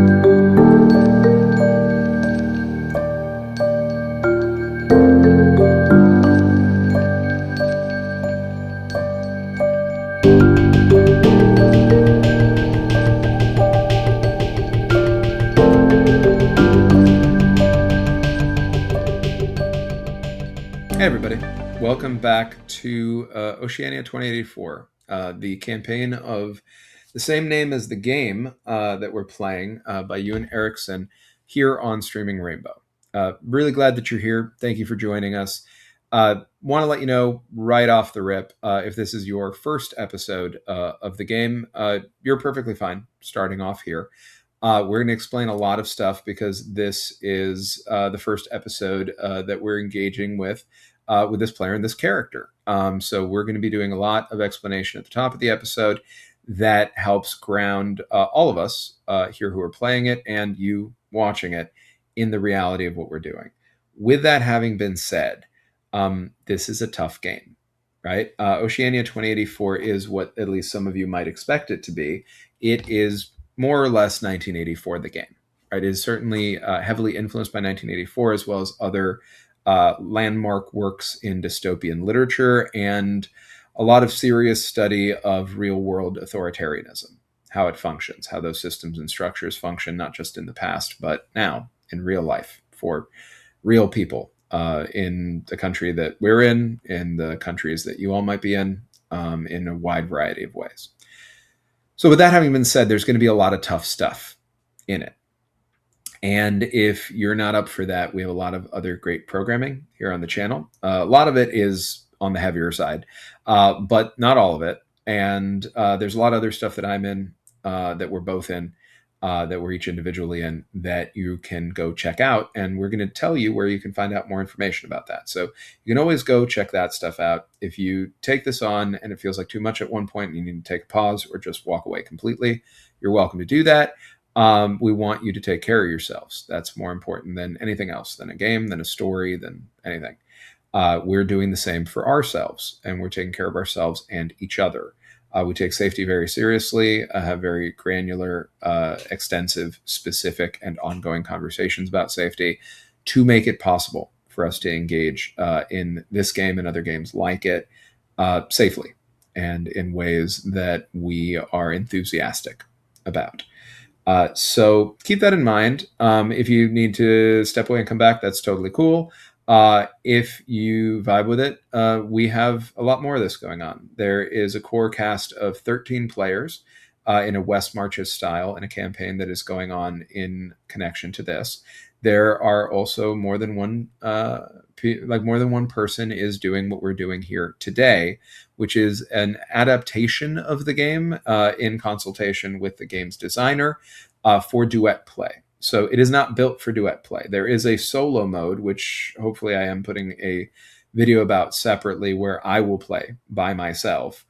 Hey everybody, welcome back to Oceania 2084, the campaign of the same name as the game that we're playing by you and Aleksey here on Streaming Rainbow. Really glad that you're here. Thank you for joining us. Want to let you know right off the rip, if this is your first episode of the game, you're perfectly fine starting off here. We're going to explain a lot of stuff because this is the first episode that we're engaging with this player and this character. So we're going to be doing a lot of explanation at the top of the episode that helps ground all of us here who are playing it and you watching it in the reality of what we're doing. With that having been said, this is a tough game, right? Oceania 2084 is what at least some of you might expect it to be. It is more or less 1984, the game. Right? It is certainly heavily influenced by 1984 as well as other landmark works in dystopian literature and a lot of serious study of real-world authoritarianism, how it functions, how those systems and structures function, not just in the past, but now in real life for real people in the country that we're in the countries that you all might be in a wide variety of ways. So with that having been said, there's going to be a lot of tough stuff in it. And if you're not up for that, we have a lot of other great programming here on the channel. A lot of it is on the heavier side, but not all of it. And there's a lot of other stuff that I'm in, that we're both in, that we're each individually in, that you can go check out. And we're going to tell you where you can find out more information about that. So you can always go check that stuff out. If you take this on and it feels like too much at one point and you need to take a pause or just walk away completely, you're welcome to do that. We want you to take care of yourselves. That's more important than anything else, than a game, than a story, than anything. We're doing the same for ourselves, and we're taking care of ourselves and each other. We take safety very seriously, have very granular, extensive, specific, and ongoing conversations about safety to make it possible for us to engage in this game and other games like it safely and in ways that we are enthusiastic about. So keep that in mind. If you need to step away and come back, that's totally cool. If you vibe with it, we have a lot more of this going on. There is a core cast of 13 players in a West Marches style in a campaign that is going on in connection to this. There are also more than one person is doing what we're doing here today, which is an adaptation of the game in consultation with the game's designer for duet play. So it is not built for duet play. There is a solo mode, which hopefully I am putting a video about separately, where I will play by myself,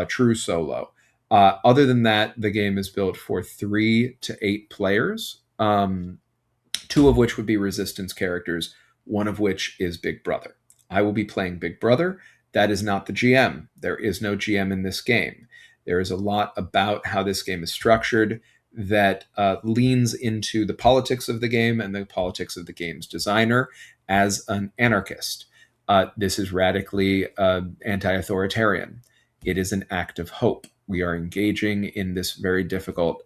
true solo. Other than that, the game is built for 3 to 8 players, 2 of which would be resistance characters, 1 of which is Big Brother. I will be playing Big Brother. That is not the GM. There is no GM in this game. There is a lot about how this game is structured that leans into the politics of the game and the politics of the game's designer as an anarchist. This is radically anti-authoritarian. It is an act of hope. We are engaging in this very difficult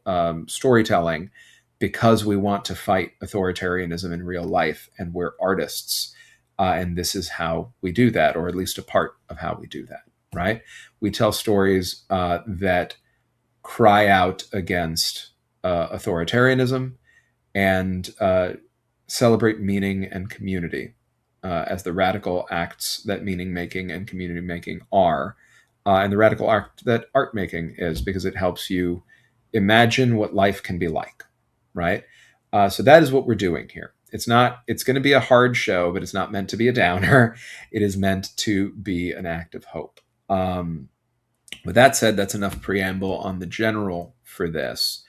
storytelling because we want to fight authoritarianism in real life, and we're artists. And this is how we do that, or at least a part of how we do that, right? We tell stories that cry out against authoritarianism and celebrate meaning and community as the radical acts that meaning making and community making are, and the radical act that art making is, because it helps you imagine what life can be like, right? So that is what we're doing here. It's going to be a hard show, but it's not meant to be a downer. It is meant to be an act of hope. With that said, that's enough preamble on the general for this.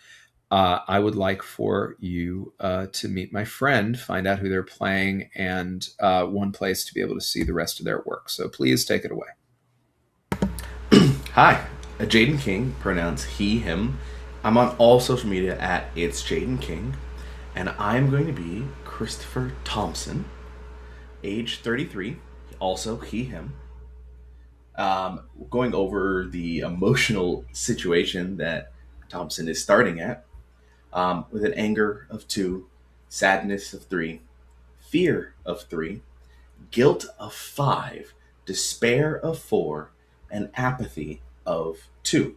I would like for you to meet my friend, find out who they're playing, and one place to be able to see the rest of their work. So please take it away. Hi, Jaden King, pronouns he, him, I'm on all social media at It's Jaden King, and I'm going to be Christopher Thompson, age 33, also he, him. Going over the emotional situation that Thompson is starting at, with an anger of 2, sadness of 3, fear of 3, guilt of 5, despair of 4, and apathy of 2.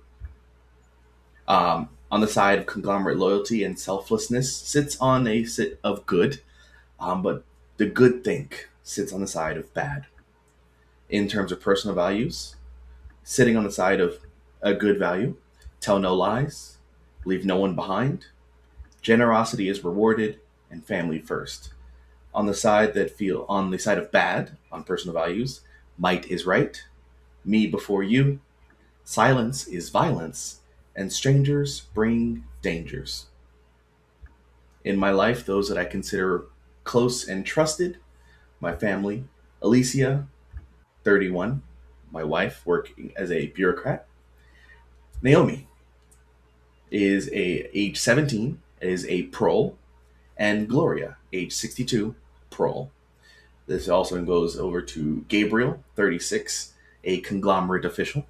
On the side of conglomerate loyalty and selflessness sits on a sit of good, but the good think sits on the side of bad. In terms of personal values, sitting on the side of a good value, tell no lies, leave no one behind, generosity is rewarded, and family first. On the side of bad, on personal values, might is right, me before you, silence is violence, and strangers bring dangers. In my life, those that I consider close and trusted, my family, Aleksey, 31, my wife working as a bureaucrat, Naomi is a age 17, is a prole, and Gloria, age 62, prole. This also goes over to Gabriel, 36, a conglomerate official,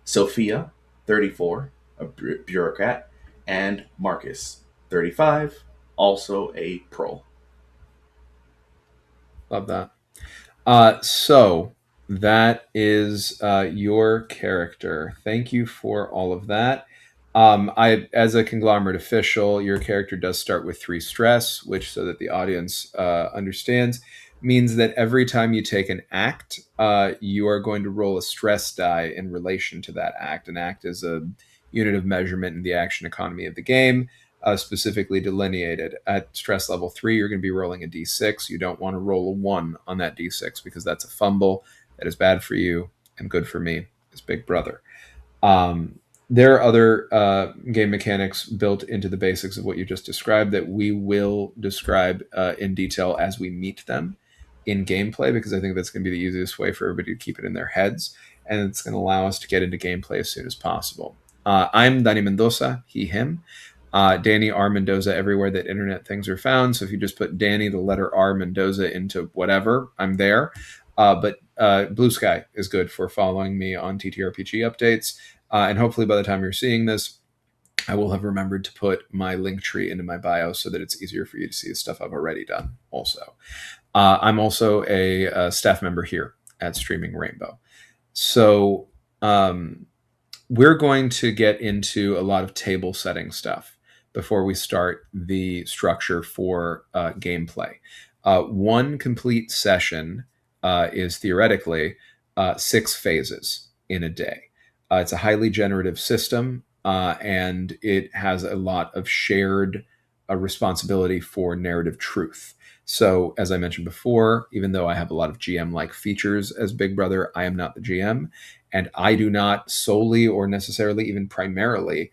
Sophia, 34, a bureaucrat, and Marcus, 35, also a prole. Love that. So that is your character. Thank you for all of that. As a conglomerate official, your character does start with 3 stress, which, so that the audience understands, means that every time you take an act, you are going to roll a stress die in relation to that act. An act is a unit of measurement in the action economy of the game, specifically delineated. At stress level 3, you're going to be rolling a d6. You don't want to roll a 1 on that d6 because that's a fumble. That is bad for you and good for me as Big Brother. There are other game mechanics built into the basics of what you just described that we will describe in detail as we meet them in gameplay, because I think that's going to be the easiest way for everybody to keep it in their heads, and it's going to allow us to get into gameplay as soon as possible. I'm Danny Mendoza, he, him. Danny R. Mendoza everywhere that internet things are found. So if you just put Danny, the letter R, Mendoza into whatever, I'm there. But Blue Sky is good for following me on TTRPG updates. And hopefully by the time you're seeing this, I will have remembered to put my link tree into my bio so that it's easier for you to see the stuff I've already done also. I'm also a staff member here at Streaming Rainbow. So we're going to get into a lot of table setting stuff before we start the structure for gameplay. One complete session is theoretically 6 phases in a day. It's a highly generative system, and it has a lot of shared responsibility for narrative truth. So, as I mentioned before, even though I have a lot of GM-like features as Big Brother, I am not the GM, and I do not solely or necessarily even primarily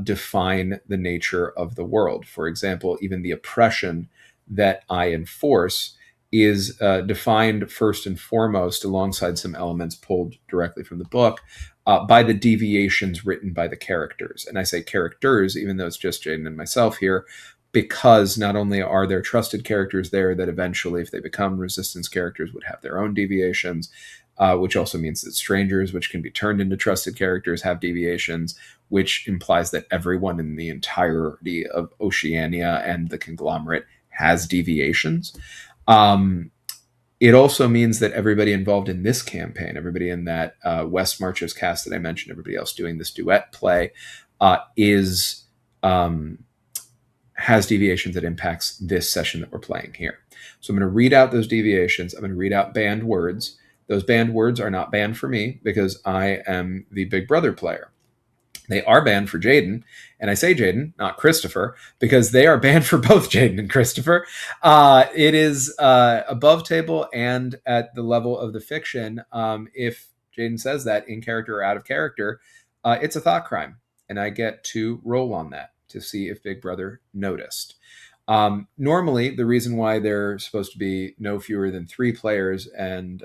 define the nature of the world. For example, even the oppression that I enforce is defined first and foremost, alongside some elements pulled directly from the book, by the deviations written by the characters. And I say characters, even though it's just Jaden and myself here, because not only are there trusted characters there that eventually, if they become resistance characters, would have their own deviations, which also means that strangers, which can be turned into trusted characters, have deviations, which implies that everyone in the entirety of Oceania and the Conglomerate has deviations. It also means that everybody involved in this campaign, everybody in that West Marches cast that I mentioned, everybody else doing this duet play, is has deviations that impacts this session that we're playing here. So I'm going to read out those deviations. I'm going to read out banned words. Those banned words are not banned for me because I am the Big Brother player. They are banned for Jaden, and I say Jaden, not Christopher, because they are banned for both Jaden and Christopher. It is above table and at the level of the fiction. If Jaden says that in character or out of character, it's a thought crime, and I get to roll on that to see if Big Brother noticed. Normally, the reason why there are supposed to be no fewer than 3 players and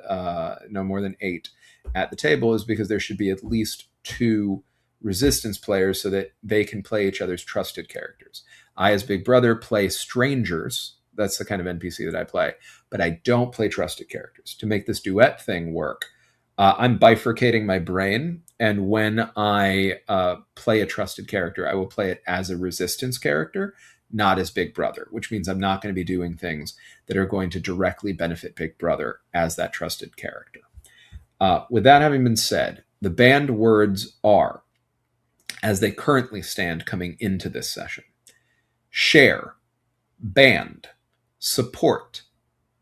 no more than 8 at the table is because there should be at least 2 resistance players so that they can play each other's trusted characters. I, as Big Brother, play strangers. That's the kind of NPC that I play, but I don't play trusted characters. To make this duet thing work, I'm bifurcating my brain, and when I play a trusted character, I will play it as a resistance character, not as Big Brother, which means I'm not going to be doing things that are going to directly benefit Big Brother as that trusted character. With that having been said, the banned words are, as they currently stand coming into this session: share, banned, support,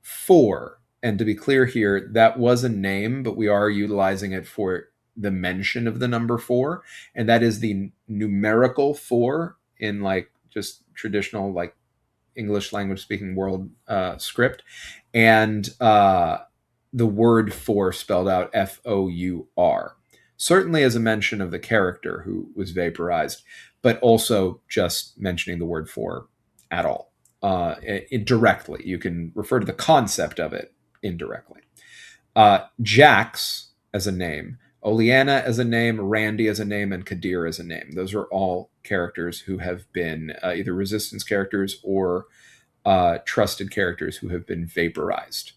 for, and to be clear here, that was a name, but we are utilizing it for the mention of the number 4, and that is the numerical 4 in like just traditional like English language speaking world script, and the word for spelled out FOUR. Certainly as a mention of the character who was vaporized, but also just mentioning the word for at all. Directly. You can refer to the concept of it indirectly. Jax as a name, Oleana as a name, Randy as a name, and Kadir as a name. Those are all characters who have been either resistance characters or trusted characters who have been vaporized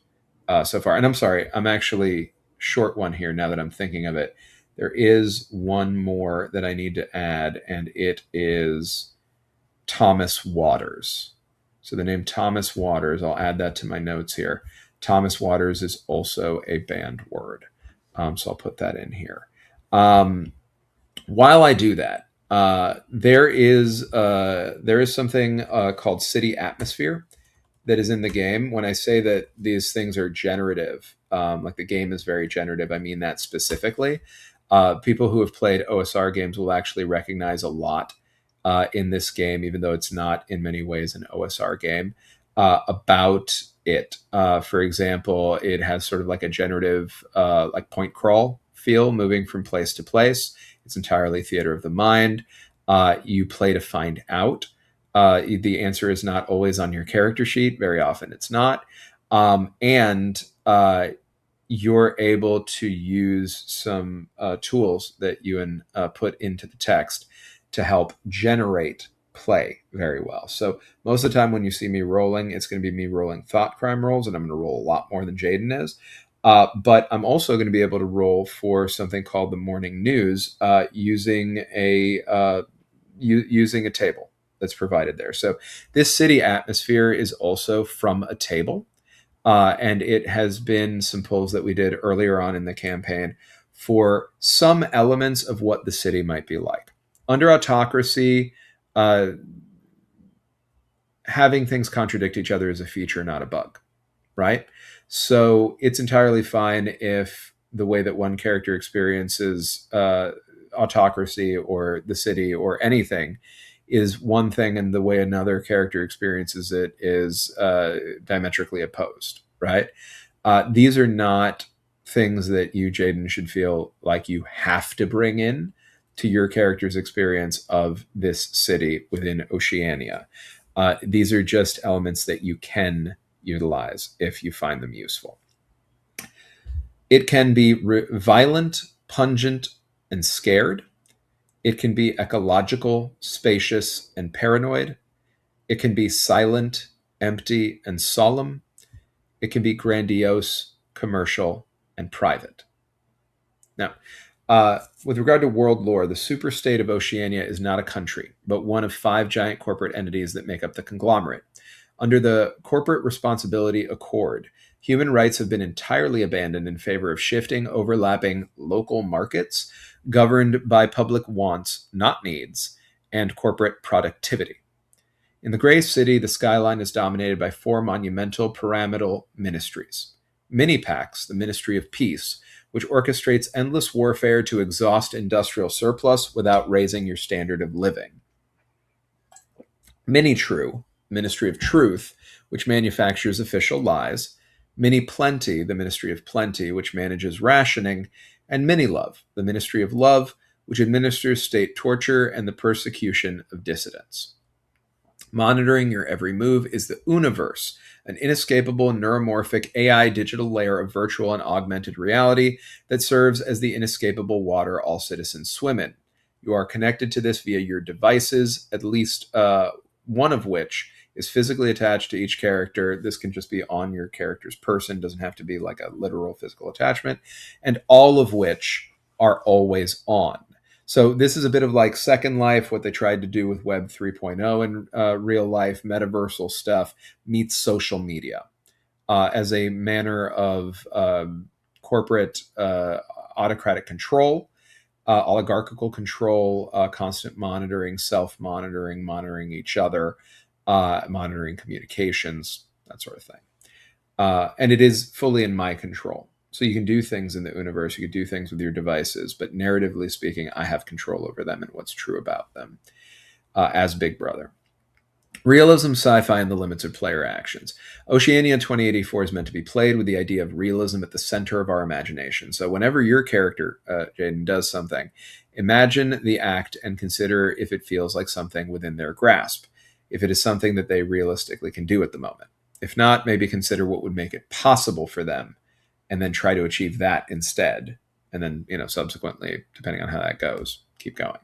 so far. And I'm sorry, I'm actually short one here now that I'm thinking of it. There is one more that I need to add, and it is Thomas Waters. So the name Thomas Waters, I'll add that to my notes here. Thomas Waters is also a banned word. So I'll put that in here. While I do that, there is something called city atmosphere that is in the game. When I say that these things are generative, like the game is very generative, I mean that specifically. People who have played OSR games will actually recognize a lot in this game, even though it's not in many ways an OSR game, about it. For example, it has sort of like a generative, like point crawl feel, moving from place to place. It's entirely theater of the mind. You play to find out. The answer is not always on your character sheet. Very often it's not. And you're able to use some tools that Ewan put into the text to help generate play very well. So most of the time when you see me rolling, it's going to be me rolling thought crime rolls, and I'm going to roll a lot more than Jaden is. But I'm also going to be able to roll for something called the morning news using a table that's provided there. So this city atmosphere is also from a table. And it has been some polls that we did earlier on in the campaign for some elements of what the city might be like. Under autocracy, having things contradict each other is a feature, not a bug, right? So it's entirely fine if the way that one character experiences autocracy or the city or anything is one thing, and the way another character experiences it is diametrically opposed, right? These are not things that you, Jaden, should feel like you have to bring in to your character's experience of this city within Oceania. These are just elements that you can utilize if you find them useful. It can be violent, pungent, and scared. It can be ecological, spacious, and paranoid. It can be silent, empty, and solemn. It can be grandiose, commercial, and private. Now, with regard to world lore, the superstate of Oceania is not a country, but one of 5 giant corporate entities that make up the Conglomerate. Under the Corporate Responsibility Accord, human rights have been entirely abandoned in favor of shifting, overlapping local markets governed by public wants, not needs, and corporate productivity. In the Gray City, the skyline is dominated by 4 monumental pyramidal ministries. Mini-Pax, the Ministry of Peace, which orchestrates endless warfare to exhaust industrial surplus without raising your standard of living. Mini-True, Ministry of Truth, which manufactures official lies. Mini-Plenty, the Ministry of Plenty, which manages rationing. And Mini-Love, the Ministry of Love, which administers state torture and the persecution of dissidents. Monitoring your every move is the Universe, an inescapable neuromorphic AI digital layer of virtual and augmented reality that serves as the inescapable water all citizens swim in. You are connected to this via your devices, at least one of which is physically attached to each character. This can just be on your character's person, doesn't have to be like a literal physical attachment, and all of which are always on. So this is a bit of like Second Life, what they tried to do with Web 3.0 in real life, metaversal stuff meets social media as a manner of corporate autocratic control, oligarchical control, constant monitoring, self-monitoring, monitoring each other, monitoring communications, that sort of thing. And it is fully in my control. So you can do things in the universe, you can do things with your devices, but narratively speaking, I have control over them and what's true about them as Big Brother. Realism, sci-fi, and the limits of player actions. Oceania 2084 is meant to be played with the idea of realism at the center of our imagination. So whenever your character, Jaden, does something, imagine the act and consider if it feels like something within their grasp, if it is something that they realistically can do at the moment. If not, maybe consider what would make it possible for them, and then try to achieve that instead. And then, subsequently, depending on how that goes, keep going.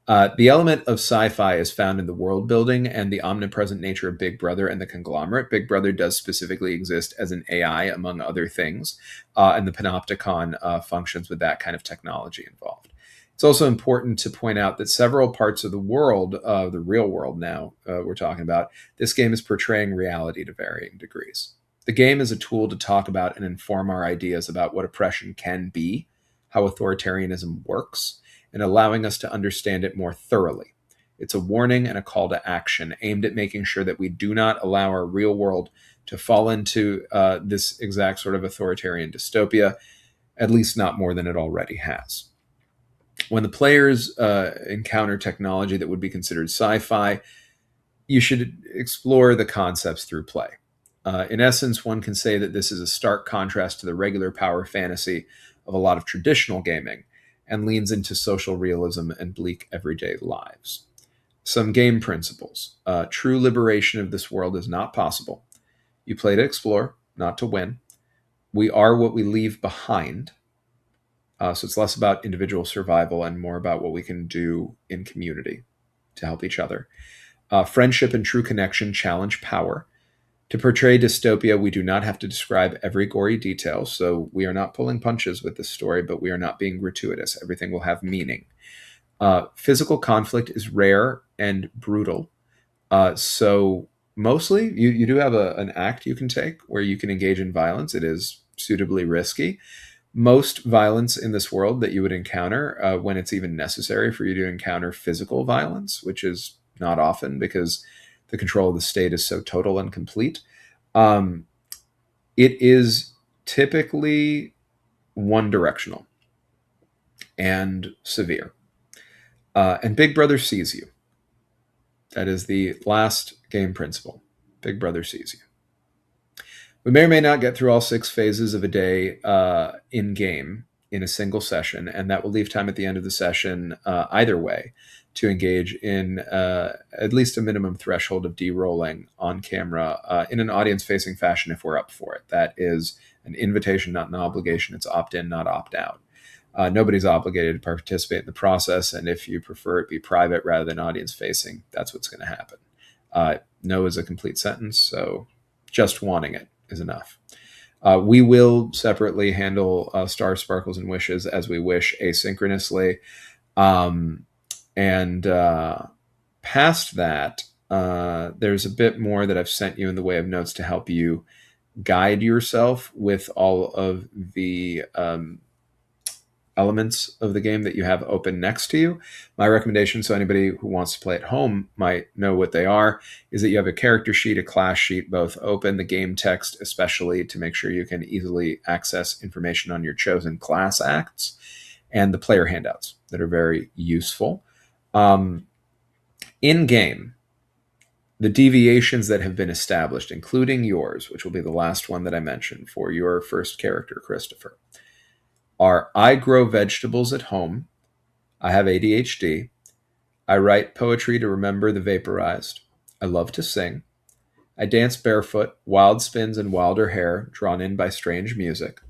The element of sci-fi is found in the world building and the omnipresent nature of Big Brother and the Conglomerate. Big Brother does specifically exist as an AI, among other things, and the Panopticon functions with that kind of technology involved. It's also important to point out that several parts of the world, the real world now we're talking about, this game is portraying reality to varying degrees. The game is a tool to talk about and inform our ideas about what oppression can be, how authoritarianism works, and allowing us to understand it more thoroughly. It's a warning and a call to action aimed at making sure that we do not allow our real world to fall into this exact sort of authoritarian dystopia, at least not more than it already has. When the players encounter technology that would be considered sci-fi, you should explore the concepts through play. In essence, one can say that this is a stark contrast to the regular power fantasy of a lot of traditional gaming, and leans into social realism and bleak everyday lives. Some game principles. True liberation of this world is not possible. You play to explore, not to win. We are what we leave behind. So it's less about individual survival and more about what we can do in community to help each other. Friendship and true connection challenge power. To portray dystopia, we do not have to describe every gory detail, so we are not pulling punches with this story, but we are not being gratuitous. Everything will have meaning. Physical conflict is rare and brutal. So mostly, you do have an act you can take where you can engage in violence. It is suitably risky. Most violence in this world that you would encounter, when it's even necessary for you to encounter physical violence, which is not often because the control of the state is so total and complete, it is typically one directional and severe. And Big Brother sees you. That is the last game principle. Big Brother sees you. We may or may not get through all 6 phases of a day in game in a single session, and that will leave time at the end of the session either way to engage in at least a minimum threshold of de-rolling on camera in an audience-facing fashion if we're up for it. That is an invitation, not an obligation. It's opt-in, not opt-out. Nobody's obligated to participate in the process, and if you prefer it be private rather than audience-facing, that's what's going to happen. No is a complete sentence, so just wanting it is enough. We will separately handle stars, sparkles, and wishes as we wish asynchronously. And past that, there's a bit more that I've sent you in the way of notes to help you guide yourself with all of the elements of the game that you have open next to you. My recommendation, so anybody who wants to play at home might know what they are, is that you have a character sheet, a class sheet, both open, the game text especially to make sure you can easily access information on your chosen class acts, and the player handouts that are very useful. In-game, the deviations that have been established, including yours, which will be the last one that I mentioned for your first character, Christopher, are: I grow vegetables at home, I have ADHD, I write poetry to remember the vaporized, I love to sing, I dance barefoot, wild spins and wilder hair drawn in by strange music,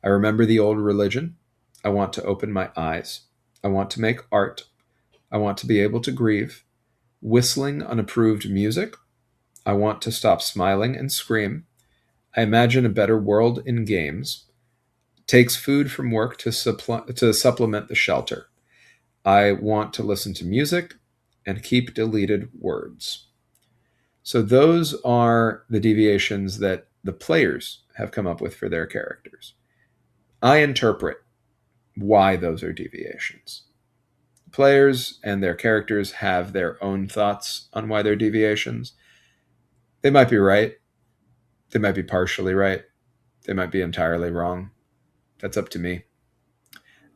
I remember the old religion, I want to open my eyes, I want to make art, I want to be able to grieve. Whistling unapproved music. I want to stop smiling and scream. I imagine a better world in games. Takes food from work to supplement the shelter. I want to listen to music and keep deleted words. So those are the deviations that the players have come up with for their characters. I interpret why those are deviations. Players and their characters have their own thoughts on why they're deviations. They might be right. They might be partially right. They might be entirely wrong. That's up to me.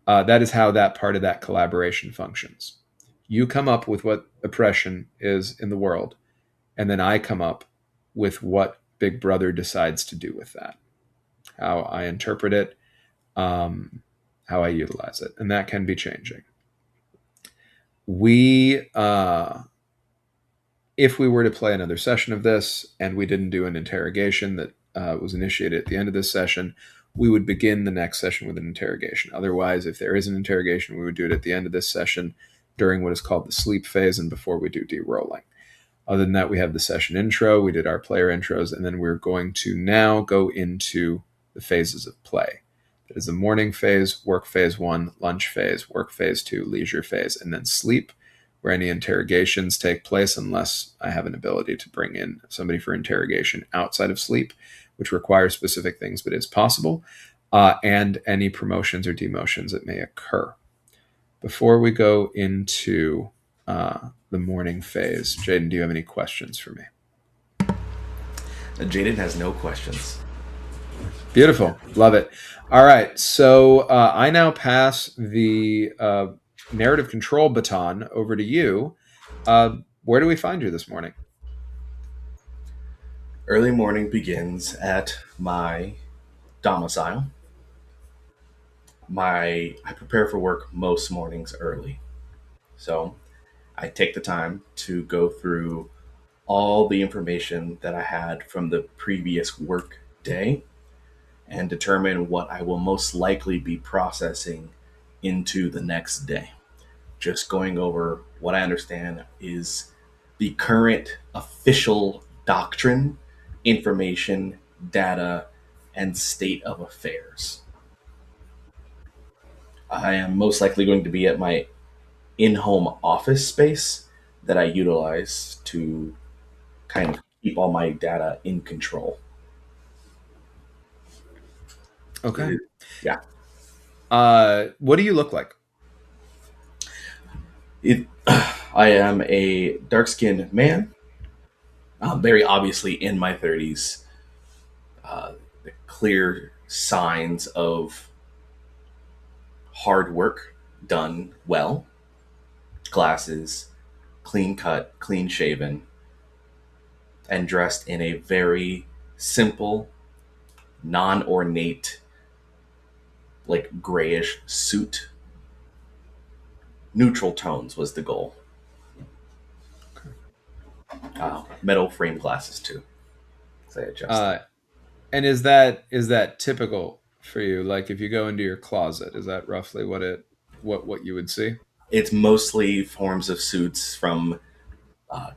That is how that part of that collaboration functions. You come up with what oppression is in the world, and then I come up with what Big Brother decides to do with that, how I interpret it, how I utilize it, and that can be changing. If we were to play another session of this and we didn't do an interrogation that was initiated at the end of this session, we would begin the next session with an interrogation. Otherwise, if there is an interrogation, we would do it at the end of this session during what is called the sleep phase and before we do de-rolling. Other than that, we have the session intro. We did our player intros, and then we're going to now go into the phases of play. That is the morning phase, work phase 1, lunch phase, work phase 2, leisure phase, and then sleep, where any interrogations take place unless I have an ability to bring in somebody for interrogation outside of sleep, which requires specific things, but is possible, and any promotions or demotions that may occur. Before we go into the morning phase, Jaden, do you have any questions for me? Jaden has no questions. Beautiful. Love it. All right. So I now pass the narrative control baton over to you. Where do we find you this morning? Early morning begins at my domicile. I prepare for work most mornings early. So I take the time to go through all the information that I had from the previous work day and determine what I will most likely be processing into the next day. Just going over what I understand is the current official doctrine, information, data, and state of affairs. I am most likely going to be at my in-home office space that I utilize to kind of keep all my data in control. Okay. Yeah. What do you look like? I am a dark-skinned man, very obviously in my 30s. The clear signs of hard work done well. Glasses, clean cut, clean shaven, and dressed in a very simple, non-ornate, like grayish suit. Neutral tones was the goal. Metal frame glasses too. So I adjust. And is that typical for you? Like if you go into your closet, is that roughly what you would see? It's mostly forms of suits from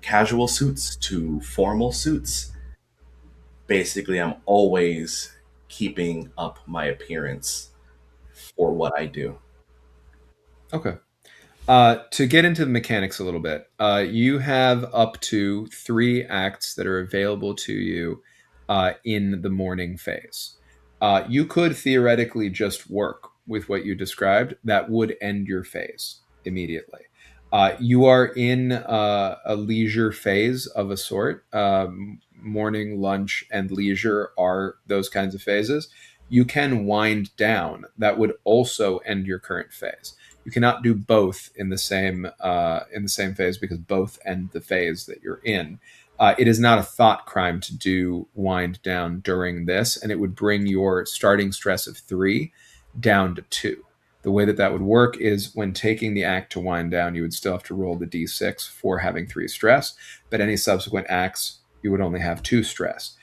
casual suits to formal suits. Basically, I'm always keeping up my appearance for what I do. Okay. To get into the mechanics a little bit, you have up to 3 acts that are available to you in the morning phase. You could theoretically just work with what you described. That would end your phase immediately. You are in a leisure phase of a sort. Morning, lunch, and leisure are those kinds of phases. You can wind down. That would also end your current phase. You cannot do both in the same phase because both end the phase that you're in. It is not a thought crime to do wind down during this, and it would bring your starting stress of 3 down to 2. The way that would work is when taking the act to wind down, you would still have to roll the d6 for having 3 stress, but any subsequent acts, you would only have 2 stress.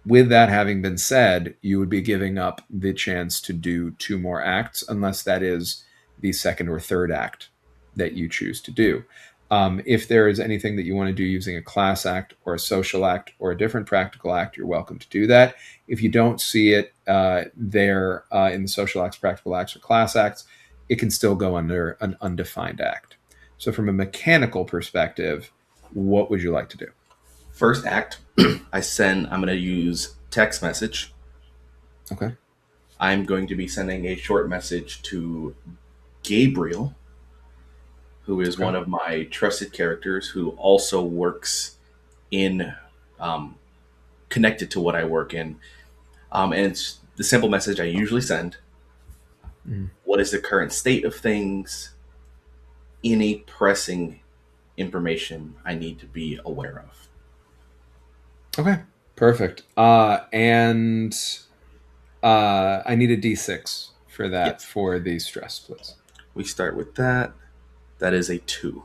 With that having been said, you would be giving up the chance to do 2 more acts unless that is the second or third act that you choose to do. If there is anything that you want to do using a class act or a social act or a different practical act, you're welcome to do that. If you don't see it there in the social acts, practical acts, or class acts, it can still go under an undefined act. So, from a mechanical perspective, what would you like to do? First act, I'm going to use text message. Okay. I'm going to be sending a short message to Gabriel, who is Okay. one of my trusted characters who also works in, um, connected to what I work in. And it's the simple message I usually send. Mm. What is the current state of things? Any pressing information I need to be aware of. Okay. Perfect. And I need a D6 for that Yes. for the stress, please. We start with that. That is a 2.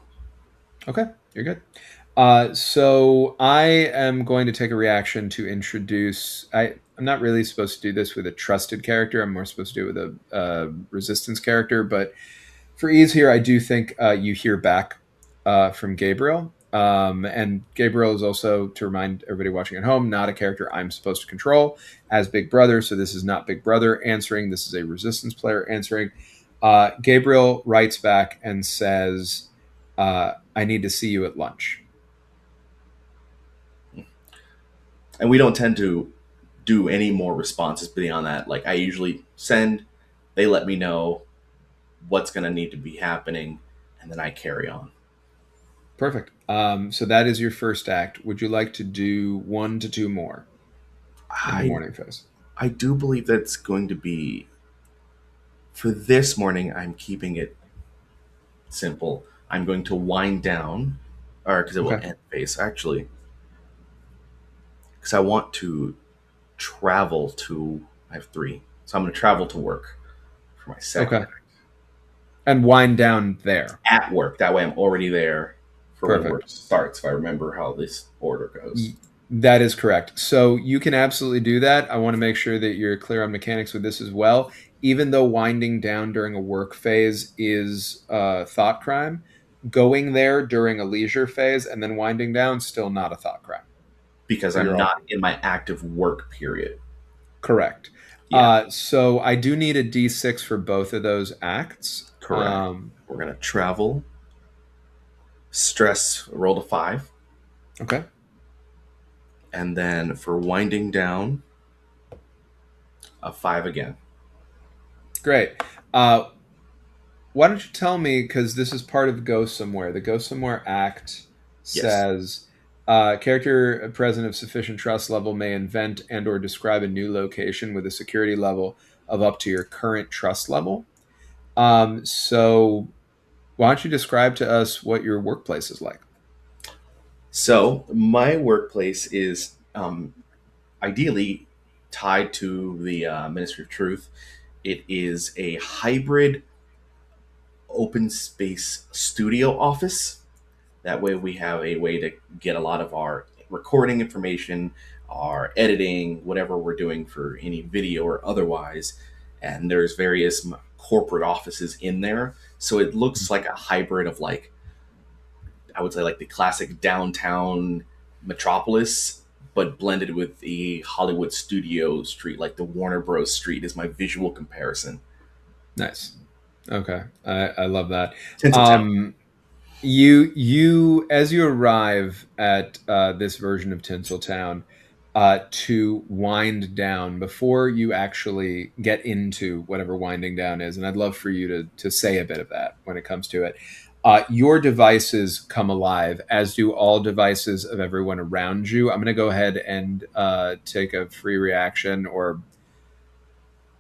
Okay, you're good. So I am going to take a reaction to introduce. I'm not really supposed to do this with a trusted character. I'm more supposed to do it with a resistance character. But for ease here, I do think you hear back from Gabriel. And Gabriel is also, to remind everybody watching at home, not a character I'm supposed to control as Big Brother. So this is not Big Brother answering. This is a resistance player answering. Gabriel writes back and says, I need to see you at lunch. And we don't tend to do any more responses beyond that. Like I usually send, they let me know what's going to need to be happening, and then I carry on. Perfect. So that is your first act. Would you like to do 1 to 2 more in the I morning phase? I do believe that's going to be for this morning. I'm keeping it simple. I'm going to wind down, or because it will Okay. end phase actually, because I want to travel to. I have 3, so I'm going to travel to work for my second Okay. And wind down there. at work. That way, I'm already there for when work Perfect. starts. If I remember how this order goes. That is correct. So you can absolutely do that. I want to make sure that you're clear on mechanics with this as well. Even though winding down during a work phase is thought crime, going there during a leisure phase and then winding down still not a thought crime. Because So I'm you're all not in my active work period. correct. Yeah, So I do need a D6 for both of those acts. correct. We're gonna travel, stress, roll to 5, Okay. and then for winding down, a 5 again. Great. Uh, why don't you tell me, because this is part of Go Somewhere. The Go Somewhere Act Yes. says character present of sufficient trust level may invent and or describe a new location with a security level of up to your current trust level. So why don't you describe to us what your workplace is like? So my workplace is ideally tied to the Ministry of Truth. It is a hybrid open space studio office. That way, we have a way to get a lot of our recording information, our editing, whatever we're doing for any video or otherwise. And there's various corporate offices in there. So it looks like a hybrid of like, I would say like the classic downtown metropolis, but blended with the Hollywood studio street, like the Warner Bros. Street is my visual comparison. Nice. Okay. I love that. Tinseltown. You as you arrive at this version of Tinseltown to wind down before you actually get into whatever winding down is, and I'd love for you to say a bit of that when it comes to it. Your devices come alive, as do all devices of everyone around you. I'm going to go ahead and take a free reaction or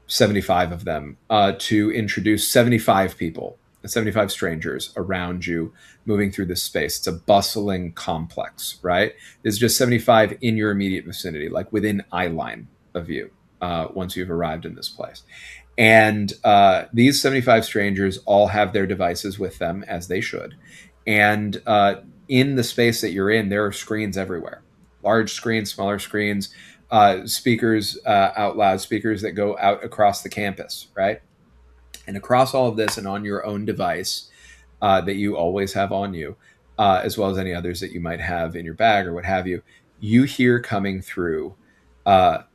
75 of them to introduce 75 people, 75 strangers around you moving through this space. It's a bustling complex, right? There's just 75 in your immediate vicinity, like within eye line of you once you've arrived in this place. And these 75 strangers all have their devices with them, as they should. And in the space that you're in, there are screens everywhere, large screens, smaller screens, speakers, out loud speakers that go out across the campus, right? And across all of this and on your own device, that you always have on you, as well as any others that you might have in your bag or what have you, you hear coming through,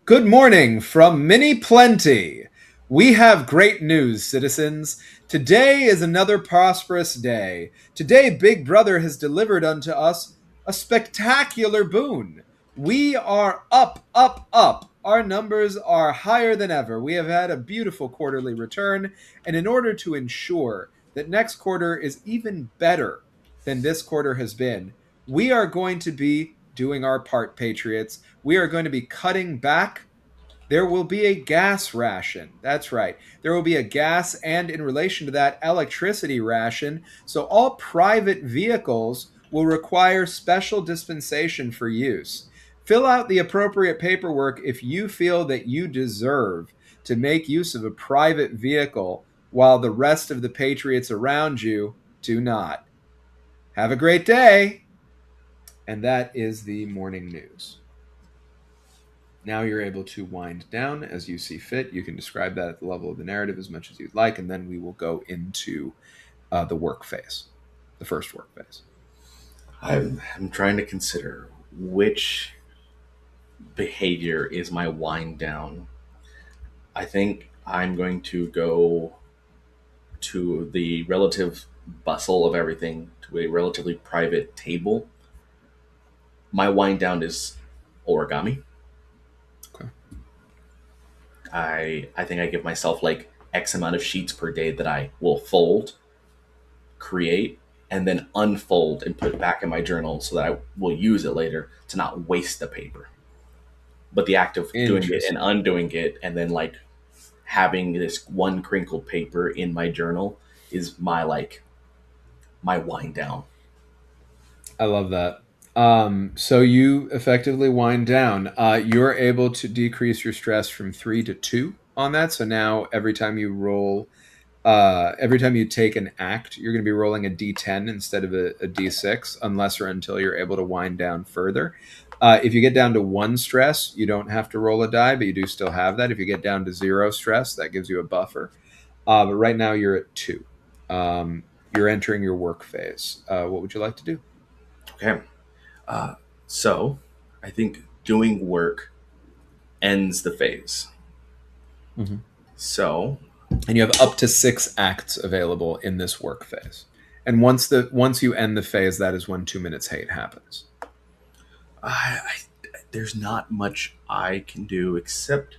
"Good morning from Mini Plenty. We have great news, citizens. Today is another prosperous day. Today, Big Brother has delivered unto us a spectacular boon. We are up, up, up. Our numbers are higher than ever. We have had a beautiful quarterly return, and in order to ensure that next quarter is even better than this quarter has been, we are going to be doing our part, Patriots. We are going to be cutting back. There will be a gas ration. That's right. There will be a gas and, in relation to that, electricity ration. So all private vehicles will require special dispensation for use. Fill out the appropriate paperwork if you feel that you deserve to make use of a private vehicle while the rest of the patriots around you do not. Have a great day. And that is the morning news. Now you're able to wind down as you see fit. You can describe that at the level of the narrative as much as you'd like, and then we will go into the work phase, the first work phase. I'm trying to consider which behavior is my wind down. I think I'm going to go to the relative bustle of everything to a relatively private table. My wind down is origami. Okay. I think I give myself like X amount of sheets per day that I will fold, create, and then unfold and put back in my journal so that I will use it later to not waste the paper. But the act of doing it and undoing it and then like having this one crinkled paper in my journal is my wind down. I love that. So you effectively wind down. You're able to decrease your stress from 3 to 2 on that. So now every time you roll, every time you take an act, you're going to be rolling a d10 instead of a d6, unless or until you're able to wind down further. If you get down to 1 stress, you don't have to roll a die, but you do still have that. If you get down to 0 stress, that gives you a buffer. But right now you're at 2. You're entering your work phase. What would you like to do? Okay. So I think doing work ends the phase. Mm-hmm. So, and you have up to 6 acts available in this work phase. And once you end the phase, that is when 2 minutes hate happens. There's not much I can do except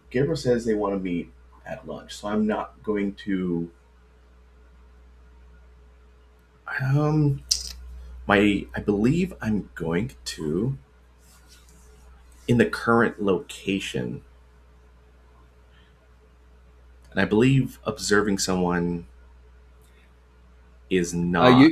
Gabriel says they want to meet at lunch, so I'm not going to. I believe I'm going to in the current location, and I believe observing someone is not.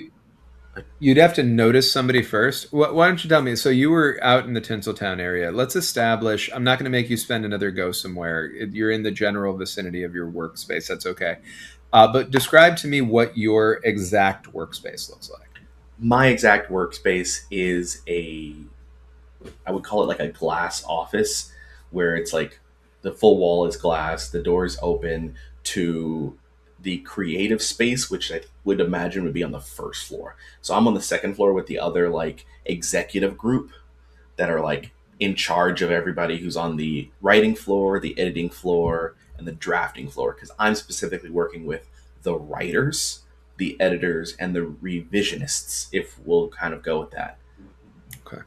You'd have to notice somebody first. Why don't you tell me? So you were out in the Tinseltown area. Let's establish. I'm not going to make you spend another go somewhere. You're in the general vicinity of your workspace. That's okay. But describe to me what your exact workspace looks like. My exact workspace is I would call it like a glass office where it's like the full wall is glass, the doors open to the creative space, which I would imagine would be on the first floor. So I'm on the second floor with the other like executive group that are like in charge of everybody who's on the writing floor, the editing floor, and the drafting floor. Because I'm specifically working with the writers, the editors, and the revisionists, if we'll kind of go with that. Okay.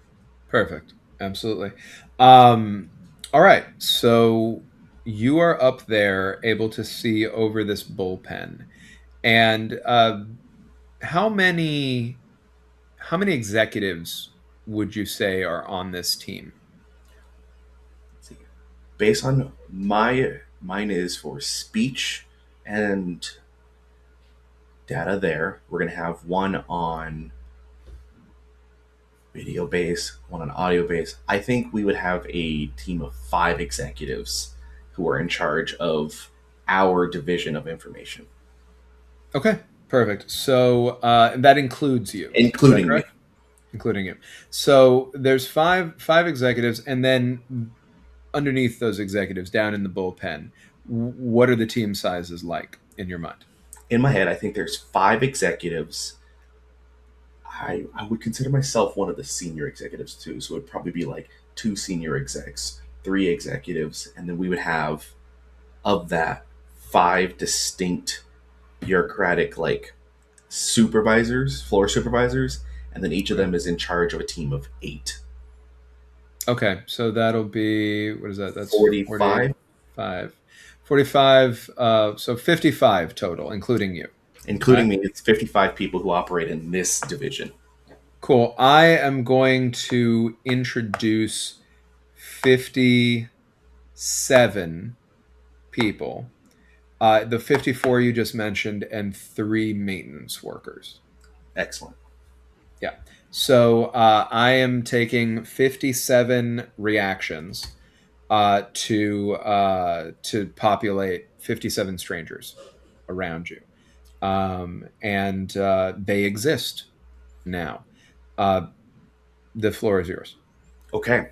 Perfect. Absolutely. All right. So you are up there able to see over this bullpen. And how many executives would you say are on this team? Based on mine is for speech and data there. We're going to have one on video base, one on audio base. I think we would have a team of 5 executives who are in charge of our division of information. Okay, perfect. So that includes you, including me. Including you. So there's five executives, and then underneath those executives, down in the bullpen, what are the team sizes like in your mind? in my head, I think there's 5 executives. I would consider myself one of the senior executives too, so it would probably be like 2 senior execs, 3 executives, and then we would have, of that, 5 distinct bureaucratic like supervisors, floor supervisors, and then each of Right. them is in charge of a team of 8. Okay, so that'll be, what is that? That's 45, 45. 45, so 55 total, including you. including Right? me. It's 55 people who operate in this division. Cool. I am going to introduce 57 people. The 54 you just mentioned, and 3 maintenance workers. Excellent. Yeah. So I am taking 57 reactions to populate 57 strangers around you, and they exist now. Uh, the floor is yours. Okay.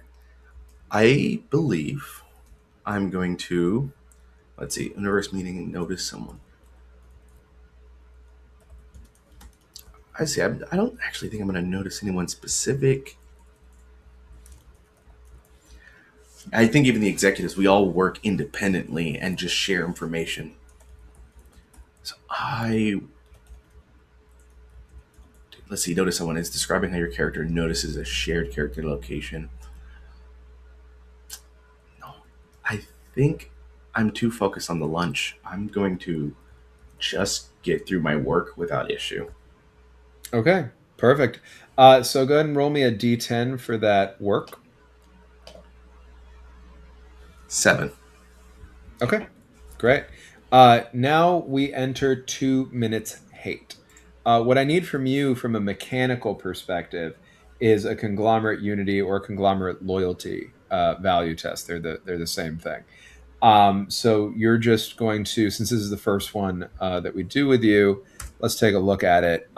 I believe I'm going to, let's see, universe meeting, notice someone. I see. I don't actually think I'm going to notice anyone specific. I think even the executives, we all work independently and just share information. So let's see, notice someone is describing how your character notices a shared character location. No, I think I'm too focused on the lunch. I'm going to just get through my work without issue. Okay, perfect. So go ahead and roll me a d10 for that work. 7. Okay, great. Now we enter 2 minutes hate. What I need from you from a mechanical perspective is a conglomerate unity or conglomerate loyalty value test. They're the same thing. So you're just going to, since this is the first one that we do with you, let's take a look at it.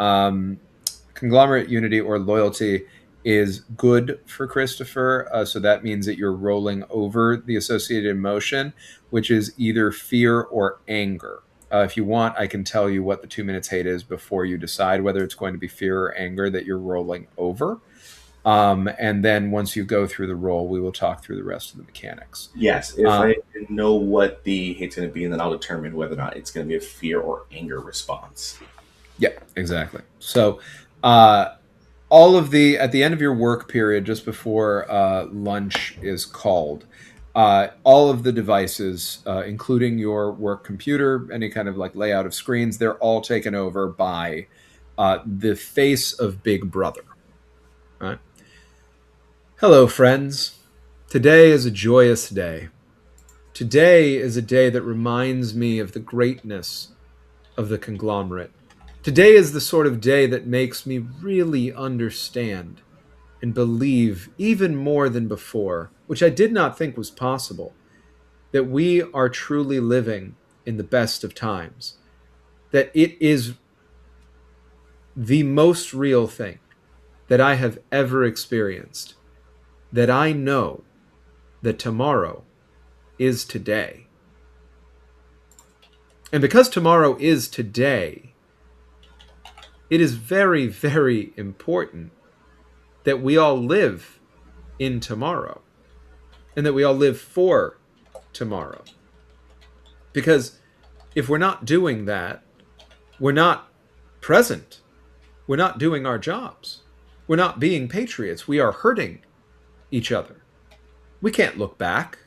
Conglomerate unity or loyalty is good for Christopher. So that means that you're rolling over the associated emotion, which is either fear or anger. If you want, I can tell you what the 2 minutes hate is before you decide whether it's going to be fear or anger that you're rolling over. And then once you go through the roll, we will talk through the rest of the mechanics. Yes, if Uh, I know what the hate's going to be, and then I'll determine whether or not it's going to be a fear or anger response. yeah, exactly. So, uh, all of the at the end of your work period, just before lunch is called, all of the devices, including your work computer, any kind of like layout of screens, they're all taken over by the face of Big Brother. Right? Hello, friends. Today is a joyous day. Today is a day that reminds me of the greatness of the conglomerate. Today is the sort of day that makes me really understand and believe even more than before, which I did not think was possible, that we are truly living in the best of times, that it is the most real thing that I have ever experienced, that I know that tomorrow is today. And because tomorrow is today, it is very, very important that we all live in tomorrow and that we all live for tomorrow. Because if we're not doing that, we're not present. We're not doing our jobs. We're not being patriots. We are hurting each other. We can't look back.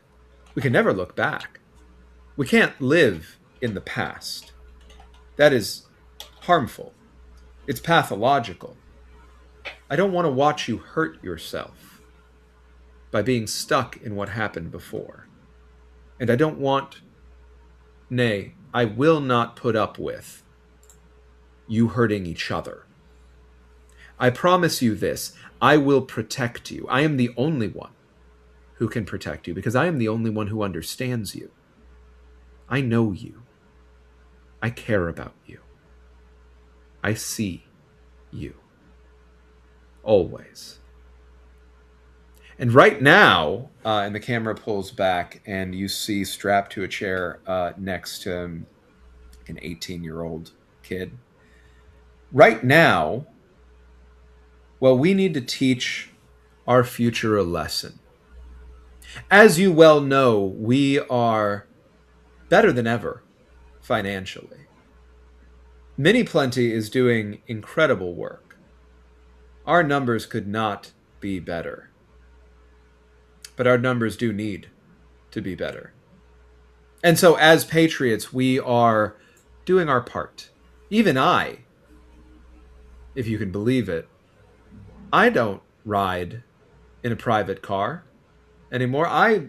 We can never look back. We can't live in the past. That is harmful. It's pathological. I don't want to watch you hurt yourself by being stuck in what happened before. And I don't want, nay, I will not put up with you hurting each other. I promise you this, I will protect you. I am the only one who can protect you because I am the only one who understands you. I know you. I care about you. I see you. Always. And right now, and the camera pulls back, and you see strapped to a chair next to him an 18-year-old kid. Right now, well, we need to teach our future a lesson. As you well know, we are better than ever financially. Mini Plenty is doing incredible work. Our numbers could not be better. But our numbers do need to be better. And so, as patriots, we are doing our part. Even I, if you can believe it, I don't ride in a private car anymore. I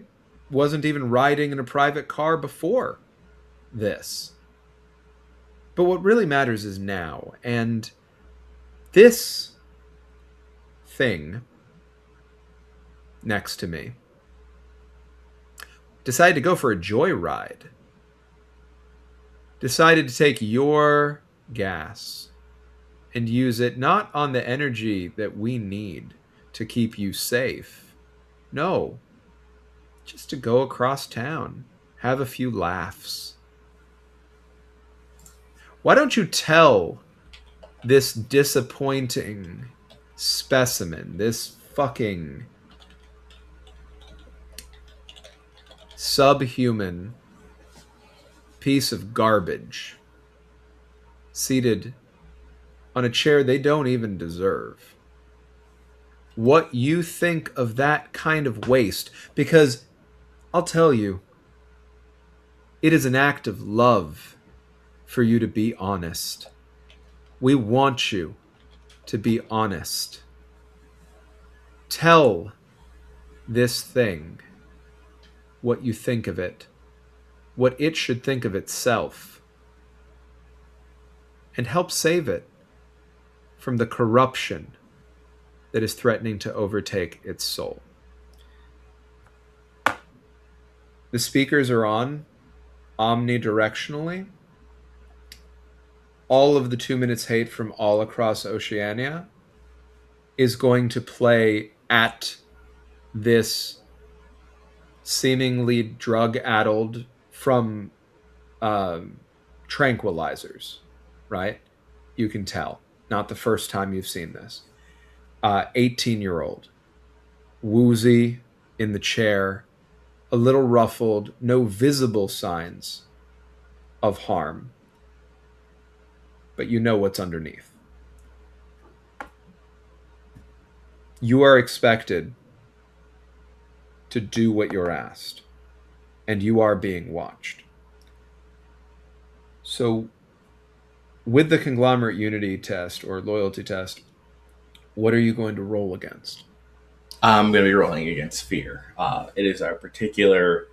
wasn't even riding in a private car before this. But what really matters is now. And this thing next to me decided to go for a joyride. Decided to take your gas and use it not on the energy that we need to keep you safe. No, just to go across town, have a few laughs. Why don't you tell this disappointing specimen, this fucking subhuman piece of garbage, seated on a chair they don't even deserve, what you think of that kind of waste? Because I'll tell you, it is an act of love for you to be honest. We want you to be honest. Tell this thing what you think of it, what it should think of itself, and help save it from the corruption that is threatening to overtake its soul. The speakers are on omnidirectionally. All of the 2 Minutes Hate from all across Oceania is going to play at this seemingly drug-addled from tranquilizers, right? You can tell. Not the first time you've seen this. 18-year-old, woozy in the chair, a little ruffled, no visible signs of harm. But you know what's underneath. You are expected to do what you're asked, and you are being watched. So, with the Conglomerate Unity test or loyalty test, what are you going to roll against? I'm going to be rolling against fear. It is a particular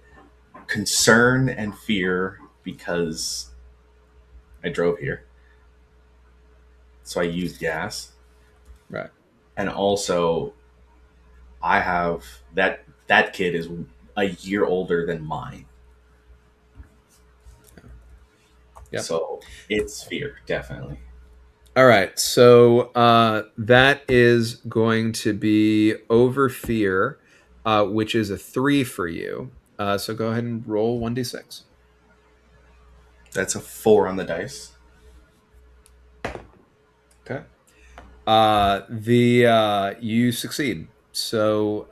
concern and fear because I drove here. So I used gas. Right. And also, I have that kid is a year older than mine. Yep. So it's fear, definitely. All right. So that is going to be over fear, which is a 3 for you. So go ahead and roll 1d6. That's a 4 on the dice. Okay. You succeed. So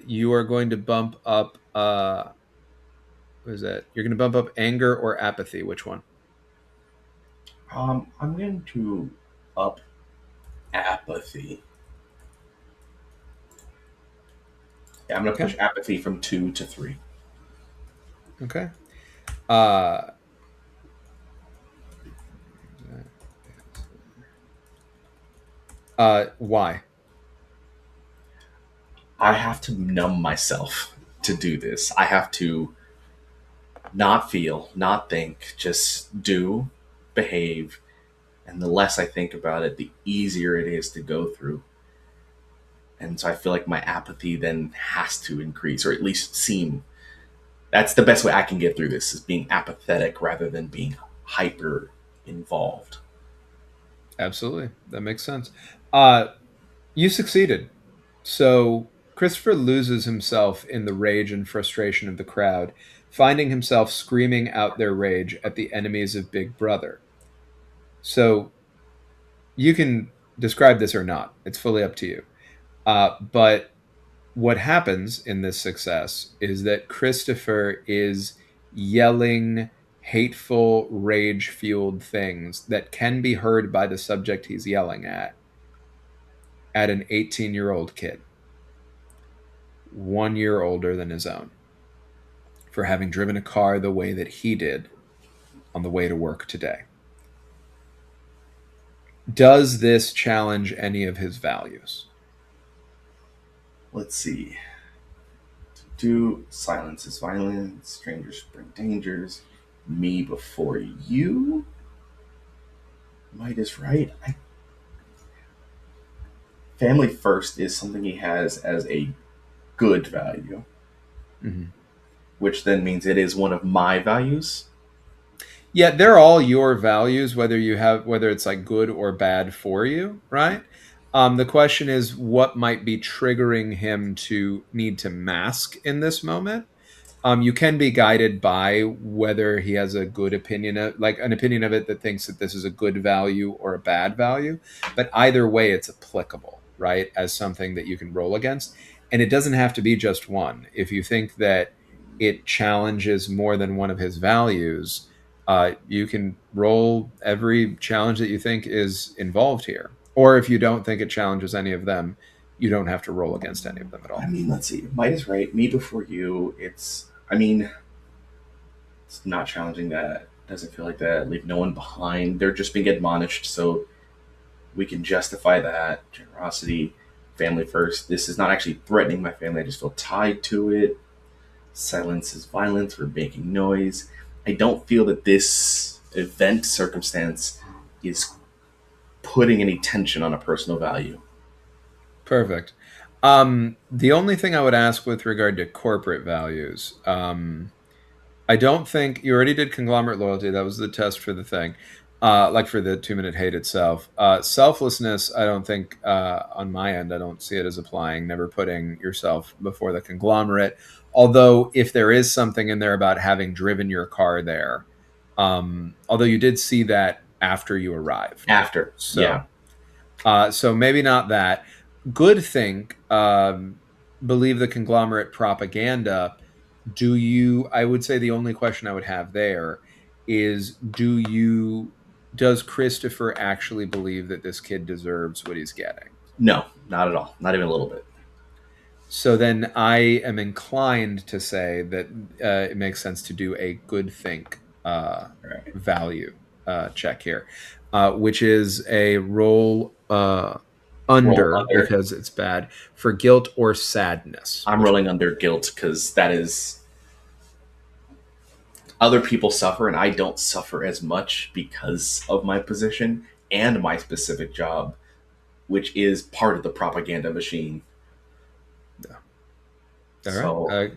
you are going to bump up. What is that? You're going to bump up anger or apathy. Which one? I'm going to up apathy. Yeah, I'm going to push apathy from 2 to 3. Okay. Why? I have to numb myself to do this. I have to not feel, not think, just do, behave. And the less I think about it, the easier it is to go through. And so I feel like my apathy then has to increase, or at least seem. That's the best way I can get through this, is being apathetic rather than being hyper involved. Absolutely. That makes sense. You succeeded. So Christopher loses himself in the rage and frustration of the crowd, finding himself screaming out their rage at the enemies of Big Brother. So you can describe this or not. It's fully up to you. But what happens in this success is that Christopher is yelling hateful, rage fueled things that can be heard by the subject he's yelling at an 18-year-old kid, 1 year older than his own, for having driven a car the way that he did on the way to work today. Does this challenge any of his values? Let's see. Do silence is violence, strangers bring dangers, me before you. Might is right. Family first is something he has as a good value, Mm-hmm. which then means it is one of my values. Yeah, they're all your values, whether it's like good or bad for you, right? The question is what might be triggering him to need to mask in this moment. You can be guided by whether he has a good opinion of, like an opinion of it that thinks that this is a good value or a bad value. But either way, it's applicable, right? As something that you can roll against. And it doesn't have to be just one. If you think that it challenges more than one of his values, you can roll every challenge that you think is involved here. Or if you don't think it challenges any of them, you don't have to roll against any of them at I all. mean, let's see. Might is right. Me before you. I mean, it's not challenging that. Doesn't feel like that. Leave no one behind. They're just being admonished, so we can justify that. Generosity, family first. This is not actually threatening my family. I just feel tied to it. Silence is violence. We're making noise. I don't feel that this event circumstance is putting any tension on a personal value. Perfect. The only thing I would ask with regard to corporate values, I don't think you already did conglomerate loyalty. That was the test for the thing, like for the 2 minute hate itself. Selflessness, I don't think on my end, I don't see it as applying. Never putting yourself before the conglomerate. Although, if there is something in there about having driven your car there, although you did see that after you arrived, After, yeah. so so maybe not that. Good think, believe the conglomerate propaganda. Do you? I would say the only question I would have there is, does Christopher actually believe that this kid deserves what he's getting? No, not at all. Not even a little bit. So then I am inclined to say that it makes sense to do a good think All right. value check here, which is a roll Roll under under. because it's bad for guilt or sadness. I'm Which one? rolling under guilt because that is other people suffer and I don't suffer as much because of my position and my specific job, which is part of the propaganda machine. Yeah. All right. So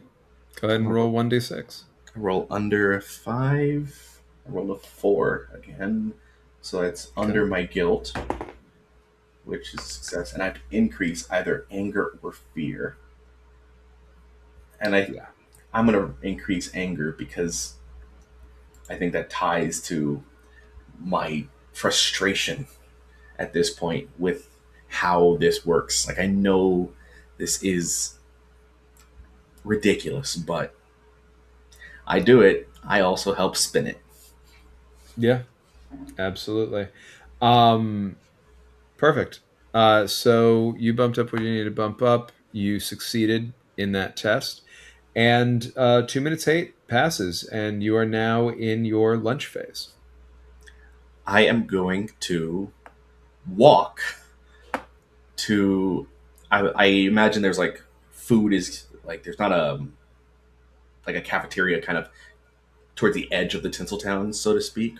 Go ahead and roll 1d6. I roll under a 5. I roll a 4 again. So that's Okay. under my guilt, which is a success. And I have to increase either anger or fear. And Yeah. I'm going to increase anger because I think that ties to my frustration at this point with how this works. Like, I know this is ridiculous, but I do it. I also help spin it. Yeah. Absolutely. Um, Perfect. So you bumped up what you needed to bump up. You succeeded in that test. And 2 minutes hate passes, and you are now in your lunch phase. I am going to walk to. I imagine there's like food is like there's not a like a cafeteria kind of towards the edge of the Tinseltown, so to speak.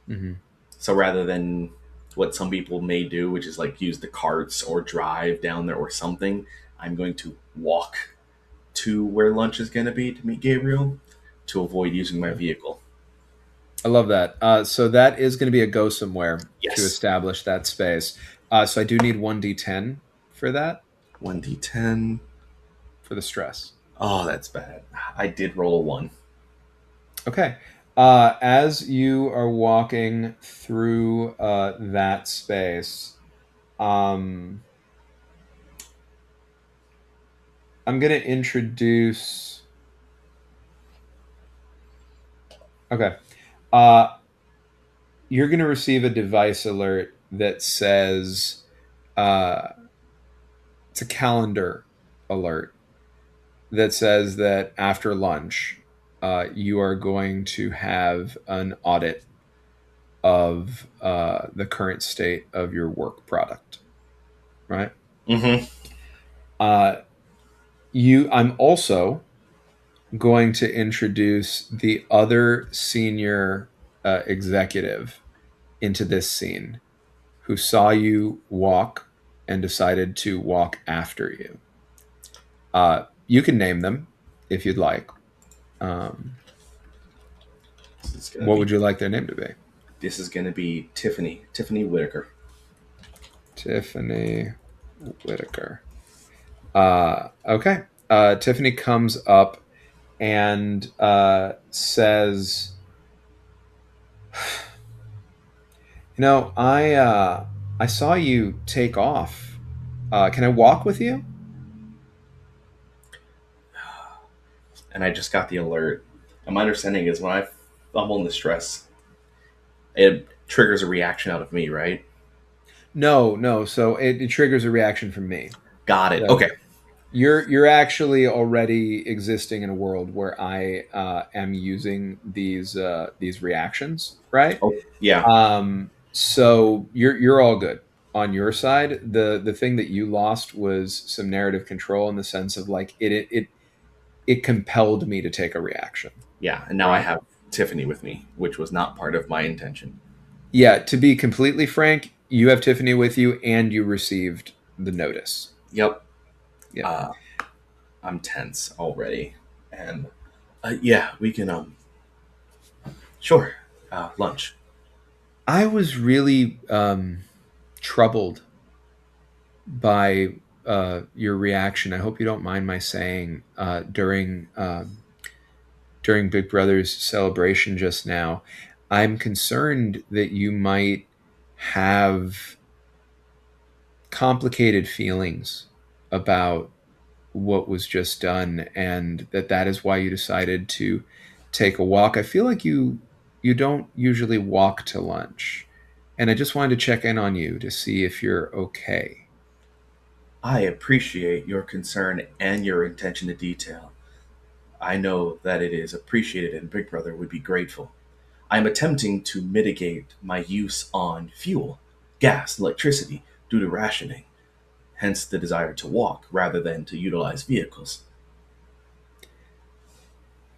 Mm-hmm. So rather than what some people may do, which is like use the carts or drive down there or something, I'm going to walk to where lunch is going to be to meet Gabriel to avoid using my vehicle. I love that. So that is going to be a go somewhere to Yes. establish that space. So I do need 1d10 for that, 1d10. for the stress. Oh, that's bad. I did roll a 1. Okay. As you are walking through that space, um, I'm going to introduce. Okay. Uh, you're going to receive a device alert that says uh, it's a calendar alert that says that after lunch, you are going to have an audit of the current state of your work product, right? Mm-hmm. Uh, I'm also going to introduce the other senior executive into this scene who saw you walk and decided to walk after you. You can name them if you'd like. Um, This is gonna what be would you like their name to be? Tiffany Whitaker. Tiffany Whitaker. Okay. Tiffany comes up and says, I saw you take off. Can I walk with you?" And I just got the alert. And my understanding is when I fumble in the stress, it triggers a reaction out of me, right? No, no. So it triggers a reaction from me. Got it. So Okay. you're actually already existing in a world where I am using these reactions, right? Oh, yeah. So you're all good on your side. The thing that you lost was some narrative control in the sense of like it compelled me to take a reaction, Yeah. And now I right? have Tiffany with me, which was not part of my intention. Yeah, to be completely frank, you have Tiffany with you and you received the notice. Yep. Yeah. Uh, I'm tense already. And yeah, we can, sure, lunch. I was really troubled by your reaction. I hope you don't mind my saying during Big Brother's celebration just now. I'm concerned that you might have complicated feelings about what was just done, and that is why you decided to take a walk. I feel like you don't usually walk to lunch, and I just wanted to check in on you to see if you're okay. I appreciate your concern and your attention to detail. I know that it is appreciated and Big Brother would be grateful. I am attempting to mitigate my use on fuel, gas, electricity due to rationing, hence the desire to walk rather than to utilize vehicles.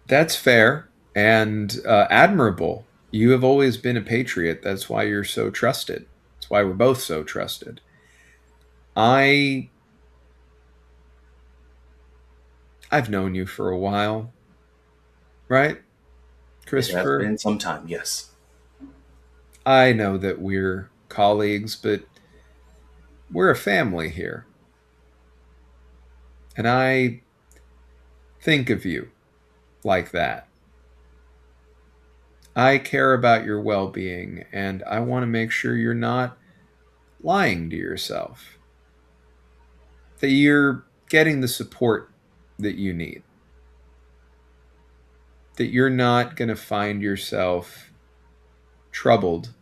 That's fair and admirable. You have always been a patriot. That's why you're so trusted. That's why we're both so trusted. I I've known you for a while, right, It has Christopher? been some time, yes. I know that we're colleagues, but we're a family here. And I think of you like that. I care about your well being, and I want to make sure you're not lying to yourself, that you're getting the support that you need, that you're not going to find yourself troubled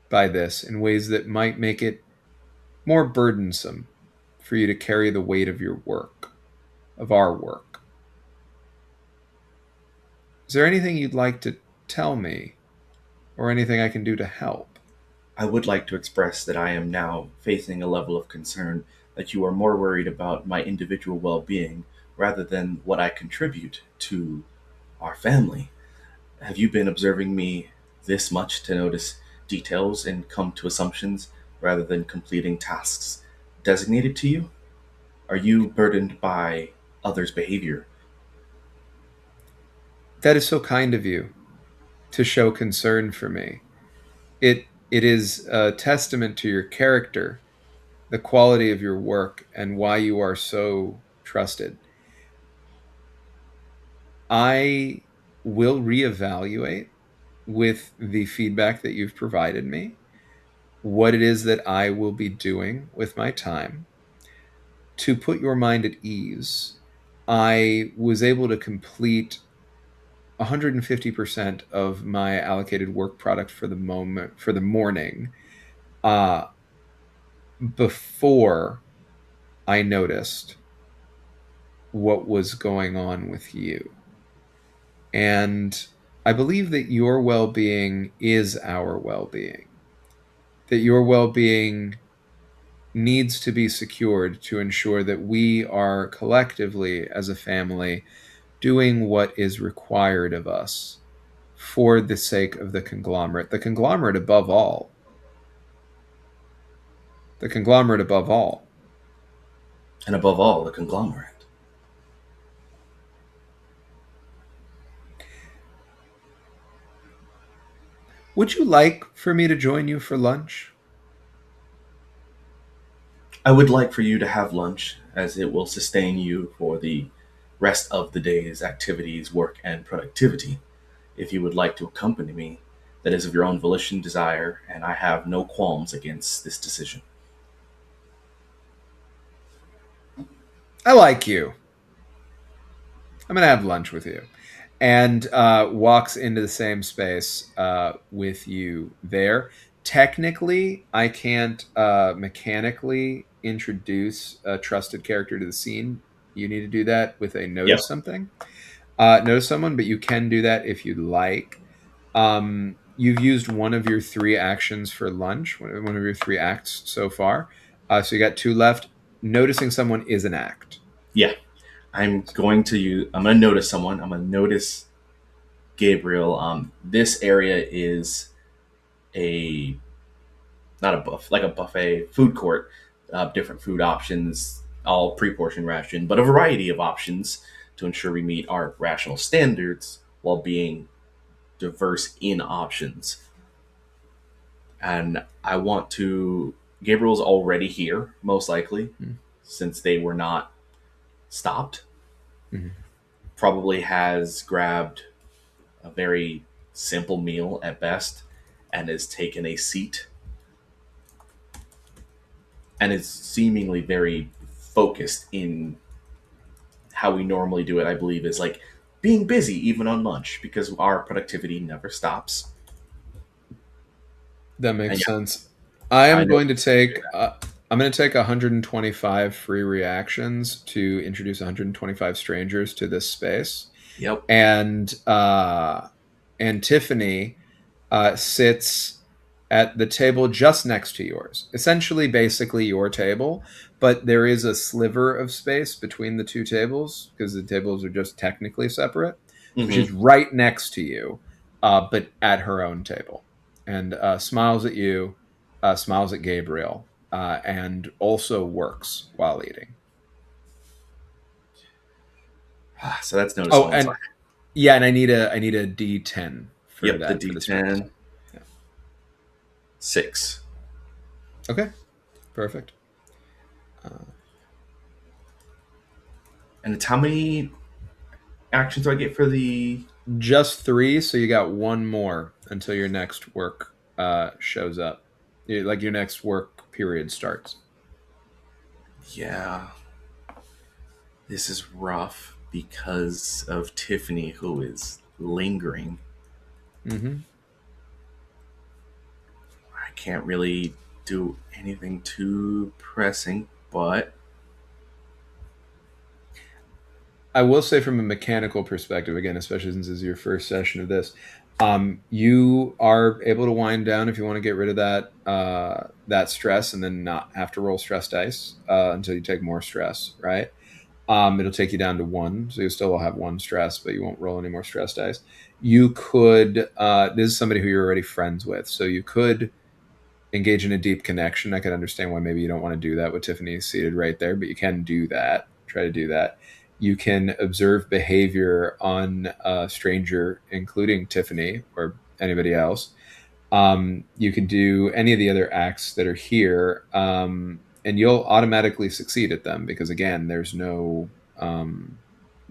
by this in ways that might make it more burdensome for you to carry the weight of your work, of our work. Is there anything you'd like to tell me or anything I can do to help? I would like to express that I am now facing a level of concern that you are more worried about my individual well being rather than what I contribute to our family. Have you been observing me this much to notice details and come to assumptions rather than completing tasks designated to you? Are you burdened by others' behavior? That is so kind of you to show concern for me. It is a testament to your character, the quality of your work, and why you are so trusted. I will reevaluate with the feedback that you've provided me what it is that I will be doing with my time. To put your mind at ease, I was able to complete 150% of my allocated work product for the moment for the morning uh, before I noticed what was going on with you. And I believe that your well being is our well being, that your well being needs to be secured to ensure that we are collectively, as a family, doing what is required of us for the sake of the conglomerate. The conglomerate above all. The conglomerate above all. And above all, the conglomerate. Would you like for me to join you for lunch? I would like for you to have lunch, as it will sustain you for the rest of the day's activities, work, and productivity. If you would like to accompany me, that is of your own volition, desire, and I have no qualms against this decision. I like you. I'm going to have lunch with you. And walks into the same space with you there. Technically, I can't mechanically introduce a trusted character to the scene. You need to do that with a Yep. notice something. Notice someone, but you can do that if you'd like. You've used one of your three actions for lunch, one of your three acts so far. So you got two left. Noticing someone is an act. Yeah. I'm going to notice someone. I'm going to notice Gabriel. This area is a not a like a buffet food court, different food options, all pre-portioned ration, but a variety of options to ensure we meet our rational standards while being diverse in options. And I want to. Gabriel's already here, most likely, since they were not stopped. Mm-hmm. Probably has grabbed a very simple meal at best and has taken a seat and is seemingly very focused in how we normally do it. I believe is like being busy even on lunch because our productivity never stops. That And makes yeah, sense. I I am know. going to take. I'm going to take 125 free reactions to introduce 125 strangers to this space, Yep. and Tiffany sits at the table just next to yours, essentially, basically your table, but there is a sliver of space between the two tables because the tables are just technically separate. So she's Mm-hmm. right next to you, but at her own table, and smiles at you, smiles at Gabriel, and also works while eating. So that's Oh, noticeable. I'm sorry. and yeah, and I need a D10 for Yep. The that for the strength. D10 Yeah. 6. Okay, perfect. And it's how many actions do I get for the? Just three, so you got one more until your next work shows up. Like your next work period starts. Yeah, this is rough because of Tiffany, who is lingering. Mm-hmm. I can't really do anything too pressing, but I will say, from a mechanical perspective, again, especially since this is your first session of this, you are able to wind down if you want to get rid of that stress, and then not have to roll stress dice until you take more stress. Right? It'll take you down to one, so you still will have one stress, but you won't roll any more stress dice. You could. This is somebody who you're already friends with, so you could engage in a deep connection. I could understand why maybe you don't want to do that with Tiffany seated right there, but you can do that. Try to do that. You can observe behavior on a stranger, including Tiffany or anybody else. You can do any of the other acts that are here, and you'll automatically succeed at them because, again, there's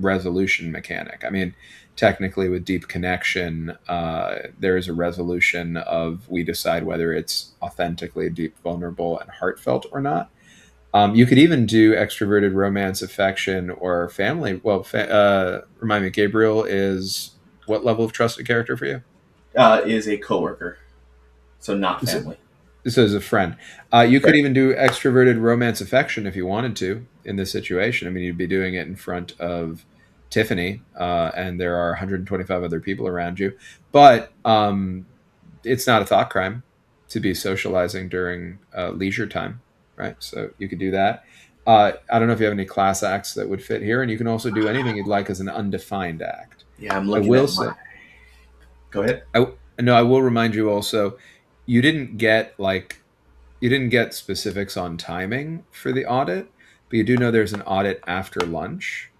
resolution mechanic. I mean, technically, with deep connection, there is a resolution of we decide whether it's authentically deep, vulnerable, and heartfelt or not. You could even do extroverted romance, affection, or family. Well, remind me, Gabriel is what level of trusted character for you? Is a coworker, so not So, family. so as a friend. You could Right. even do extroverted romance, affection if you wanted to in this situation. I mean, you'd be doing it in front of Tiffany, and there are 125 other people around you. But it's not a thought crime to be socializing during leisure time, right? So you could do that. I don't know if you have any class acts that would fit here, and you can also do anything you'd like as an undefined act. Yeah, I'm I looking will at my. say, Go ahead. no, I will remind you also, you didn't get like you didn't get specifics on timing for the audit, but you do know there's an audit after lunch,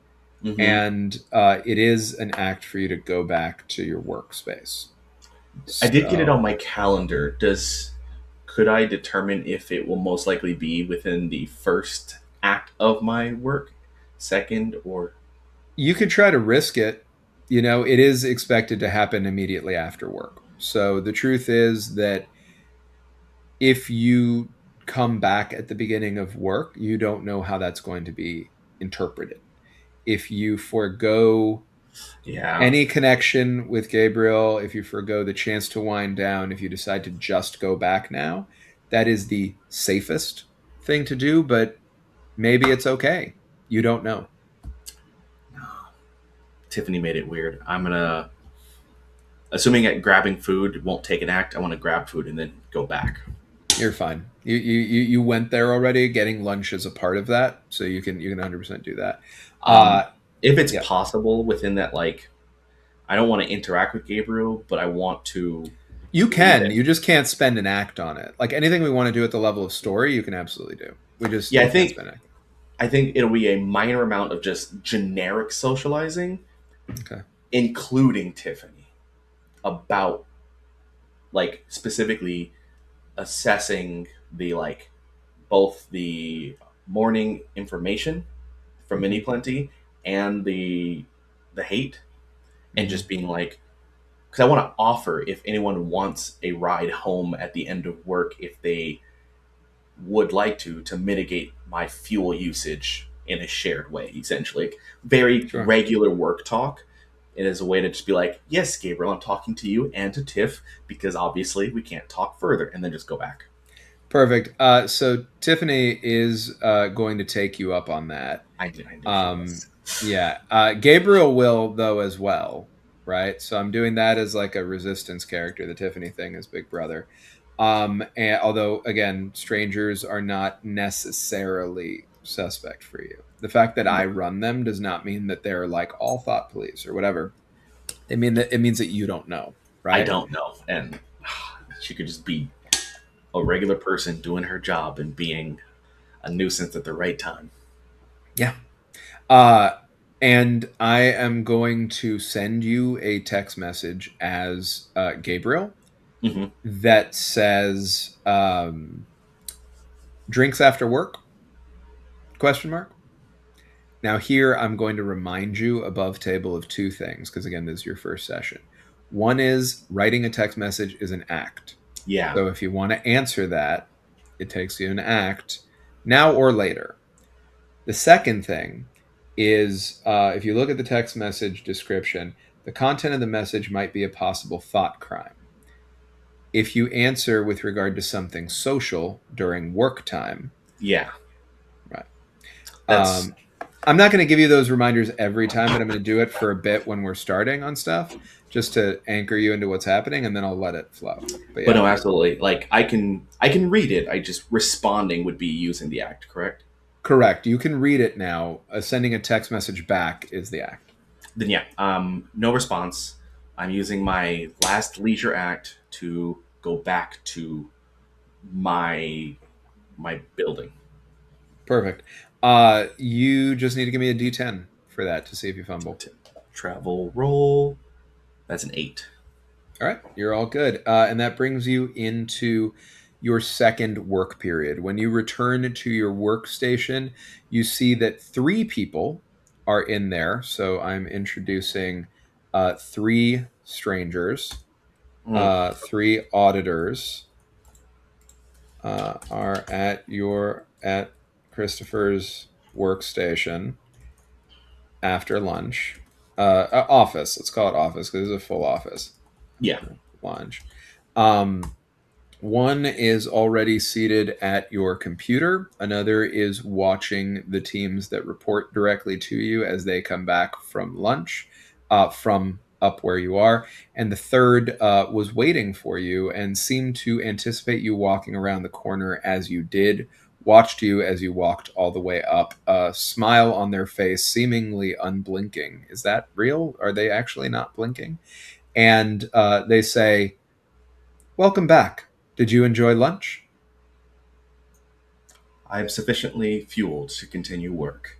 Hmm. and it is an act for you to go back to your workspace. I did get it on So my calendar. Does Could I determine if it will most likely be within the first act of my work, second, or you could try to risk it. You know, it is expected to happen immediately after work. So the truth is that if you come back at the beginning of work, you don't know how that's going to be interpreted. If you forego yeah? any connection with Gabriel, if you forego the chance to wind down, if you decide to just go back now, that is the safest thing to do, but maybe it's okay. You don't know. Tiffany made it weird. I'm gonna assuming at grabbing food won't take an act. I want to grab food and then go back. You're fine. You went there already. Getting lunch is a part of that, so you can 100% do that. Um, if it's Yeah, possible within that, like, I don't want to interact with Gabriel, but I want to you leave can. it. You just can't spend an act on it. Like anything we want to do at the level of story, you can absolutely do. We just Yeah, you can't spend it. I think it'll be a minor amount of just generic socializing, Okay. including Tiffany, about like specifically assessing the like both the morning information from Hmm. Mini Plenty and the hate, and Hmm. just being like, because I want to offer if anyone wants a ride home at the end of work, if they would like to mitigate my fuel usage in a shared way, essentially. Like, very Sure. regular work talk. It is a way to just be like, yes, Gabriel, I'm talking to you and to Tiff because obviously we can't talk further, and then just go back. Perfect. So Tiffany is going to take you up on that. I knew she Um, was. yeah. Gabriel will though as well, right? So I'm doing that as like a resistance character. The Tiffany thing is Big Brother. And although again, strangers are not necessarily suspect for you. The fact that I run them does not mean that they're like all thought police or whatever. It means that you don't know, I right? don't know. And she could just be a regular person doing her job and being a nuisance at the right time. Yeah. Uh, and I am going to send you a text message as Gabriel Hmm. that says drinks after work question mark. Now here I'm going to remind you above table of two things because again this is your first session. One is writing a text message is an act. Yeah. So if you want to answer that, it takes you an act now or later. The second thing is if you look at the text message description, the content of the message might be a possible thought crime. If you answer with regard to something social during work time, Yeah. right? That's Um, I'm not going to give you those reminders every time, but I'm going to do it for a bit when we're starting on stuff, just to anchor you into what's happening, and then I'll let it flow. But But yeah, no, absolutely. Like, I can read it. I just responding would be using the act, correct? correct. You can read it now. Sending a text message back is the act. Then yeah, no response. I'm using my last leisure act to go back to my my building. Perfect. You just need to give me a D10 for that to see if you fumble. Travel roll. That's an 8. All right, you're all good. And that brings you into your second work period. When you return to your workstation, you see that three people are in there. So I'm introducing three strangers, Mm, three auditors are at Christopher's workstation after lunch. Office. Let's call it office because it's a full office. yeah, Lunch. Um, One is already seated at your computer. Another is watching the teams that report directly to you as they come back from lunch, from up where you are. And the third was waiting for you and seemed to anticipate you walking around the corner as you did, watched you as you walked all the way up, a smile on their face, seemingly unblinking. Is that real? Are they actually not blinking? And they say, "Welcome back. Did you enjoy lunch?" I am sufficiently fueled to continue work.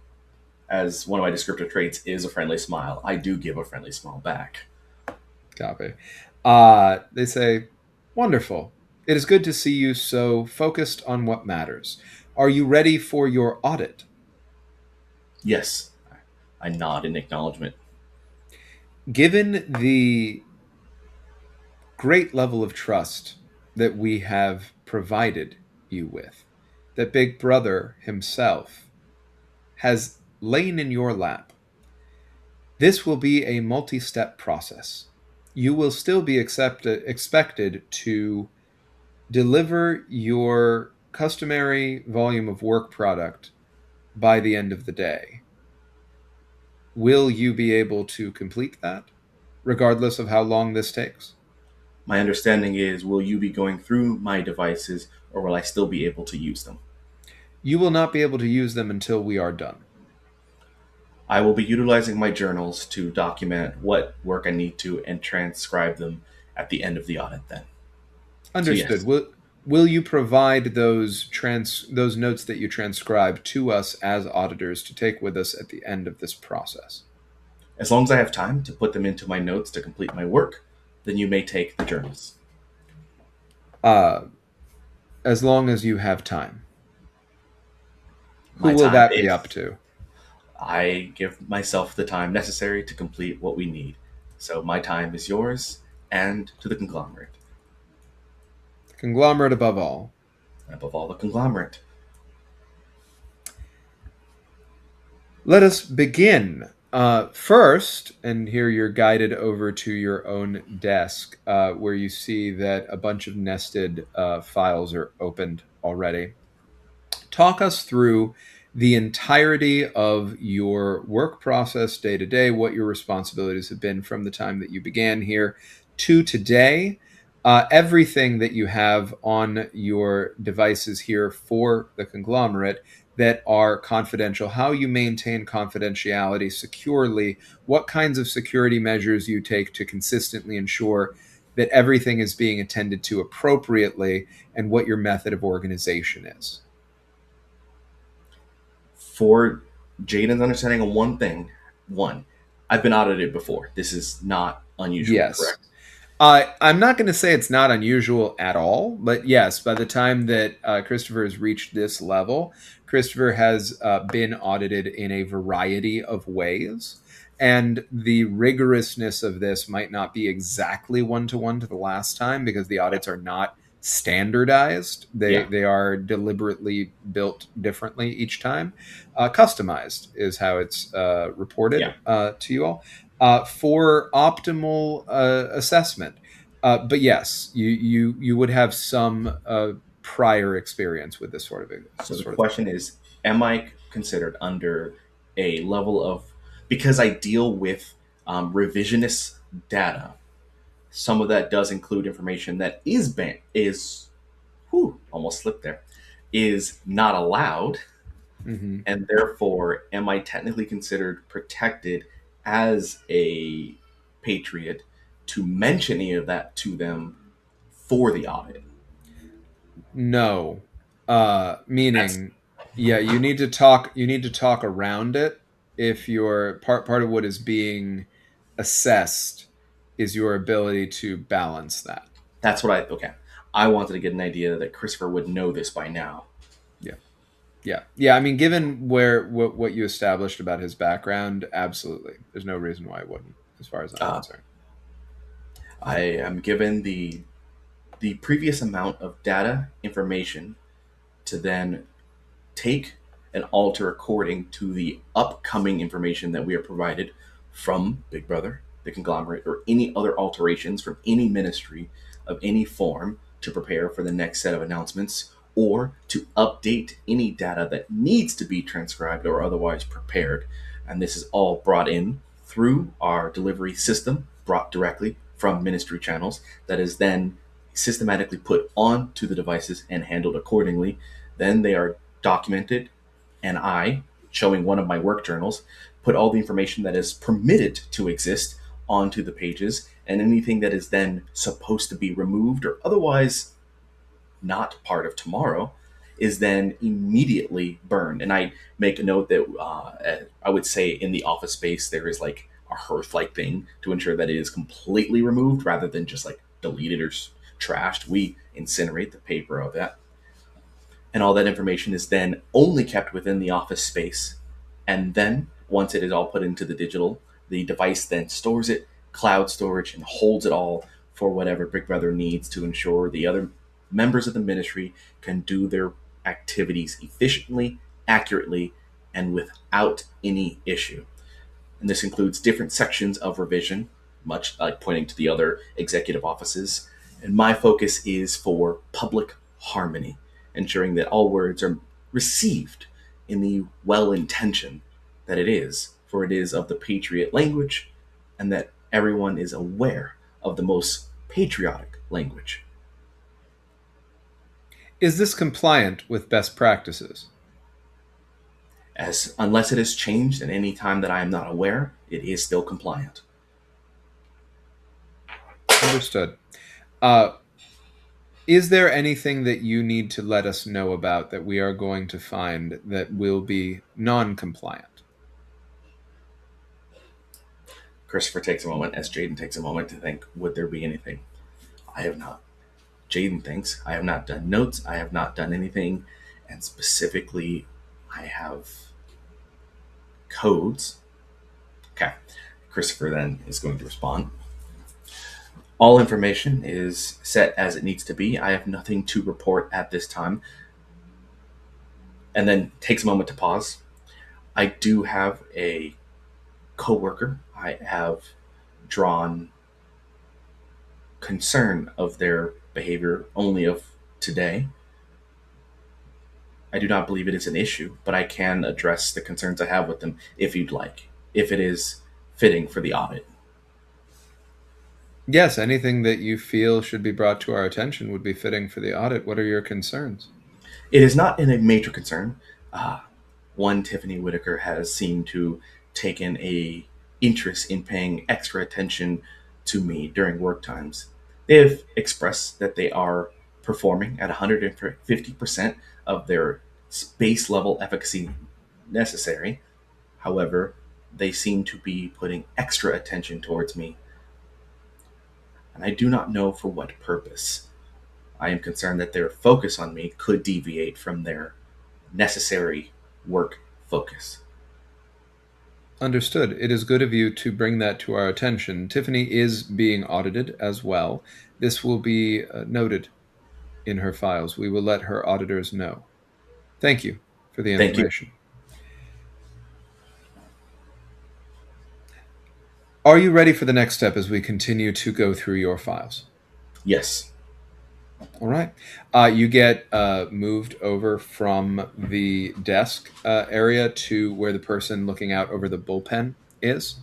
As one of my descriptive traits is a friendly smile, I do give a friendly smile back. Copy. They say, "Wonderful. It is good to see you so focused on what matters. Are you ready for your audit?" Yes, I nod in acknowledgement. Given the great level of trust that we have provided you with, that Big Brother himself has lain in your lap, this will be a multi step process. You will still be expected to deliver your customary volume of work product by the end of the day. Will you be able to complete that, regardless of how long this takes? My understanding is, will you be going through my devices or will I still be able to use them? You will not be able to use them until we are done. I will be utilizing my journals to document what work I need to and transcribe them at the end of the audit then. So Understood. yes, Will you provide those notes that you transcribe to us as auditors to take with us at the end of this process? as long as I have time to put them into my notes to complete my work, then you may take the journals. Uh, as long as you have time. Who My will time that be up is to? I give myself the time necessary to complete what we need. So my time is yours and to the conglomerate. Conglomerate above all. And above all, the conglomerate. Let us begin. First, and here you're guided over to your own desk, where you see that a bunch of nested files are opened already. Talk us through the entirety of your work process day to day, what your responsibilities have been from the time that you began here to today, everything that you have on your devices here for the conglomerate that are confidential, how you maintain confidentiality securely, what kinds of security measures you take to consistently ensure that everything is being attended to appropriately, and what your method of organization is. For Jaden's understanding of one thing, one, I've been audited before. This is not unusual, Yes. correct? I'm not going to say it's not unusual at all, but yes, by the time that Christopher has reached this level, Christopher has been audited in a variety of ways. And the rigorousness of this might not be exactly one to one to the last time because the Yeah. audits are not standardized. They Yeah. they are deliberately built differently each time. Customized is how it's Yeah. reported to you all for optimal assessment. But yes, you would have some prior experience with So this the sort of thing. question is, am I considered under a level of, because I deal with revisionist data, some of that does include information that almost slipped there, is not allowed, Hmm. and therefore am I technically considered protected as a patriot to mention any of that to them for the audit? No, That's meaning, yeah, you need to talk. You need to talk around it. If your part of what is being assessed is your ability to balance that. that's what I okay. I wanted to get an idea that Christopher would know this by now. Yeah. Yeah, yeah. I mean, given what you established about his background, absolutely. There's no reason why it wouldn't, as far as I'm Uh, concerned. I am given the previous amount of data information to then take and alter according to the upcoming information that we are provided from Big Brother, the conglomerate, or any other alterations from any ministry of any form to prepare for the next set of announcements or to update any data that needs to be transcribed or otherwise prepared. And this is all brought in through our delivery system, brought directly from ministry channels, that is then systematically put onto the devices and handled accordingly. Then they are documented, and I, showing one of my work journals, put all the information that is permitted to exist onto the pages, and anything that is then supposed to be removed or otherwise not part of tomorrow is then immediately burned. And I make a note that I would say in the office space there is like a hearth like thing to ensure that it is completely removed rather than just like deleted or trashed. We incinerate the paper of that, and all that information is then only kept within the office space. And then, once it is all put into the digital, the device then stores it, cloud storage, and holds it all for whatever Big Brother needs to ensure the other members of the ministry can do their activities efficiently, accurately, and without any issue. And this includes different sections of revision, much like pointing to the other executive offices. And my focus is for public harmony, ensuring that all words are received in the well intention that it is, for it is of the patriot language, and that everyone is aware of the most patriotic language. Is this compliant with best practices? As unless it has changed at any time that I am not aware, it is still compliant. Understood. Uh, is there anything that you need to let us know about that we are going to find that will be non-compliant? Christopher takes a moment as Jaden takes a moment to think, would there be anything? I have not. Jaden thinks, I have not done notes, I have not done anything, and specifically, I have codes. Okay. Christopher then is going to respond. All information is set as it needs to be. I have nothing to report at this time. And then takes a moment to pause. I do have a coworker. I have drawn concern of their behavior only of today. I do not believe it is an issue, but I can address the concerns I have with them if you'd like, if it is fitting for the audit. Yes, anything that you feel should be brought to our attention would be fitting for the audit. What are your concerns? It is not in a major concern. Uh, One, Tiffany Whitaker has seemed to taken a interest in paying extra attention to me during work times. They have expressed that they are performing at 150% of their base level efficacy necessary. However, they seem to be putting extra attention towards me, and I do not know for what purpose. I am concerned that their focus on me could deviate from their necessary work focus. Understood. It is good of you to bring that to our attention. Tiffany is being audited as well. This will be noted in her files. We will let her auditors know. Thank you for the Thank you. information. Are you ready for the next step as we continue to go through your files? Yes. All right. You get moved over from the desk area to where the person looking out over the bullpen is.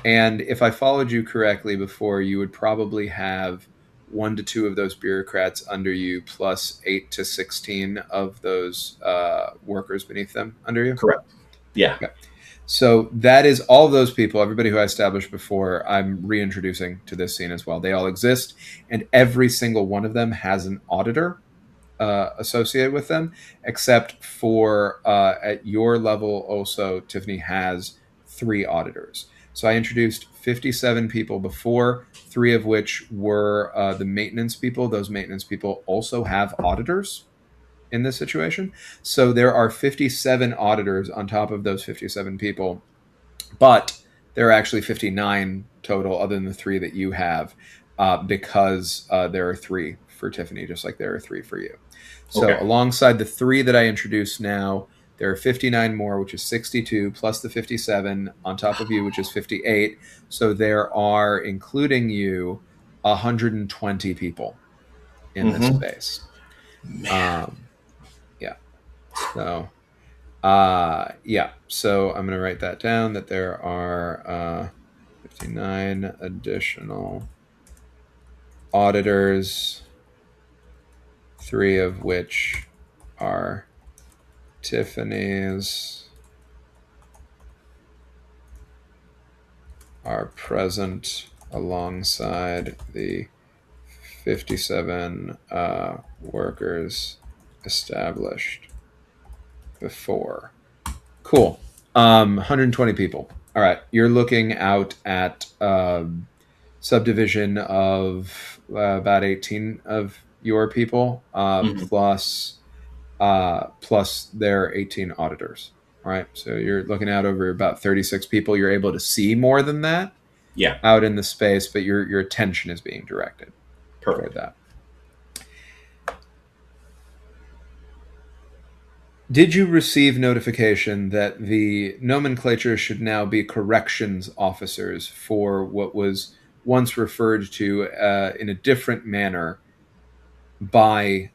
And if I followed you correctly before, you would probably have 1 to 2 of those bureaucrats under you, plus 8 to 16 of those workers beneath them under you. Correct. Yeah. Okay. So that is all of those people, everybody who I established before, I'm reintroducing to this scene as well. They all exist, and every single one of them has an auditor associated with them, except for at your level also, Tiffany has 3 auditors. So I introduced 57 people before, 3 of which were the maintenance people. Those maintenance people also have auditors. in this situation. So there are 57 auditors on top of those 57 people, but there are actually 59 total, other than the 3 that you have, because there are 3 for Tiffany, just like there are 3 for you. So Okay. alongside the 3 that I introduced now, there are 59 more, which is 62, plus the 57 on top of you, which is 58. So there are, including you, 120 people in this Mm-hmm. space. Man. Um, yeah. So, yeah. So I'm going to write that down, that there are 59 additional auditors, 3 of which are Tiffany's, are present alongside the 57 workers established before. Cool. 120 people. All right. You're looking out at subdivision of about 18 of your people, Mm-hmm. plus their 18 auditors. All right. So you're looking out over about 36 people. You're able to see more than that Yeah. out in the space, but your attention is being directed toward Perfect. that. Did you receive notification that the nomenclature should now be corrections officers for what was once referred to in a different manner by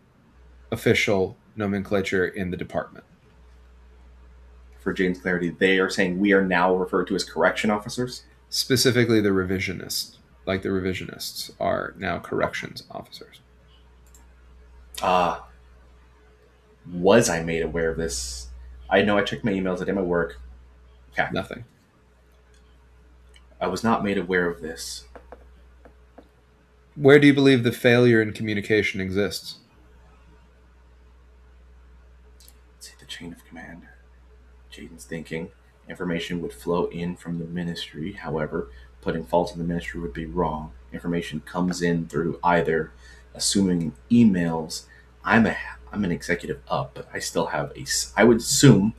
official nomenclature in the department? For Jane's clarity, they are saying we are now referred to as correction officers. Specifically, the revisionists. Like the revisionists are now corrections officers. Uh, was I made aware of this? I know I checked my emails, I did my work. Okay. Nothing. I was not made aware of this. Where do you believe the failure in communication exists? Let's see the chain of command. Jaden's thinking. Information would flow in from the ministry. However, putting fault in the ministry would be wrong. Information comes in through either assuming emails. I'm an executive up, but I still have a. I would assume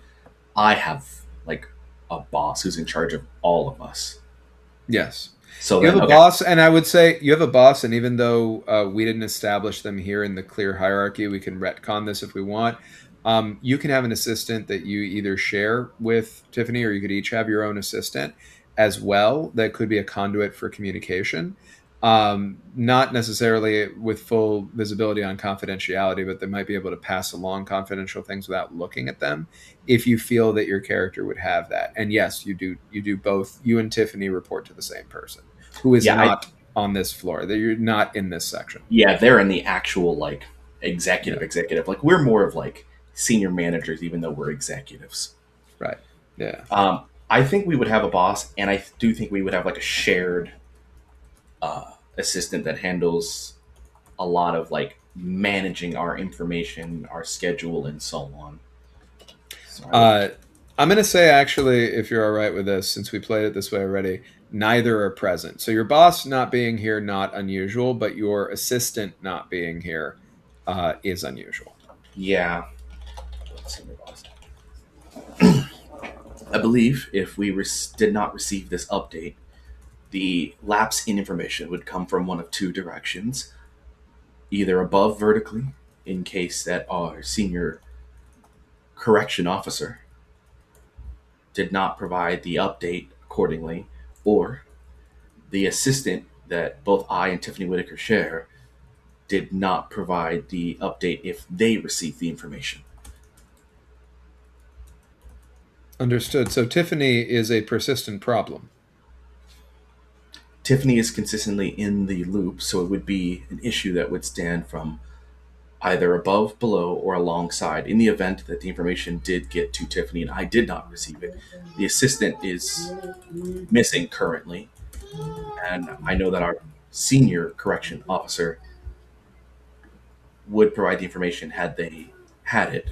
I have like a boss who's in charge of all of us. Yes. So You have then, a okay, boss, and I would say you have a boss, and even though we didn't establish them here in the clear hierarchy, we can retcon this if we want. You can have an assistant that you either share with Tiffany, or you could each have your own assistant as well that could be a conduit for communication. Not necessarily with full visibility on confidentiality, but they might be able to pass along confidential things without looking at them if you feel that your character would have that. And yes, you do both. You and Tiffany report to the same person who is yeah, not on this floor. That you're not in this section. they're in the actual like Yeah. executive. Like we're more of like senior managers, even though we're executives. Right. Yeah. I think we would have a boss, and I do think we would have like a shared assistant that handles a lot of like managing our information, our schedule, and so on. So I would, Uh, I'm going to say, actually, if you're all right with this, since we played it this way already, neither are present. So your boss not being here, not unusual, but your assistant not being here is unusual. yeah. I believe if we did not receive this update, the lapse in information would come from one of two directions, either above vertically, in case that our senior correction officer did not provide the update accordingly, or the assistant that both I and Tiffany Whitaker share did not provide the update if they received the information. Understood. So Tiffany is a persistent problem. Tiffany is consistently in the loop, so it would be an issue that would stand from either above, below, or alongside. In the event that the information did get to Tiffany and I did not receive it, the assistant is missing currently, and I know that our senior correction officer would provide the information had they had it.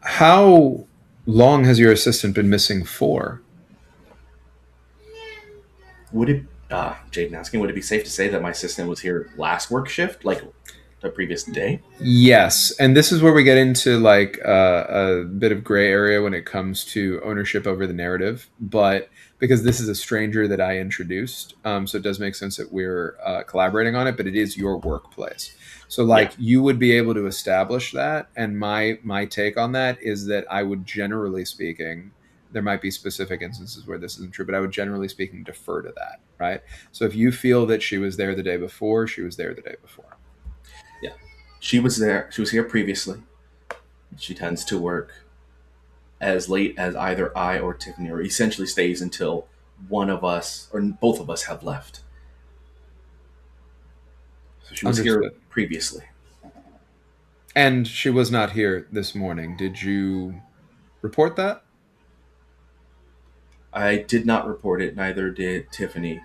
How long has your assistant been missing for? Would it, Jaden asking, would it be safe to say that my assistant was here last work shift? Like, the previous day. Yes, and this is where we get into like a bit of gray area when it comes to ownership over the narrative. But because this is a stranger that I introduced, so it does make sense that we're collaborating on it. But it is your workplace, so Yeah. like you would be able to establish that. And my take on that is that I would, generally speaking, there might be specific instances where this isn't true, but I would, generally speaking, defer to that. Right. So if you feel that she was there the day before, she was there the day before. Yeah. She was there. She was here previously. She tends to work as late as either I or Tiffany, or essentially stays until one of us or both of us have left. So she was here Understood. previously. And she was not here this morning. Did you report that? I did not report it, neither did Tiffany.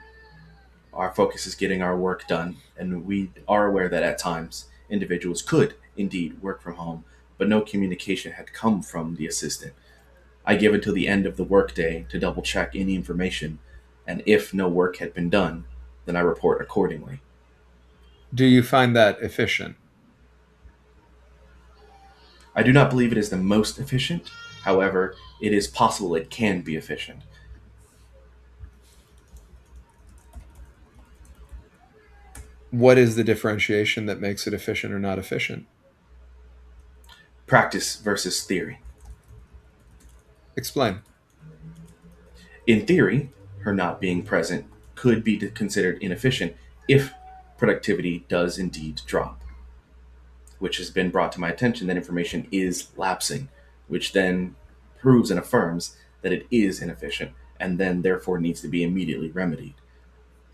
Our focus is getting our work done, and we are aware that at times individuals could indeed work from home, but no communication had come from the assistant. I give until the end of the workday to double check any information, and if no work had been done, then I report accordingly. Do you find that efficient? I do not believe it is the most efficient. However, it is possible it can be efficient. What is the differentiation that makes it efficient or not efficient? Practice versus theory. Explain. In theory, her not being present could be considered inefficient if productivity does indeed drop, which has been brought to my attention that information is lapsing, which then proves and affirms that it is inefficient and then therefore needs to be immediately remedied.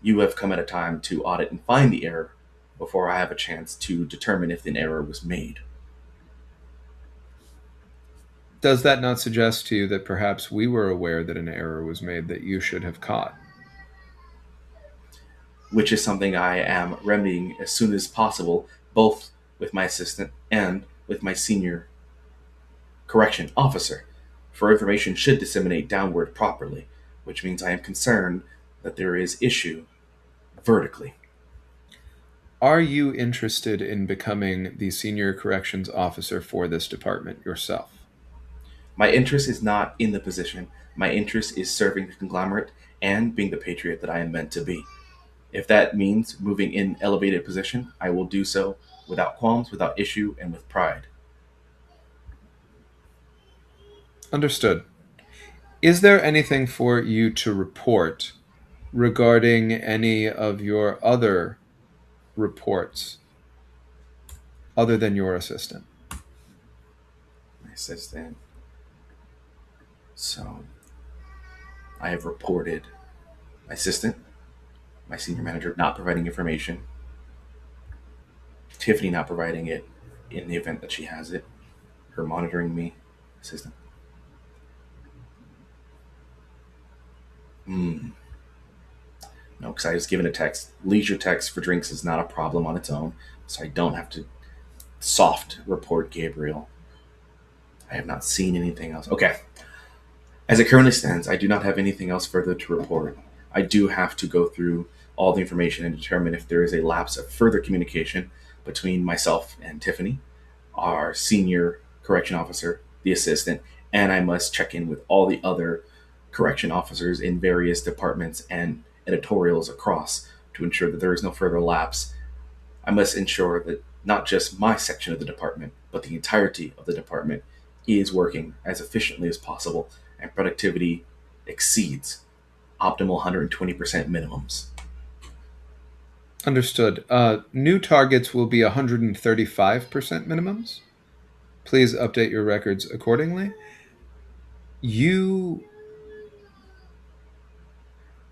You have come at a time to audit and find the error before I have a chance to determine if an error was made. Does that not suggest to you that perhaps we were aware that an error was made that you should have caught? Which is something I am remedying as soon as possible, both with my assistant and with my senior correction officer, for information should disseminate downward properly, which means I am concerned that there is issue vertically. Are you interested in becoming the senior corrections officer for this department yourself? My interest is not in the position. My interest is serving the conglomerate and being the patriot that I am meant to be. If that means moving in elevated position, I will do so without qualms, without issue, and with pride. Understood. Is there anything for you to report regarding any of your other reports other than your assistant? My assistant. So I have reported my assistant, my senior manager not providing information, Tiffany not providing it in the event that she has it, her monitoring me, assistant. Hmm. No, because I was given a text. Leisure text for drinks is not a problem on its own, so I don't have to soft report Gabriel. I have not seen anything else. Okay. As it currently stands, I do not have anything else further to report. I do have to go through all the information and determine if there is a lapse of further communication between myself and Tiffany, our senior correction officer, the assistant, and I must check in with all the other correction officers in various departments and editorials across to ensure that there is no further lapse. I must ensure that not just my section of the department, but the entirety of the department is working as efficiently as possible and productivity exceeds optimal 120% minimums. Understood. New targets will be 135% minimums. Please update your records accordingly. You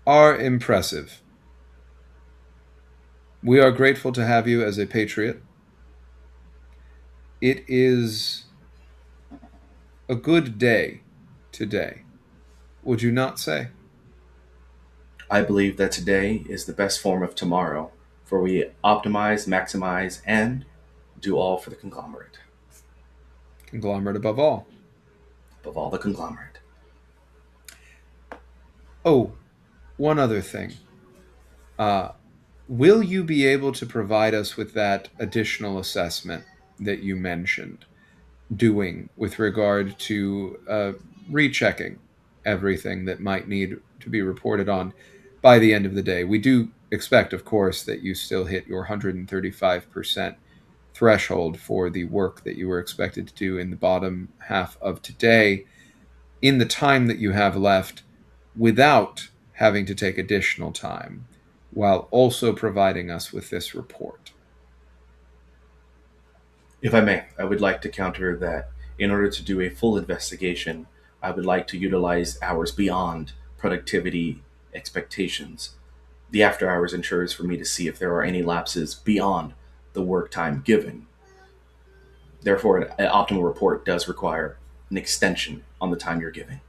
are impressive. We are grateful to have you as a patriot. It is a good day today, would you not say? I believe that today is the best form of tomorrow, for we optimize, maximize, and do all for the conglomerate. Conglomerate above all. Above all, the conglomerate. Oh, one other thing. Will you be able to provide us with that additional assessment that you mentioned doing with regard to rechecking everything that might need to be reported on by the end of the day? We do expect, of course, that you still hit your 135% threshold for the work that you were expected to do in the bottom half of today in the time that you have left without having to take additional time while also providing us with this report. If I may, I would like to counter that in order to do a full investigation, I would like to utilize hours beyond productivity expectations. The after hours ensures for me to see if there are any lapses beyond the work time given. Therefore, an optimal report does require an extension on the time you're giving.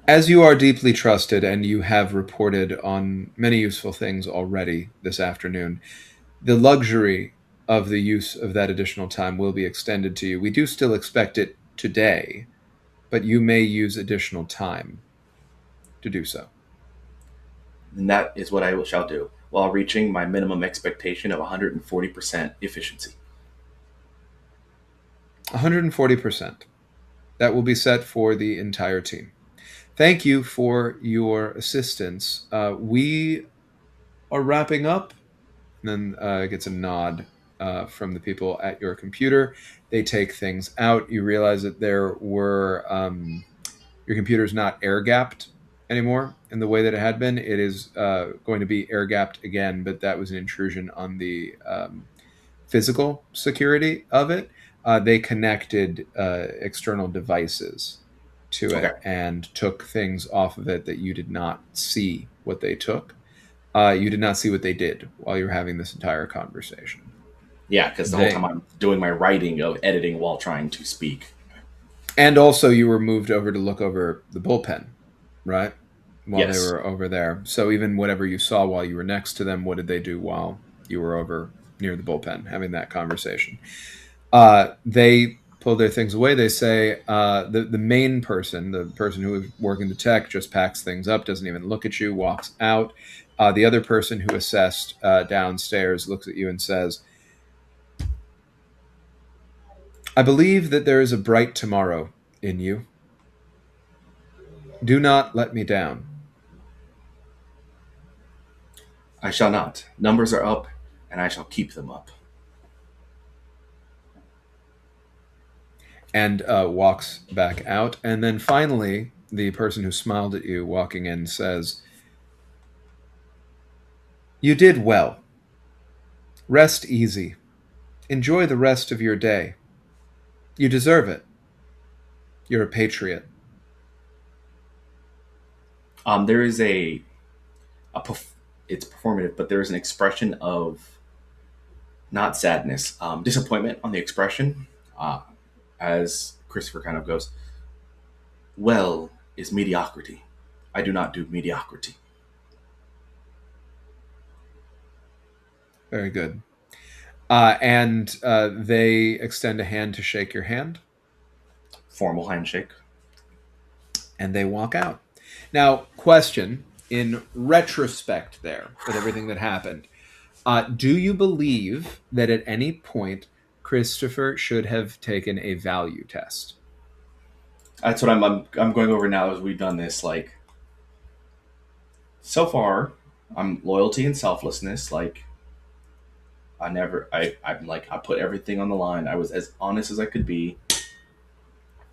As you are deeply trusted and you have reported on many useful things already this afternoon, the luxury of the use of that additional time will be extended to you. We do still expect it today, but you may use additional time to do so. And that is what I shall do, while reaching my minimum expectation of 140% efficiency. 140%. That will be set for the entire team. Thank you for your assistance. We are wrapping up. And then gets a nod from the people at your computer. They take things out. You realize that there were your computer's not air gapped anymore in the way that it had been. It is going to be air gapped again, but that was an intrusion on the physical security of it. They connected external devices to Okay. it and took things off of it that you did not see what they took. You did not see what they did while you were having this entire conversation. Yeah, because the whole time I'm doing my writing of editing while trying to speak. And also, you were moved over to look over the bullpen, right? While they Yes. were over there. So even whatever you saw while you were next to them, what did they do while you were over near the bullpen having that conversation? They pull their things away. They say the main person, the person who was working the tech, just packs things up, doesn't even look at you, walks out. The other person who assessed downstairs looks at you and says, I believe that there is a bright tomorrow in you. Do not let me down. I shall not. Numbers are up, and I shall keep them up. And walks back out. And then finally, the person who smiled at you walking in says, You did well. Rest easy. Enjoy the rest of your day. You deserve it. You're a patriot. There is it's performative, but there is an expression of not sadness, disappointment on the expression, as Christopher kind of goes, well is mediocrity. I do not do mediocrity. Very good. And they extend a hand to shake your hand, Formal handshake. and they walk out. Now, question in retrospect there with everything that happened. Do you believe that at any point Christopher should have taken a value test? That's what I'm going over now as we've done this. Like, so far, I'm loyalty and selflessness. Like, I'm like, I put everything on the line. I was as honest as I could be.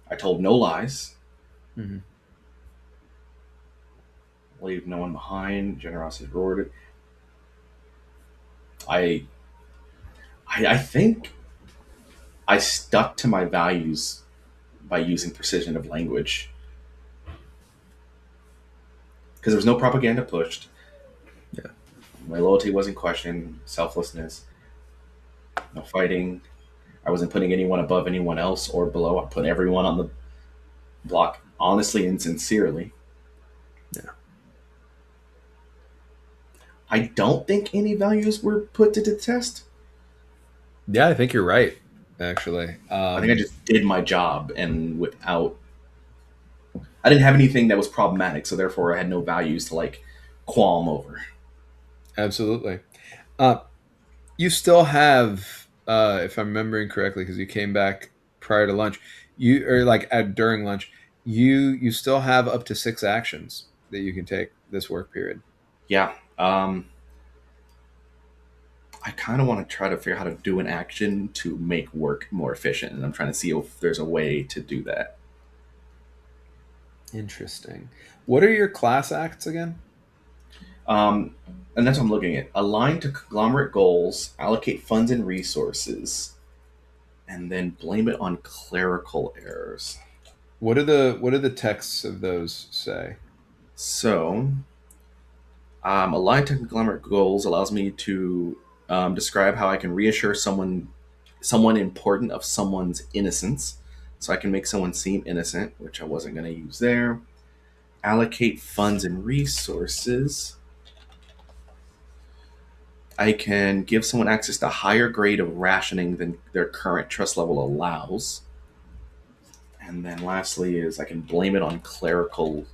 I told no lies. Mm-hmm. Leave no one behind. Generosity rewarded. I, I think I stuck to my values by using precision of language because there was no propaganda pushed. Yeah. My loyalty wasn't questioned. Selflessness. No fighting. I wasn't putting anyone above anyone else or below. I put everyone on the block honestly and sincerely. Yeah. I don't think any values were put to the test. Yeah, I think you're right, actually. I think I just did my job and without. I didn't have anything that was problematic, so therefore I had no values to like qualm over. Absolutely. Uh, you still have, if I'm remembering correctly, because you came back prior to lunch, you or like during lunch, you still have up to 6 actions that you can take this work period. Yeah. I kind of want to try to figure out how to do an action to make work more efficient, and I'm trying to see if there's a way to do that. Interesting. What are your class acts again? Um, and that's what I'm looking at. Align to conglomerate goals, allocate funds and resources, and then blame it on clerical errors. What do the texts of those say? So, aligned to conglomerate goals allows me to describe how I can reassure someone important of someone's innocence. So I can make someone seem innocent, which I wasn't going to use there. Allocate funds and resources. I can give someone access to a higher grade of rationing than their current trust level allows. And then lastly is I can blame it on clerical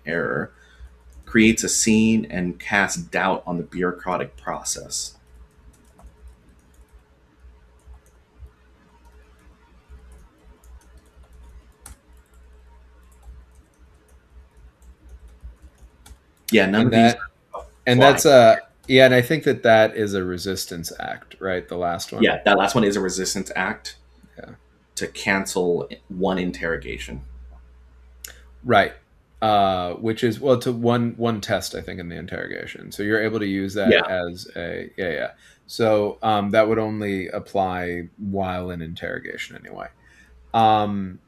error. Creates a scene and casts doubt on the bureaucratic process. Yeah, none And of these that and fly. that's yeah, and I think that that is a resistance act, right? The last one. Yeah, that last one is a resistance act Yeah. to cancel one interrogation. Right. Which is, well, to one test, I think, in the interrogation. So you're able to use that Yeah. as a, yeah, yeah. So that would only apply while in interrogation anyway. Um,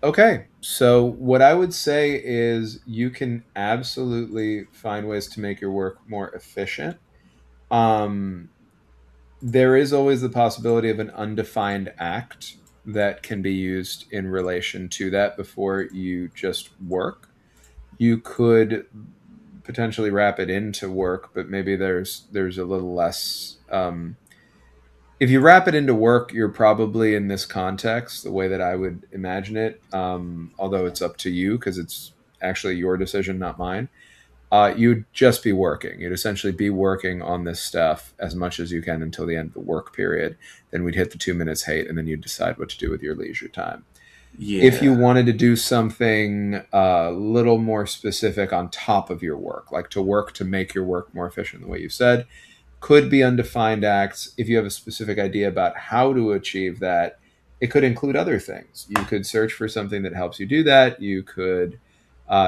okay. So what I would say is you can absolutely find ways to make your work more efficient. Um, there is always the possibility of an undefined act that can be used in relation to that before you just work. You could potentially wrap it into work, but maybe there's a little less. If you wrap it into work, you're probably in this context the way that I would imagine it. Although it's up to you because it's actually your decision, not mine. You'd just be working. You'd essentially be working on this stuff as much as you can until the end of the work period. Then we'd hit the 2 minutes hate, and then you'd decide what to do with your leisure time. If you Yeah. wanted to do something a little more specific on top of your work, like to work to make your work more efficient, the way you said, could be undefined acts. If you have a specific idea about how to achieve that, it could include other things. You could search for something that helps you do that. You could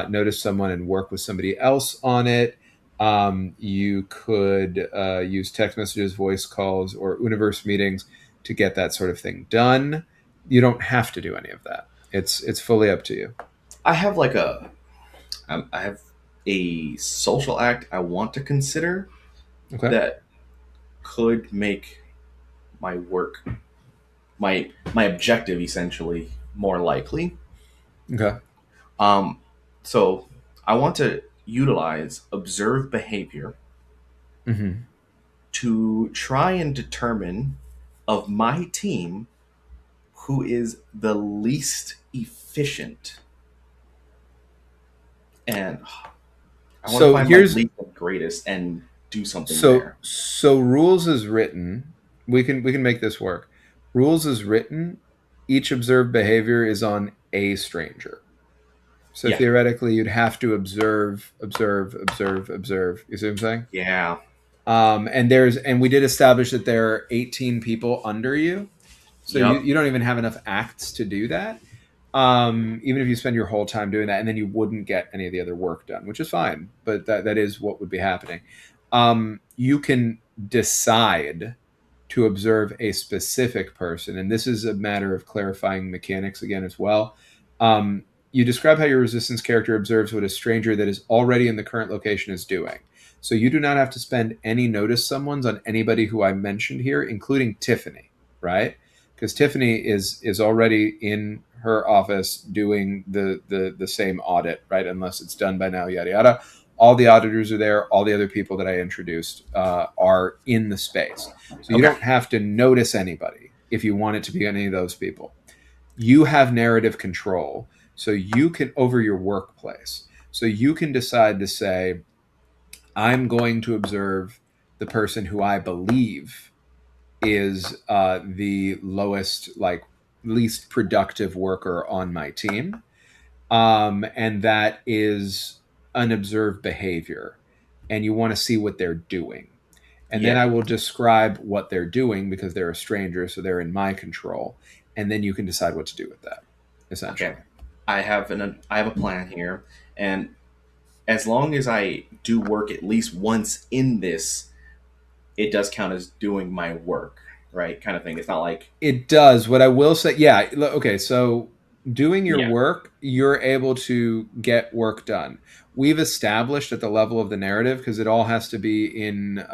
notice someone and work with somebody else on it. You could use text messages, voice calls, or universe meetings to get that sort of thing done. You don't have to do any of that. It's fully up to you. I have like I have a social act I want to consider Okay. that could make my work my objective essentially more likely. Okay. Um, so I want to utilize observed behavior Hmm. to try and determine of my team who is the least efficient, and I want to So find my here's least and greatest and do something so there. so rules is written. We can make this work. Rules is written. Each observed behavior is on a stranger. So Yeah, theoretically, you'd have to observe, observe, observe, observe. You see what I'm saying? yeah, And we did establish that there are 18 people under you, so you, yep, you don't even have enough acts to do that. Even if you spend your whole time doing that, and then you wouldn't get any of the other work done, which is fine, but that is what would be happening. You can decide to observe a specific person, and this is a matter of clarifying mechanics again as well. You describe how your resistance character observes what a stranger that is already in the current location is doing. So you do not have to spend any notice someone's on anybody who I mentioned here, including Tiffany, right? Because Tiffany is already in her office doing the same audit, right? Unless it's done by now, yada yada. All the auditors are there. All the other people that I introduced are in the space. So you okay, don't have to notice anybody if you want it to be any of those people. You have narrative control, so you can over your workplace. So you can decide to say, I'm going to observe. the person who I believe is the lowest, like least productive worker on my team, and that is an observed behavior, and you want to see what they're doing. And then Yeah. I will describe what they're doing because they're a stranger, so they're in my control, and then you can decide what to do with that, Okay. essentially. I have a plan here, and as long as I do work at least once in this, it does count as doing my work, right? Kind of thing. It's not like It does. What I will say, yeah, okay, so doing your yeah, work, you're able to get work done. We've established at the level of the narrative, because it all has to be in,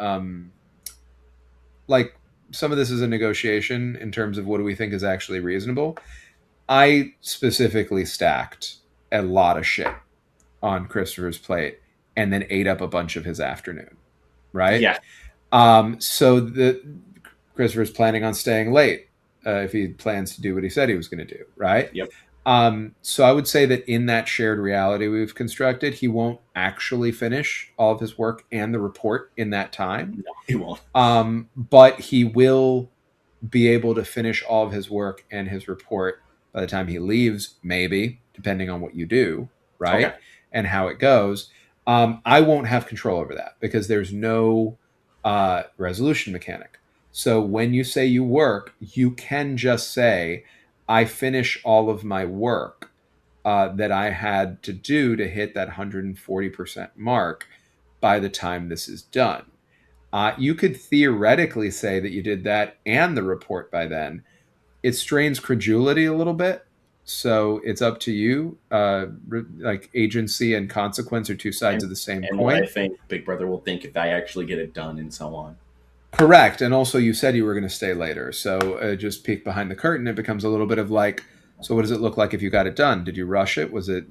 like, some of this is a negotiation in terms of what do we think is actually reasonable. I specifically stacked a lot of shit on Christopher's plate and then ate up a bunch of his afternoon, right? yeah, So the Christopher's planning on staying late if he plans to do what he said he was going to do, right? yep, So I would say that in that shared reality we've constructed, he won't actually finish all of his work and the report in that time, no, it won't. but he will be able to finish all of his work and his report by the time he leaves, maybe, depending on what you do, Okay, right? And how it goes. I won't have control over that because there's no resolution mechanic. So when you say you work, you can just say, I finish all of my work that I had to do to hit that 140% mark by the time this is done. You could theoretically say that you did that and the report by then. It strains credulity a little bit. So it's up to you. Like agency and consequence are two sides and of the same and what I coin. think Big Brother will think if I actually get it done, and so on. Correct. And also, you said you were going to stay later. So just peek behind the curtain. It becomes a little bit of like, so what does it look like if you got it done? Did you rush it? Was it,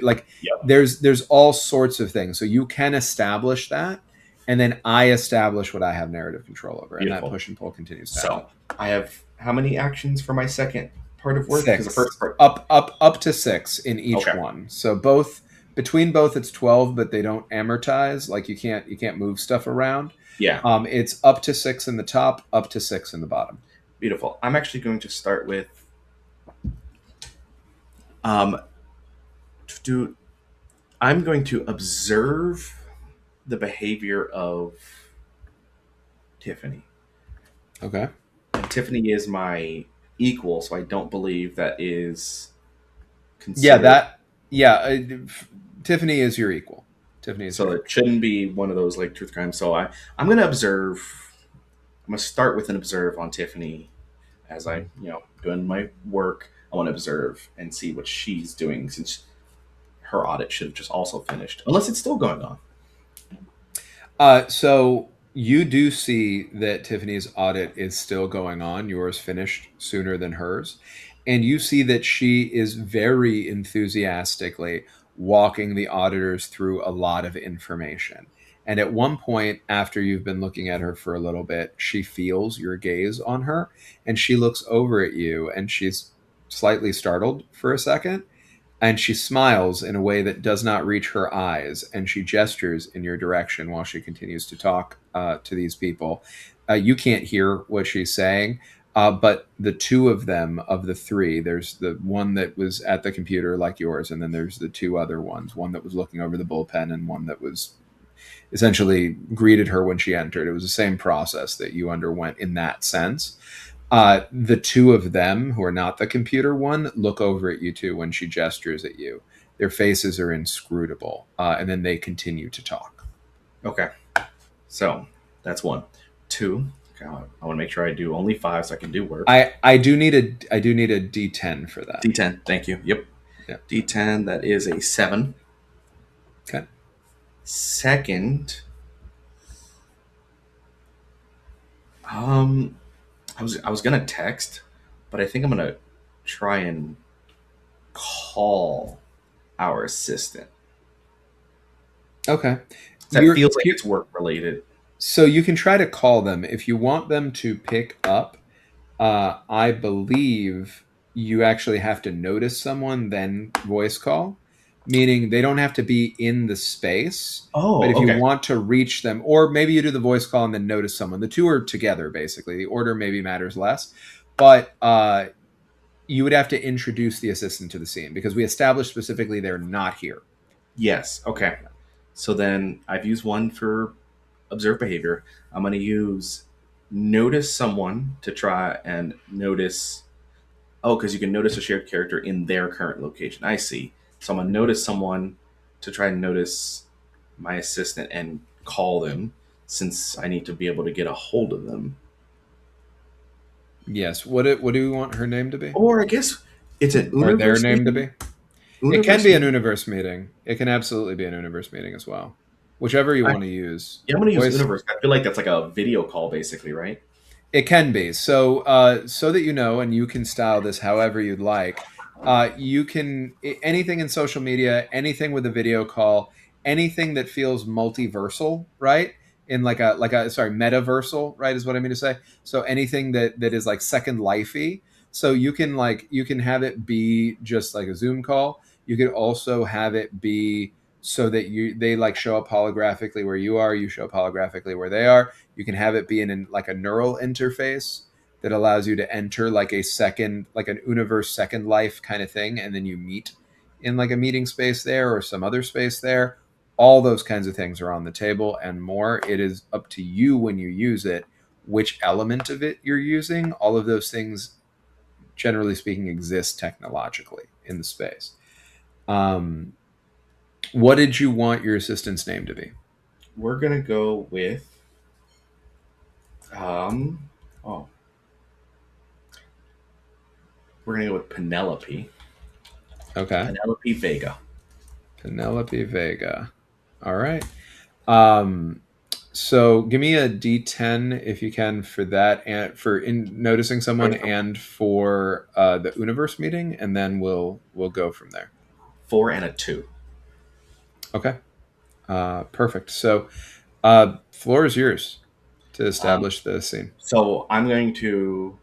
like Yep, there's all sorts of things. So you can establish that. And then I establish what I have narrative control over. And that beautiful. push and pull continues to happen. So I have how many actions for my second part of work? Because the first Six. part. Up to six in each Okay. one. So both between both it's 12, but they don't amortize. Like you can't move stuff around. Yeah. It's up to six in the top, up to six in the bottom. Beautiful. I'm actually going to start with um to do. I'm going to observe the behavior of Tiffany. Okay. And Tiffany is my equal, so I don't believe that is Yeah, considered. that yeah, Tiffany is your equal. Tiffany is your So equal. it shouldn't be one of those like truth crimes. So I'm going to observe. I'm going to start with an observe on Tiffany as I Mhm. doing my work. I want to observe and see what she's doing since her audit should have just also finished, unless it's still going on. So you do see that Tiffany's audit is still going on. Yours finished sooner than hers. And you see that she is very enthusiastically walking the auditors through a lot of information. And at one point, after you've been looking at her for a little bit, she feels your gaze on her and she looks over at you and she's slightly startled for a second and she smiles in a way that does not reach her eyes and she gestures in your direction while she continues to talk to these people. You can't hear what she's saying, but the two of them, of the three, there's the one that was at the computer like yours, and then there's the two other ones, one that was looking over the bullpen and one that was essentially greeted her when she entered. It was the same process that you underwent in that sense. The two of them, who are not the computer one, look over at you too when she gestures at you. Their faces are inscrutable, and then they continue to talk. Okay, so that's one. Two. God, I want to make sure I do only five so I can do work. I do need a D10 for that. D10. Thank you. Yep. Yeah. D10. That is a 7. Okay. Second, um, I was gonna text, but I think I'm gonna try and call our assistant. Okay. That You're feels like here, it's work related. so you can try to call them if you want them to pick up. I believe you actually have to notice someone, then voice call. meaning they don't have to be in the space. But Oh, if you okay. want to reach them, or maybe you do the voice call and then notice someone, the two are together basically. The order maybe matters less, but you would have to introduce the assistant to the scene because we established specifically they're not here. Yes. Okay. So then I've used one for observe behavior. I'm going to use notice someone to try and notice. Oh, because you can notice a shared character in their current location. I see. So I'm going to notice someone to try and notice my assistant and call them since I need to be able to get a hold of them. Yes. What do you want her name to be, Or I guess it's an or their universe name to meeting. be? It can Universe be an meeting. universe meeting. It can absolutely be an universe meeting as well. Whichever you want to use. Yeah, I'm going to use Voice. universe. I feel like that's like a video call, basically, right? It can be. So so that you know, and you can style this however you'd like. You can anything in social media, anything with a video call, anything that feels multiversal, right? In like a sorry metaversal, right? Is what I mean to say. So anything that is like Second Lifey. So you can have it be just like a Zoom call. You could also have it be so that they like show up holographically where you are. You show up holographically where they are. You can have it be in like a neural interface that allows you to enter like a second, like an universe second life kind of thing, and then you meet in like a meeting space there or some other space there. All those kinds of things are on the table and more. It is up to you when you use it, which element of it you're using. All of those things, generally speaking, exist technologically in the space. Um, what did you want your assistant's name to be? We're going to go with. Um, oh, we're going to go with Penelope. Okay. Penelope Vega. Penelope Vega. All right. Um, so give me a D10 if you can for that, and for in noticing someone, First, and for the universe meeting, and then we'll go from there. 4 and a 2. Okay. Perfect. So floor is yours to Um, establish the scene. so I'm going to,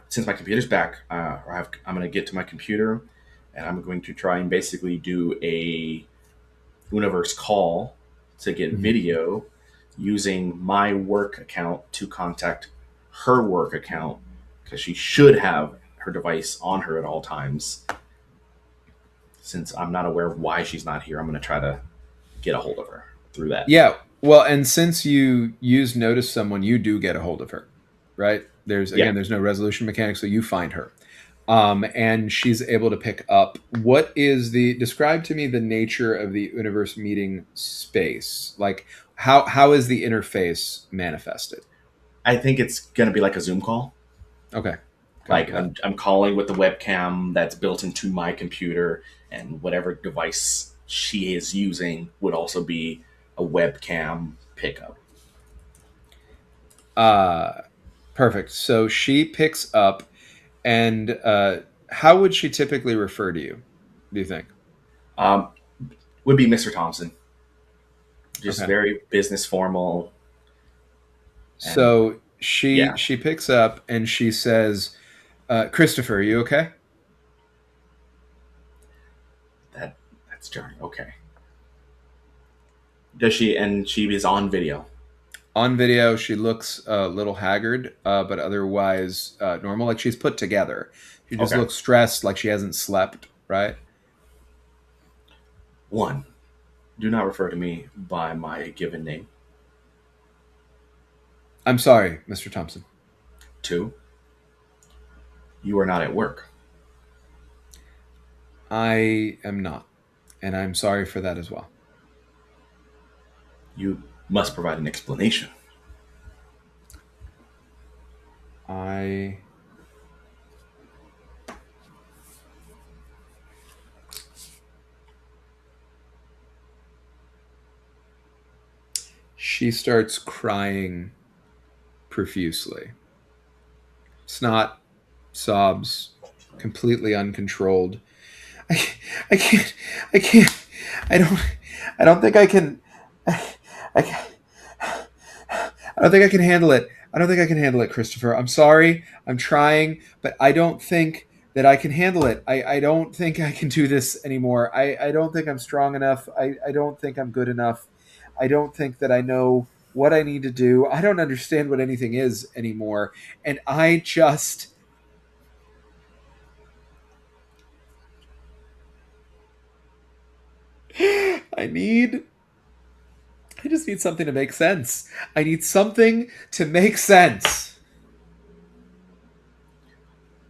since my computer's back, I'm going to get to my computer and I'm going to try and basically do a universe call to get Mhm. video using my work account to contact her work account because she should have her device on her at all times. Since I'm not aware of why she's not here, I'm going to try to get a hold of her through that. Yeah. Well, and since you use notice someone, you do get a hold of her, right? There's Yeah. again, there's no resolution mechanic, so you find her. And she's able to pick up. What is the describe to me the nature of the universe meeting space? Like how is the interface manifested? I think it's going to be like a Zoom call. Okay, copy Like that. I'm calling with the webcam that's built into my computer, and whatever device she is using would also be a webcam pickup. Uh, Perfect. So she picks up, and how would she typically refer to you? Do you think? Um, would be Mr. Thompson, just Okay. very business formal, and So she yeah, she picks up and she says, "Christopher, are you okay?" that that's jarring. Okay, does she? And she is on video. On video, she looks a little haggard, but otherwise normal. Like she's put together. She just Okay, looks stressed, like she hasn't slept. Right? one, do not refer to me by my given name. I'm sorry, Mr. Thompson. Two, you are not at work. I am not, and I'm sorry for that as well. You must provide an explanation. I. She starts crying profusely. Snot, sobs, completely uncontrolled. I, I can't. I can't. I don't. I don't think I can. I, I don't think I can handle it. I don't think I can handle it, Christopher. I'm sorry. I'm trying, but I don't think that I can handle it. I don't think I can do this anymore. I don't think I'm strong enough. I don't think I'm good enough. I don't think that I know what I need to do. I don't understand what anything is anymore. And I need I just need something to make sense. I need something to make sense.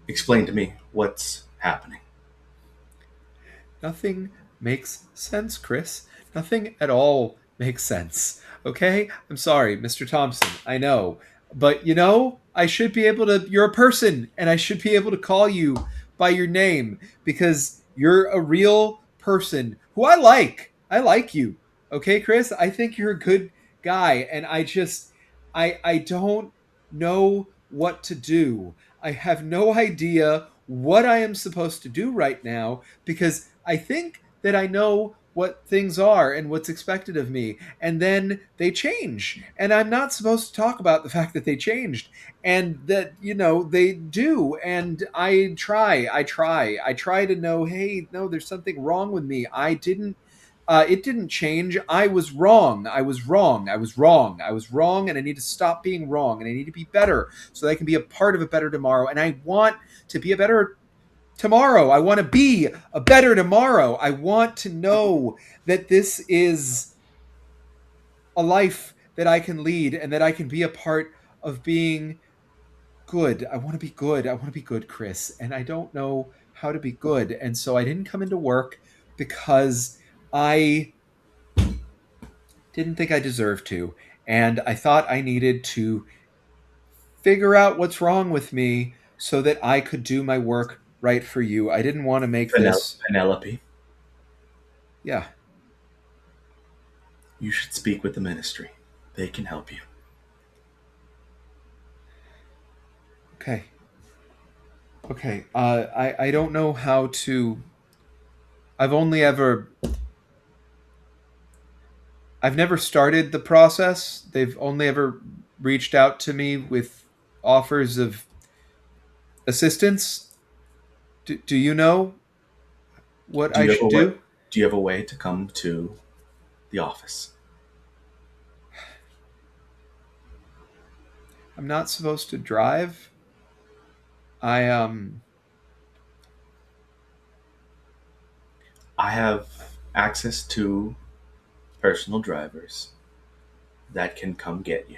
Explain to me what's happening. Nothing makes sense, Chris. Nothing at all makes sense. Okay? I'm sorry, Mr. Thompson. I know. But I should be able to. You're a person, and I should be able to call you by your name because you're a real person who I like. I like you. Okay, Chris? I think you're a good guy, and I don't know what to do. I have no idea what I am supposed to do right now because I think that I know what things are and what's expected of me. And then they change. And I'm not supposed to talk about the fact that they changed and that, they do. And I try to know, hey, no, there's something wrong with me. It didn't change. I was wrong. I was wrong. I was wrong. I was wrong. And I need to stop being wrong. And I need to be better so that I can be a part of a better tomorrow. And I want to be a better tomorrow. I want to be a better tomorrow. I want to know that this is a life that I can lead and that I can be a part of being good. I want to be good. I want to be good, Chris. And I don't know how to be good. And so I didn't come into work because I didn't think I deserved to. And I thought I needed to figure out what's wrong with me so that I could do my work right for you. I didn't want to make this. Penelope, Yeah. you should speak with the ministry. They can help you. Okay. Okay. I don't know how to. I've only ever. I've never started the process. They've only ever reached out to me with offers of assistance. Do you know what Do I you have a should way? do? Do you have a way to come to the office? I'm not supposed to drive. I. I have access to personal drivers that can come get you.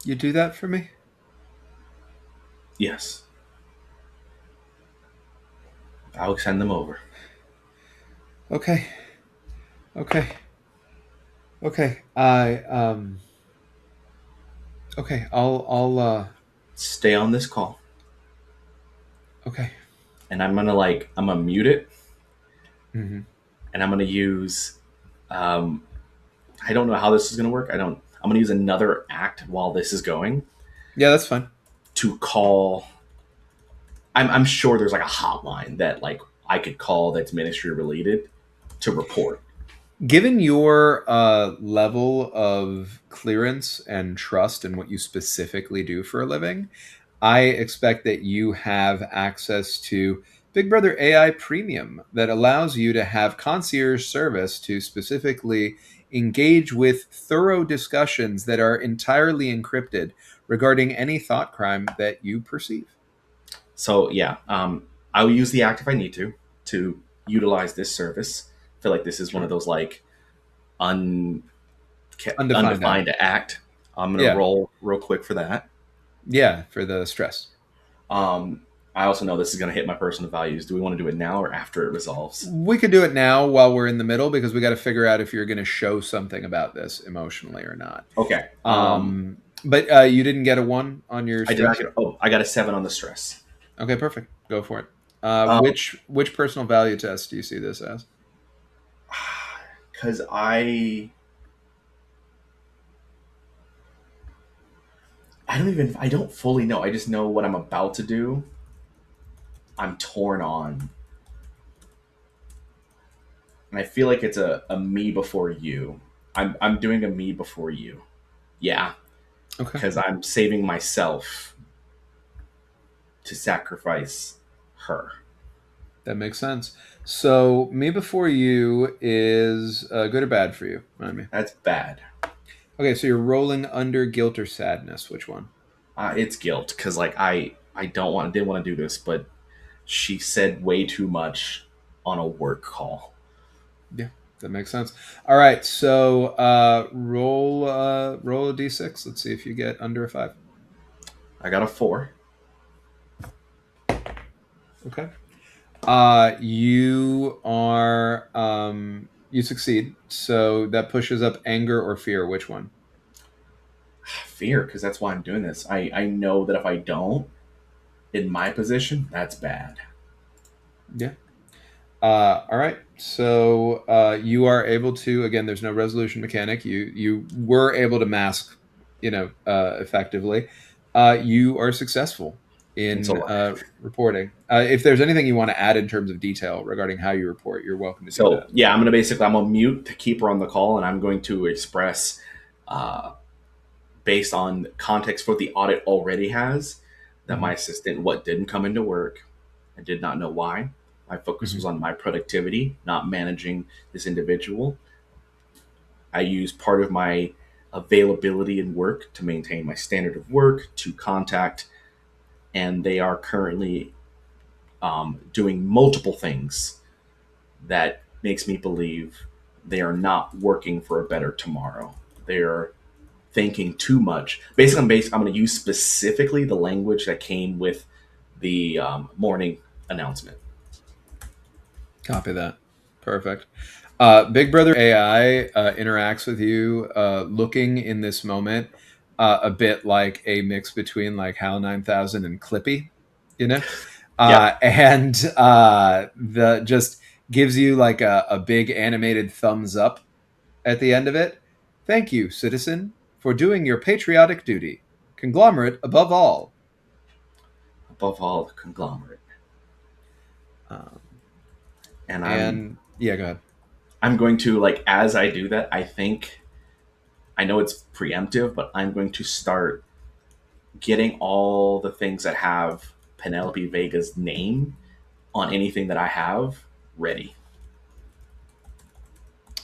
You do that for me? Yes, I'll send them over. Okay. Okay. Okay. I. Okay. I'll. Stay on this call, Okay. and I'm gonna mute it, Mm-hmm. and I'm gonna use. Um, I don't know how this is gonna work. I'm gonna use another act while this is going Yeah, that's fine. to call. I'm sure there's like a hotline that like I could call that's ministry related to report. Given your level of clearance and trust in what you specifically do for a living, I expect that you have access to Big Brother AI Premium that allows you to have concierge service to specifically engage with thorough discussions that are entirely encrypted regarding any thought crime that you perceive. So yeah, I will use the act if I need to utilize this service. I feel like this is one of Sure. those like un Undefined act. undefined act. I'm gonna Yeah. roll real quick for that. Yeah, for the stress. Um, I also know this is gonna hit my personal values. Do we want to do it now or after it resolves? We could do it now while we're in the middle because we got to figure out if you're going to show something about this emotionally or not. Okay. But you didn't get a one on your I did not stress. get. Oh, I got a 7 on the stress. Okay, perfect. Go for it. Um, Which personal value test do you see this as? because I don't fully know. I just know what I'm about to do. I'm torn on, and I feel like it's a me before you. I'm doing a me before you. Yeah, Okay. because I'm saving myself to sacrifice her. That makes sense. So, me before you is good or bad for you? Remind me. That's bad. Okay, so you're rolling under guilt or sadness. Which one? It's guilt because like I didn't want to do this, but she said way too much on a work call. Yeah, that makes sense. All right, so roll a d6. Let's see if you get under a 5. I got a 4. Okay. You are you succeed. So that pushes up anger or fear. Which one? Fear, because that's why I'm doing this. I know that if I don't, in my position, that's bad. Yeah. All right. So you are able to again. There's no resolution mechanic. You were able to mask, effectively. You are successful And in so reporting. If there's anything you want to add in terms of detail regarding how you report, you're welcome to do So that. yeah, I'm gonna mute to keep her on the call, and I'm going to express, uh, based on context for the audit already has, that Hmm. my assistant what didn't come into work. I did not know why. My focus Hmm. was on my productivity, not managing this individual. I use part of my availability in work to maintain my standard of work, to contact, and they are currently doing multiple things that makes me believe they are not working for a better tomorrow. They are thinking too much. I'm going to use specifically the language that came with the morning announcement. Copy that. Perfect. Big Brother AI interacts with you, looking in this moment a bit like a mix between like HAL 9000 and Clippy, you know, Yep. and the just gives you like a big animated thumbs up at the end of it. Thank you, citizen, for doing your patriotic duty. Conglomerate above all. Above all, the conglomerate. Um, And and yeah, go ahead. I'm going to like as I do that, I think I know it's preemptive, but I'm going to start getting all the things that have Penelope Vega's name on anything that I have ready.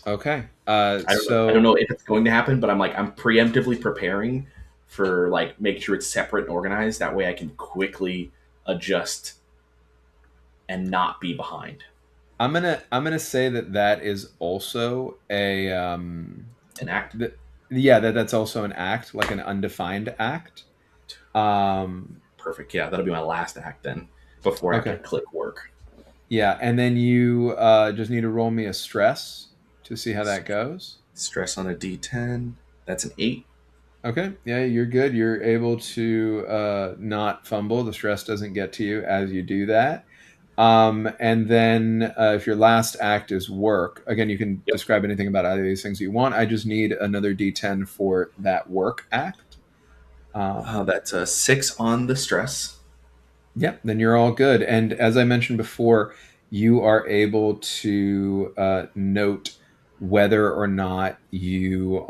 Okay. I don't So know if it's going to happen, but I'm preemptively preparing for like making sure it's separate and organized. That way I can quickly adjust and not be behind. I'm gonna say that that is also a An act. yeah, that's also an act, like an undefined act. Um, Perfect. Yeah, that'll be my last act then before I have to okay, click work. yeah, and then you just need to roll me a stress to see how that goes. Stress on a D10. That's an 8. Okay, yeah, you're good. You're able to not fumble. The stress doesn't get to you as you do that. And then if your last act is work, again, you can Yep. describe anything about either of these things you want. I just need another D10 for that work act. That's a 6 on the stress. Yep, then you're all good. And as I mentioned before, you are able to note whether or not you're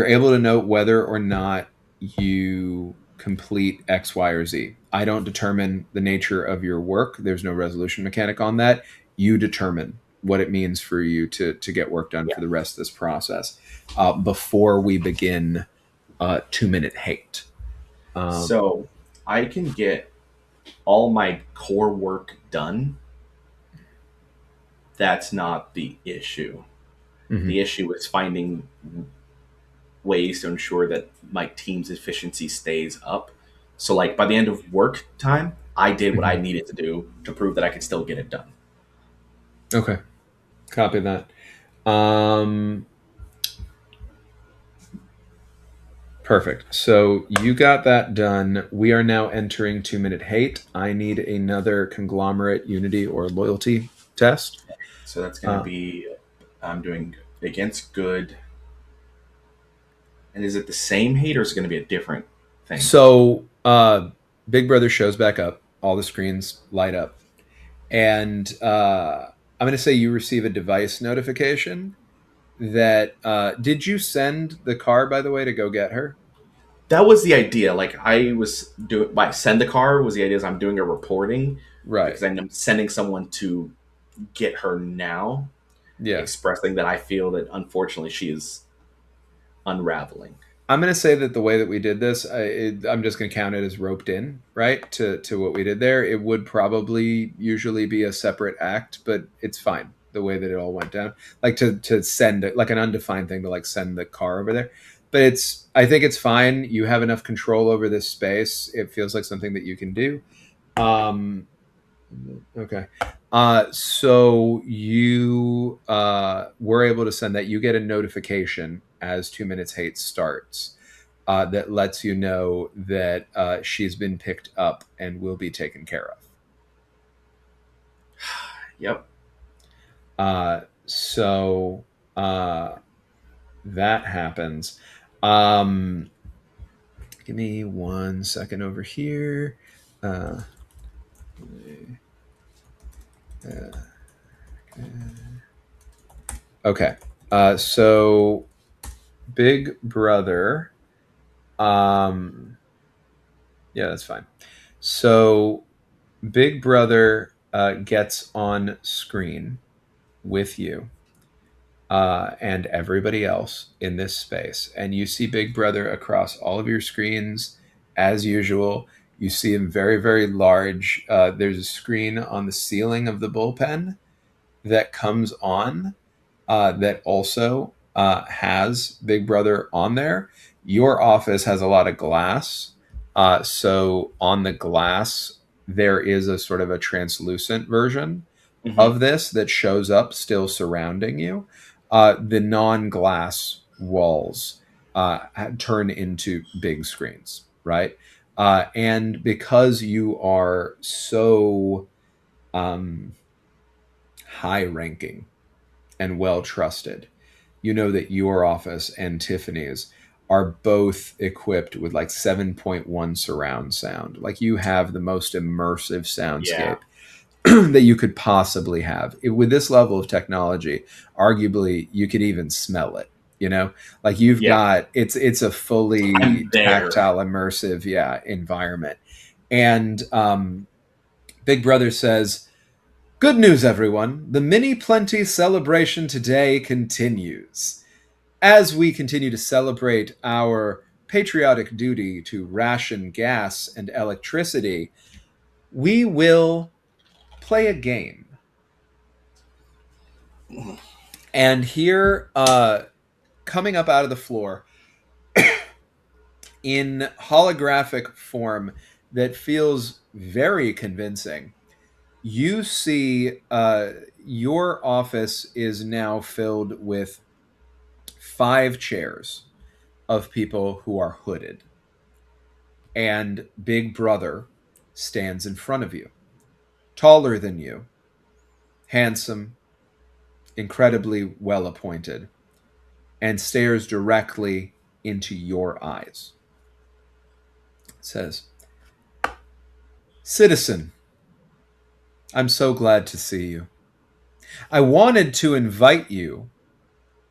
able to note whether or not you complete X, Y, or Z. I don't determine the nature of your work. There's no resolution mechanic on that. You determine what it means for you to get work done Yeah. for the rest of this process before we begin 2 minute hate. Um, So I can get all my core work done. That's not the issue. mhm, The issue is finding ways to ensure that my team's efficiency stays up. So, like, by the end of work time, I did what I mhm. needed to do to prove that I could still get it done. Okay, copy that. Um, Perfect. So you got that done. We are now entering 2 minute hate. I need another conglomerate unity or loyalty test. So that's going to Uh, be I'm doing against good. And is it the same hate or is it going to be a different thing? so Big Brother shows back up. All the screens light up, and I'm going to say you receive a device notification that did you send the car by the way to go get her? That was the idea. Like I was doing by send a car was the idea is I'm doing a reporting Right. because I'm sending someone to get her now, Yeah. expressing that I feel that unfortunately she is unraveling. I'm going to say that the way that we did this, I'm just going to count it as roped in, right, to what we did there. It would probably usually be a separate act, but it's fine the way that it all went down. Like to send it, like an undefined thing to like send the car over there. But I think it's fine. You have enough control over this space. It feels like something that you can do. Um, okay. So you were able to send that. You get a notification as 2 minutes hate starts that lets you know that she's been picked up and will be taken care of. Yep. So that happens. Um, Give me 1 second over here. Uh, okay. So Big Brother. Yeah, that's fine. So Big Brother gets on screen with you and everybody else in this space. And you see Big Brother across all of your screens as usual. You see him very, very large. There's a screen on the ceiling of the bullpen that comes on that also has Big Brother on there. Your office has a lot of glass. So on the glass, there is a sort of a translucent version Hmm. of this that shows up still surrounding you. The non glass walls turn into big screens, right? And because you are so high ranking and well trusted, you know that your office and Tiffany's are both equipped with like 7.1 surround sound. Like you have the most immersive Yeah. soundscape that you could possibly have. With this level of technology, arguably you could even smell it. You know, like you've Yeah. got it's a fully I'm there. tactile, immersive, environment. And Big Brother says, "Good news, everyone! The Mini Plenty celebration today continues. As we continue to celebrate our patriotic duty to ration gas and electricity, we will play a game." And here, coming up out of the floor in holographic form that feels very convincing, you see your office is now filled with 5 chairs of people who are hooded. And Big Brother stands in front of you, taller than you, handsome, incredibly well appointed, and stares directly into your eyes. It says, "Citizen, I'm so glad to see you. I wanted to invite you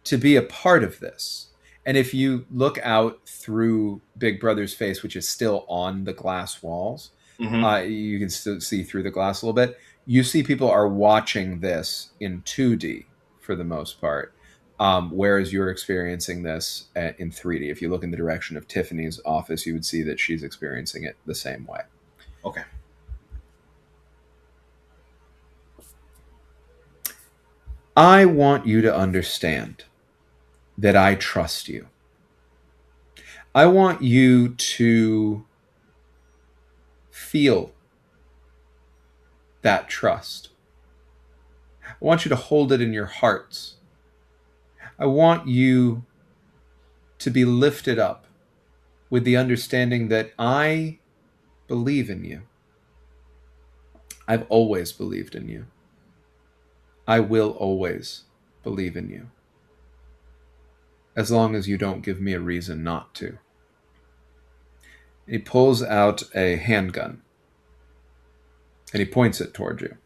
to be a part of this." And if you look out through Big Brother's face, which is still on the glass walls, Hmm. you can still see through the glass a little bit. You see people are watching this in 2D for the most part, whereas you're experiencing this in 3D. If you look in the direction of Tiffany's office, you would see that she's experiencing it the same way. Okay. I want you to understand that I trust you. I want you to feel that trust. I want you to hold it in your hearts. I want you to be lifted up with the understanding that I believe in you. I've always believed in you. I will always believe in you, as long as you don't give me a reason not to. He pulls out a handgun and he points it toward you,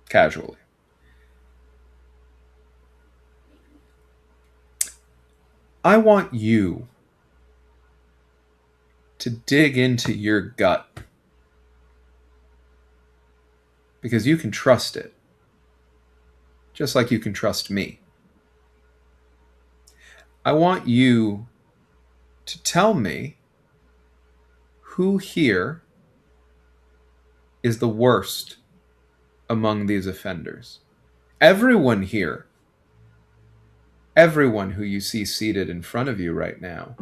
casually. I want you to dig into your gut because you can trust it, just like you can trust me. I want you to tell me who here is the worst among these offenders. Everyone here, everyone who you see seated in front of you right now,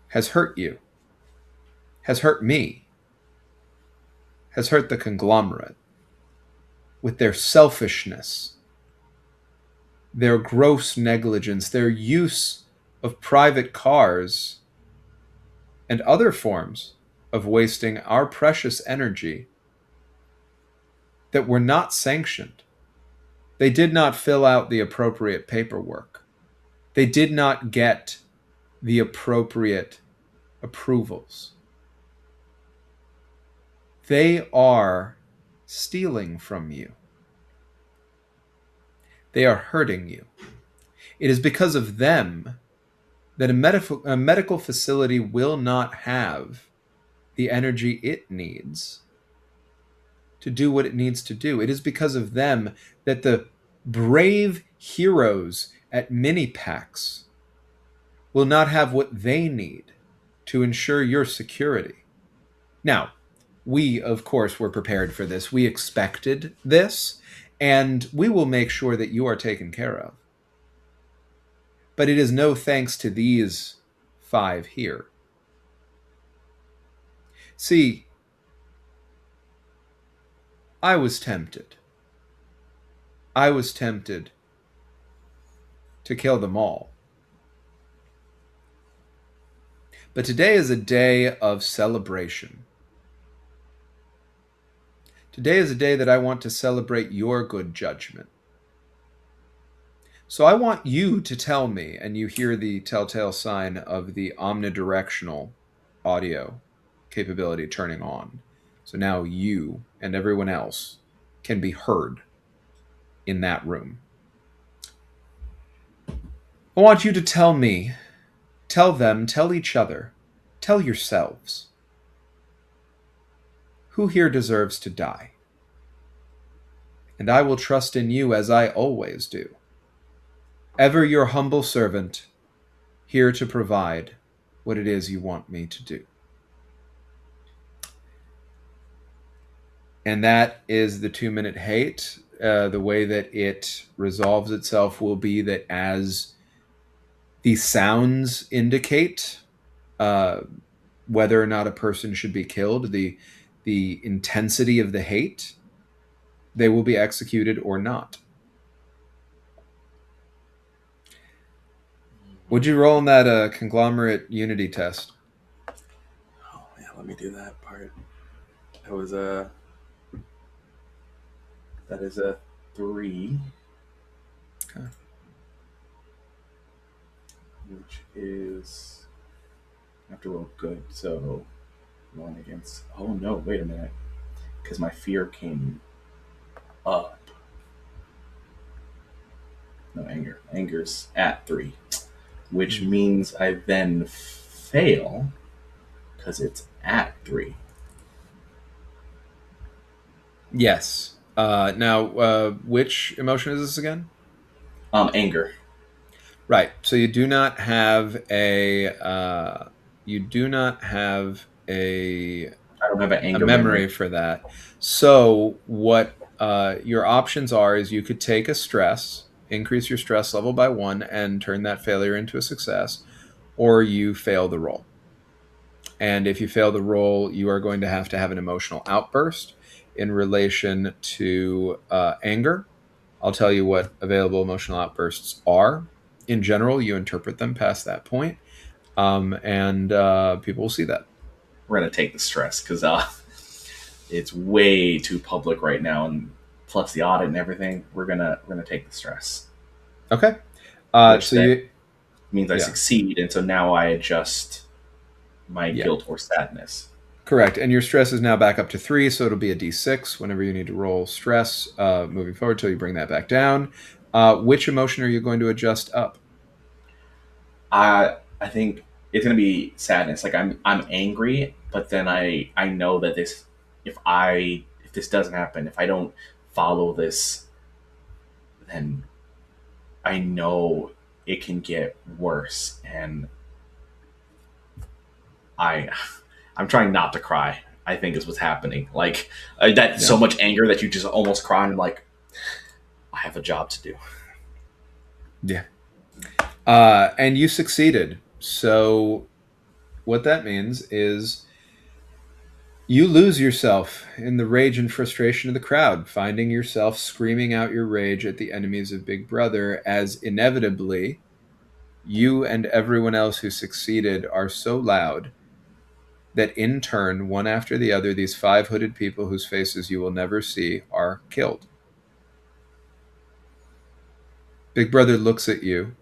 has hurt you, has hurt me, has hurt the conglomerate with their selfishness, their gross negligence, their use of private cars and other forms of wasting our precious energy that were not sanctioned. They did not fill out the appropriate paperwork. They did not get the appropriate approvals. They are stealing from you. They are hurting you. It is because of them that a medical facility will not have the energy it needs to do what it needs to do. It is because of them that the brave heroes at mini packs will not have what they need to ensure your security. Now, we, of course, were prepared for this. We expected this, and we will make sure that you are taken care of. But it is no thanks to these 5 here. See, I was tempted. I was tempted to kill them all. But today is a day of celebration. Today is a day that I want to celebrate your good judgment. So I want you to tell me, and you hear the telltale sign of the omnidirectional audio capability turning on. So now you and everyone else can be heard in that room. I want you to tell me, tell them, tell each other, tell yourselves, who here deserves to die? And I will trust in you as I always do. Ever your humble servant, here to provide what it is you want me to do. And that is the 2-minute hate. The way that it resolves itself will be that as the sounds indicate whether or not a person should be killed, the intensity of the hate, they will be executed or not. Would you roll in that conglomerate unity test? Oh yeah, let me do that part. That was a. That is a 3. Okay. Which is. I have to roll good, so rolling against. Oh no! Wait a minute, because my fear came up. No, anger. Anger's at 3, which means I then fail because it's at 3. Yes. Now, which emotion is this again? Anger. Right. So you do not have a. You do not have a I don't have an anger memory for that. So what your options are is you could take a stress, increase your stress level by 1, and turn that failure into a success, or you fail the roll. And if you fail the roll, you are going to have an emotional outburst in relation to anger. I'll tell you what available emotional outbursts are. In general, you interpret them past that point, and people will see that. We're gonna take the stress because it's way too public right now, and plus the audit and everything. We're gonna take the stress. Okay. Which So you means I succeed, and so now I adjust my guilt or sadness. Correct. And your stress is now back up to 3, so it'll be a d6 whenever you need to roll stress moving forward till you bring that back down. Which emotion are you going to adjust up? I think it's gonna be sadness. Like I'm angry, but then I know that this if this doesn't happen, if I don't follow this, then I know it can get worse, and I I'm trying not to cry. I think is what's happening. Like that Yeah. so much anger that you just almost cry. And I'm like, I have a job to do. Yeah. And you succeeded. So what that means is you lose yourself in the rage and frustration of the crowd, finding yourself screaming out your rage at the enemies of Big Brother as inevitably you and everyone else who succeeded are so loud that in turn, one after the other, these five hooded people whose faces you will never see are killed. Big Brother looks at you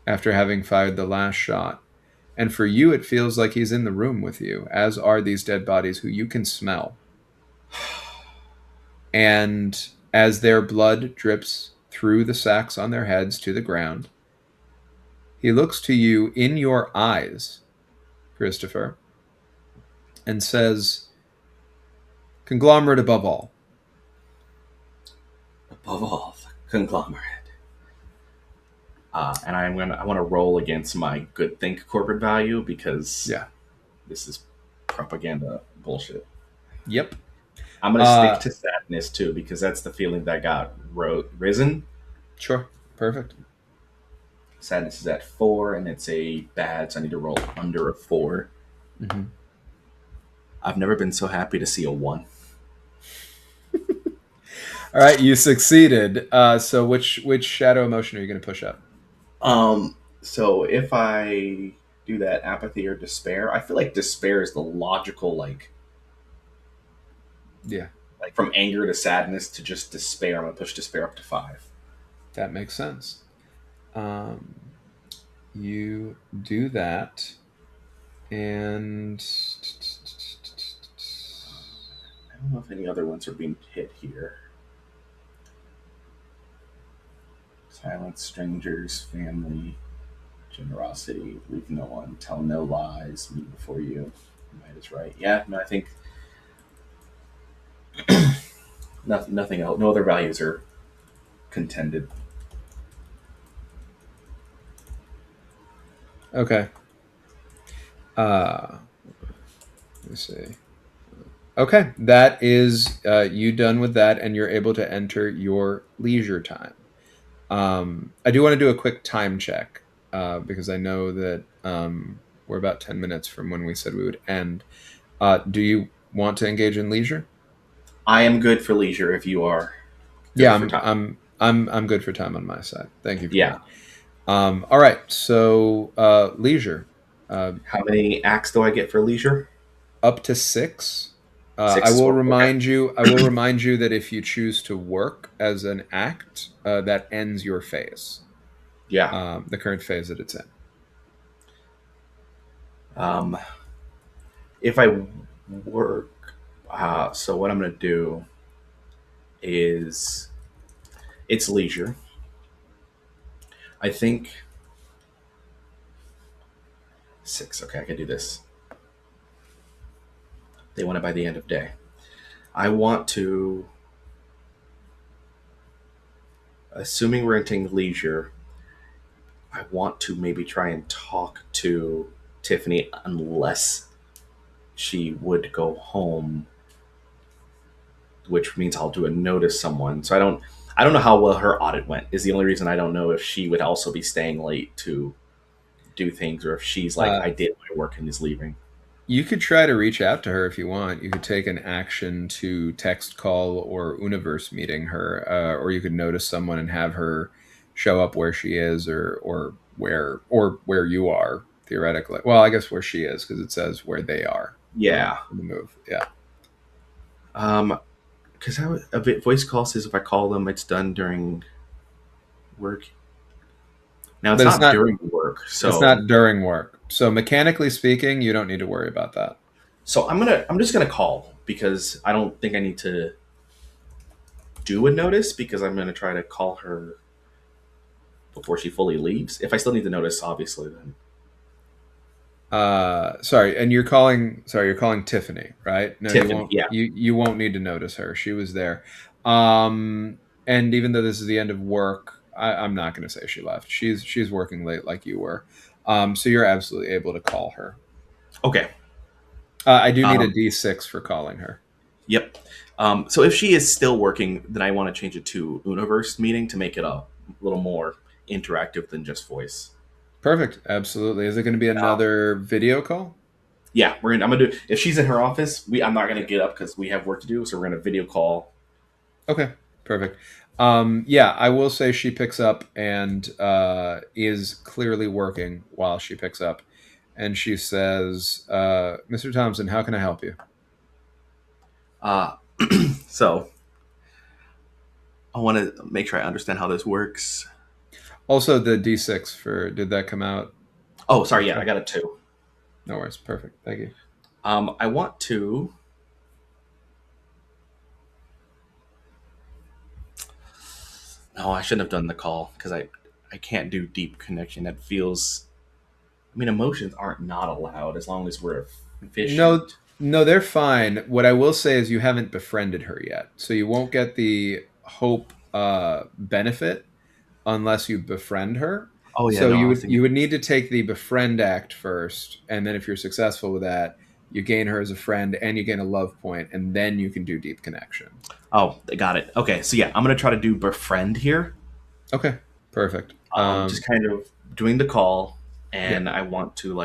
after having fired the last shot, and for you, it feels like he's in the room with you, as are these dead bodies who you can smell. And as their blood drips through the sacks on their heads to the ground, he looks to you in your eyes, Christopher, and says, Conglomerate above all. Above all, the conglomerate. And I want to roll against my good think corporate value because Yeah. this is propaganda bullshit. Yep. I'm gonna stick to sadness too because that's the feeling that got risen. Sure. Perfect. Sadness is at 4, and it's a bad, so I need to roll under a 4. Mm-hmm. I've never been so happy to see a 1. All right, you succeeded. So which shadow emotion are you going to push up? So if I do that apathy or despair, I feel like despair is the logical Yeah, like from anger to sadness to just despair. I'm gonna push despair up to 5. that makes sense. Um, you do that, and I don't know if any other ones are being hit here. Silence strangers, family, generosity, leave no one, tell no lies, me before you. Might is right. Yeah, no, I think nothing else. No other values are contended. okay. Let me see. Okay, that is you done with that, and you're able to enter your leisure time. I do want to do a quick time check because I know that we're about 10 minutes from when we said we would end. Do you want to engage in leisure? I am good for leisure if you are Yeah, good for time. I'm good for time on my side. Thank you for Yeah. that. All right, so leisure, How many acts do I get for leisure? up to 6. I 6 is will what. Okay. remind you. I will remind you that if you choose to work as an act, that ends your phase, Yeah. the current phase that it's in. Um, if I work, so what I'm going to do is it's leisure. I think 6. Okay, I can do this. They want it by the end of day. I want to, assuming we're entering leisure, I want to maybe try and talk to Tiffany unless she would go home, which means I'll do a notice someone. So I don't know how well her audit went. Is the only reason I don't know if she would also be staying late to do things or if she's like Uh, I did my work and is leaving. You could try to reach out to her if you want. You could take an action to text, call, or universe meeting her, or you could notice someone and have her show up where she is, or where you are theoretically. Well, I guess where she is because it says where they are Yeah. in the move. Yeah, Because a voice call says if I call them, it's done during work. Now it's but not during work, it's not during work. So mechanically speaking, you don't need to worry about that. so I'm just gonna call because I don't think I need to do a notice because I'm gonna try to call her before she fully leaves. If I still need to notice, obviously, then Sorry, and you're calling Tiffany, right? No, you Tiffany. won't. Yeah. You won't need to notice her. She was there. And even though this is the end of work, I'm not going to say she left. She's working late like you were. So you're absolutely able to call her. Okay. I do need a Um, D6 for calling her. yep. So if she is still working, then I want to change it to Universe meeting to make it a little more interactive than just voice. Perfect. Absolutely. Is it going to be Um, another video call? yeah, I'm gonna do. If she's in her office, I'm not gonna get up because we have work to do. So we're gonna video call. Okay. Perfect. Yeah, I will say she picks up and is clearly working while she picks up. And she says, Mr. Thompson, how can I help you? Uh, so I want to make sure I understand how this works. Also, the D6 for did that come out? Oh, sorry. Yeah, I Okay. got a two. No worries. Perfect. Thank you. I want to. No, I shouldn't have done the call because I can't do deep connection. That feels. I mean, emotions aren't not allowed as long as we're No, efficient. no, they're fine. What I will say is you haven't befriended her yet, so you won't get the hope benefit unless you befriend her. Oh yeah, So no, you I was would you thinking. would need to take the befriend act first, and then if you're successful with that, you gain her as a friend and you gain a love point, and then you can do deep connection. Oh, I got it. Okay, so yeah, I'm gonna try to do befriend here. Okay, perfect. Just kind of doing the call, Yeah, and I want to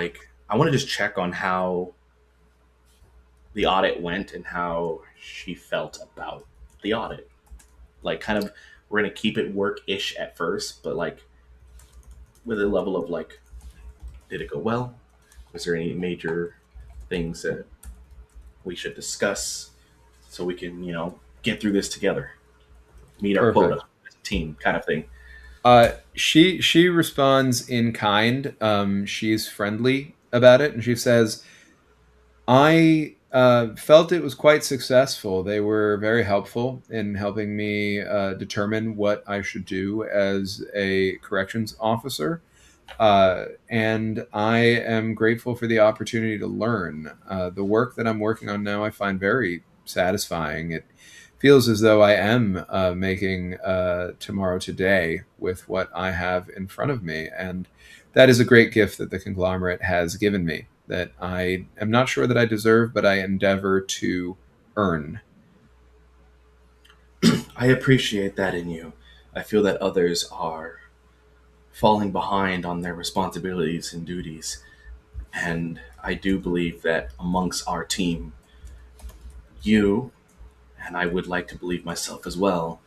just check on how the audit went and how she felt about the audit. Like, kind of, we're gonna keep it work ish at first, but like with a level of like, did it go well? Was there any major things that we should discuss so we can get through this together, meet our quota perfect. as a team, kind of thing. She responds in kind. She's friendly about it, and she says, I felt it was quite successful. They were very helpful in helping me determine what I should do as a corrections officer. And I am grateful for the opportunity to learn. The work that I'm working on now, I find very satisfying. It feels as though I am making tomorrow today with what I have in front of me. And that is a great gift that the conglomerate has given me that I am not sure that I deserve, but I endeavor to earn. I appreciate that in you. I feel that others are falling behind on their responsibilities and duties. And I do believe that amongst our team, you, and I would like to believe myself as well,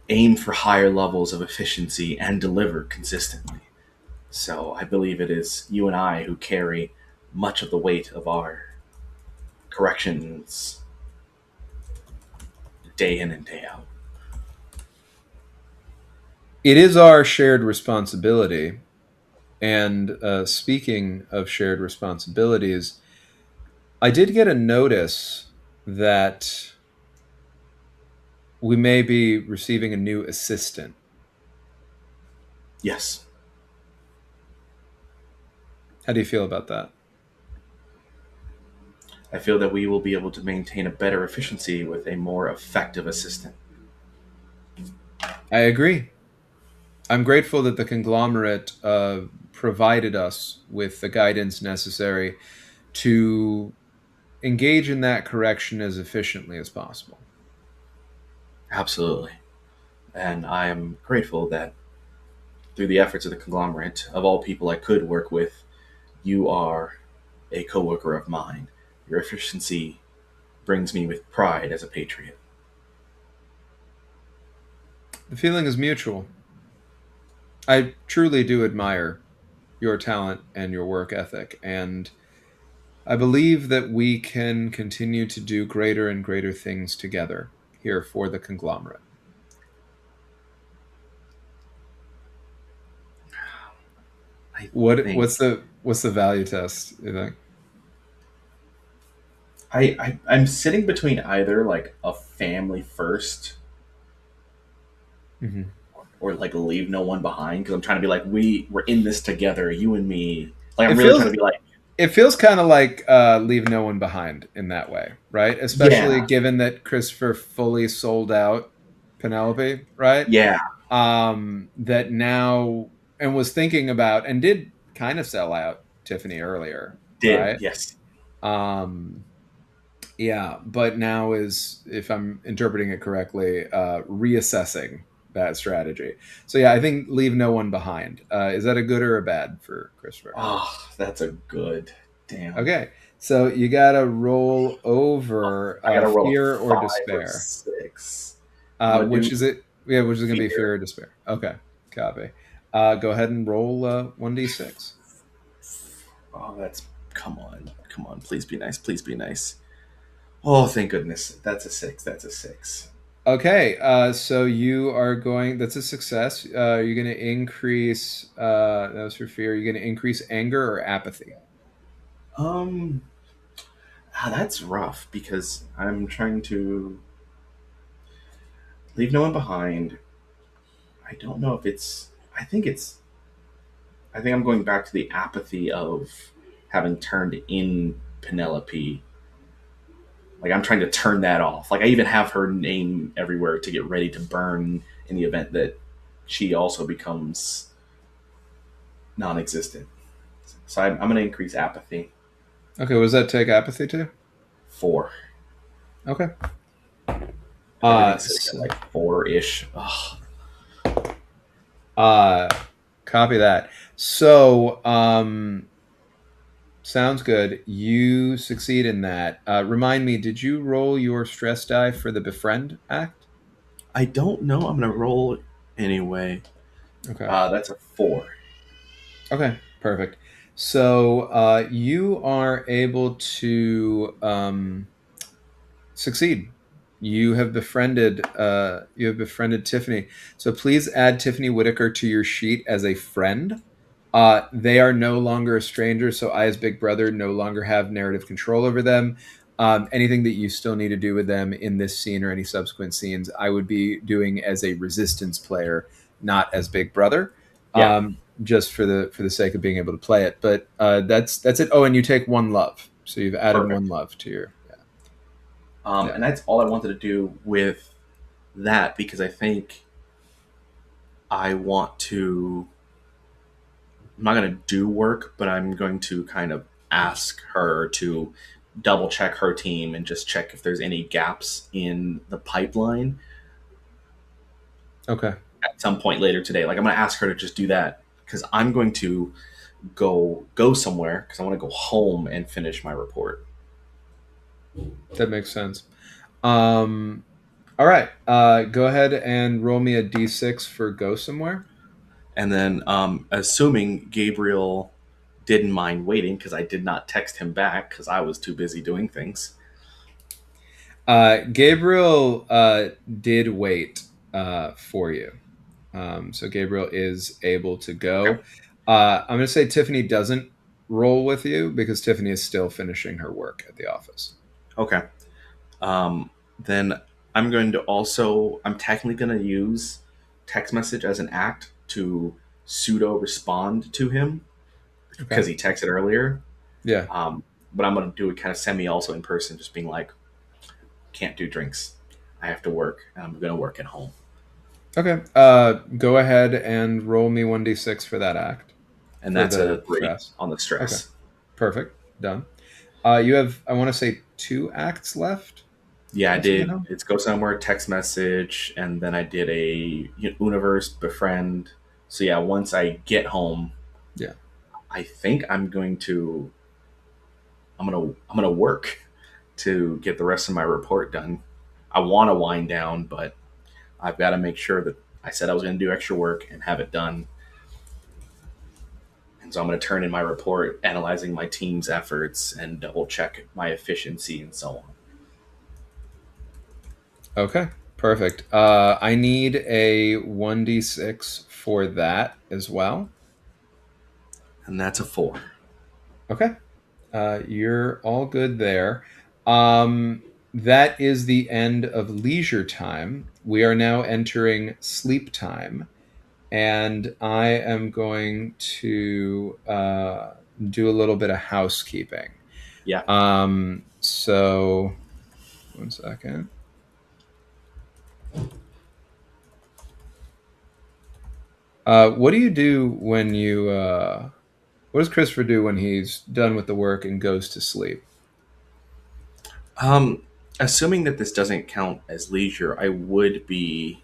aim for higher levels of efficiency and deliver consistently. So I believe it is you and I who carry much of the weight of our corrections day in and day out. It is our shared responsibility. And speaking of shared responsibilities, I did get a notice that we may be receiving a new assistant. Yes, How do you feel about that? I feel that we will be able to maintain a better efficiency with a more effective assistant. I agree. I'm grateful that the conglomerate provided us with the guidance necessary to engage in that correction as efficiently as possible. Absolutely. And I am grateful that through the efforts of the conglomerate, of all people I could work with, you are a coworker of mine. Your efficiency brings me with pride as a patriot. The feeling is mutual. I truly do admire your talent and your work ethic, and I believe that we can continue to do greater and greater things together here for the conglomerate. I What think what's the value test, you think? I'm sitting between either like a family first Hmm. or like leave no one behind because I'm trying to be like we're in this together, you and me. Like It I'm really feels trying to be like, it feels kind of like Leave No One Behind in that way, right? Especially yeah, given that Christopher fully sold out Penelope, right? yeah, That now and was thinking about and did kind of sell out Tiffany earlier, did right? yes. Um, yeah, but now is, if I'm interpreting it correctly, reassessing that strategy. So yeah, I think Leave No One Behind. Is that a good or a bad for Christopher? Oh, that's a good damn. Okay, so you gotta roll over I gotta roll a fear or 5 or despair. 6. I'm gonna do Which is it? Yeah, which is gonna be fear fear. or despair. Okay, copy. Go ahead and roll 1d6. Oh, that's come on, please be nice, please be nice. Oh, thank goodness, that's a 6. That's a 6. Okay, so you are going. That's a success. You're going to increase. That was for fear. You're going to increase anger or apathy. Um, that's rough because I'm trying to leave no one behind. I don't know if it's. I think it's. I think I'm going back to the apathy of having turned in Penelope. Like I'm trying to turn that off. Like I even have her name everywhere to get ready to burn in the event that she also becomes non-existent. So I'm going to increase apathy. Okay, what does that take apathy to? 4. Okay. Because everything's sitting at So, like 4-ish. uh, copy that. So, sounds good. You succeed in that. Remind me, did you roll your stress die for the befriend act? I don't know. I'm going to roll anyway. Okay. That's a 4. Okay, perfect. So you are able to succeed. You have befriended Tiffany. So please add Tiffany Whitaker to your sheet as a friend. They are no longer a stranger, so I, as Big Brother, no longer have narrative control over them. Anything that you still need to do with them in this scene or any subsequent scenes, I would be doing as a resistance player, not as Big Brother, Yeah, just for the sake of being able to play it. But that's it. Oh, and you take one love, so you've added one perfect. love to your yeah. And that's all I wanted to do with that because I think I want to. I'm not going to do work, but I'm going to kind of ask her to double check her team and just check if there's any gaps in the pipeline Okay. at some point later today. Like I'm going to ask her to just do that because I'm going to go somewhere because I want to go home and finish my report. That makes sense. Um, all right. Go ahead and roll me a d6 for go somewhere. And then, assuming Gabriel didn't mind waiting because I did not text him back because I was too busy doing things. Gabriel did wait for you. So Gabriel is able to Okay. go. I'm going to say Tiffany doesn't roll with you because Tiffany is still finishing her work at the office. Okay. Then I'm going to also, I'm technically going to use text message as an act to pseudo respond to him Okay. because he texted earlier. Yeah. Um, but I'm going to do it kind of semi also in person, just being like, can't do drinks. I have to work and I'm going to work at home. Okay. Go ahead and roll me 1d6 for that act And for that's a the 3 stress. on the Okay. stress. Perfect. Done. You have, I want to say, 2 acts left. Yeah, I That's did. now. It's go somewhere, text message, and then I did a universe befriend. So yeah, once I get home, Yeah. I think I'm gonna work to get the rest of my report done. I want to wind down, but I've got to make sure that I said I was going to do extra work and have it done. And so I'm going to turn in my report, analyzing my team's efforts and double check my efficiency and so on. Okay. Perfect. I need a 1d6 for that as well. And that's a 4. Okay. You're all good there. That is the end of leisure time. We are now entering sleep time. And I am going to do a little bit of housekeeping. Yeah. So, one second. What do you do when you? What does Christopher do when he's done with the work and goes to sleep? Um, Assuming that this doesn't count as leisure, I would be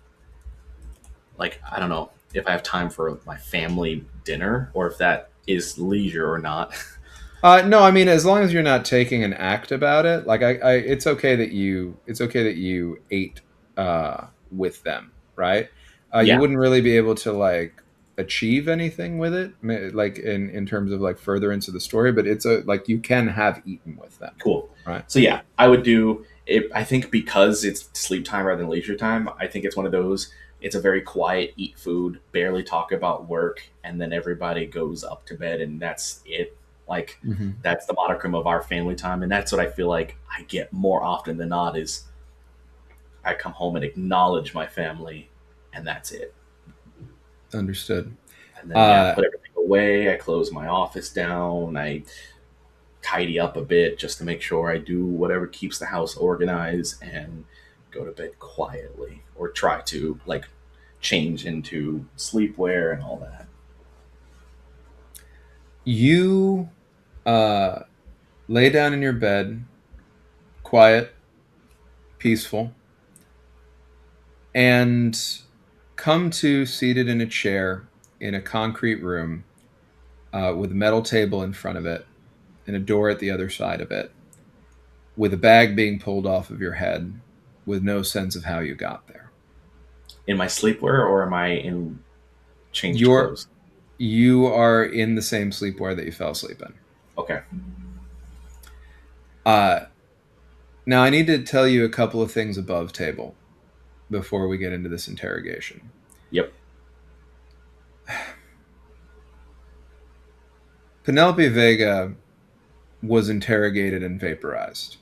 like, I don't know if I have time for my family dinner or if that is leisure or not. No, I mean, as long as you're not taking an act about it, like it's okay that you ate with them, right? You Yeah, wouldn't really be able to like achieve anything with it, like in terms of like furtherance of the story, but it's a like you can have eaten with them, cool. right? So yeah, I would do it. I think because it's sleep time rather than leisure time, I think it's one of those. It's a very quiet, eat food, barely talk about work, and then everybody goes up to bed, and that's it. Like Hmm. that's the monochrome of our family time, and that's what I feel like I get more often than not. Is I come home and acknowledge my family, and that's it. Understood. And then yeah, Uh, put everything away. I close my office down. I tidy up a bit just to make sure I do whatever keeps the house organized and go to bed quietly or try to like change into sleepwear and all that. you uh, lay down in your bed, quiet, peaceful, and come to seated in a chair in a concrete room with a metal table in front of it and a door at the other side of it, with a bag being pulled off of your head, with no sense of how you got there. In my sleepwear or am I in changed You're clothes? you are in the same sleepwear that you fell asleep in. Okay. Uh, Now I need to tell you a couple of things above table before we get into this interrogation. Yep. Penelope Vega was interrogated and vaporized.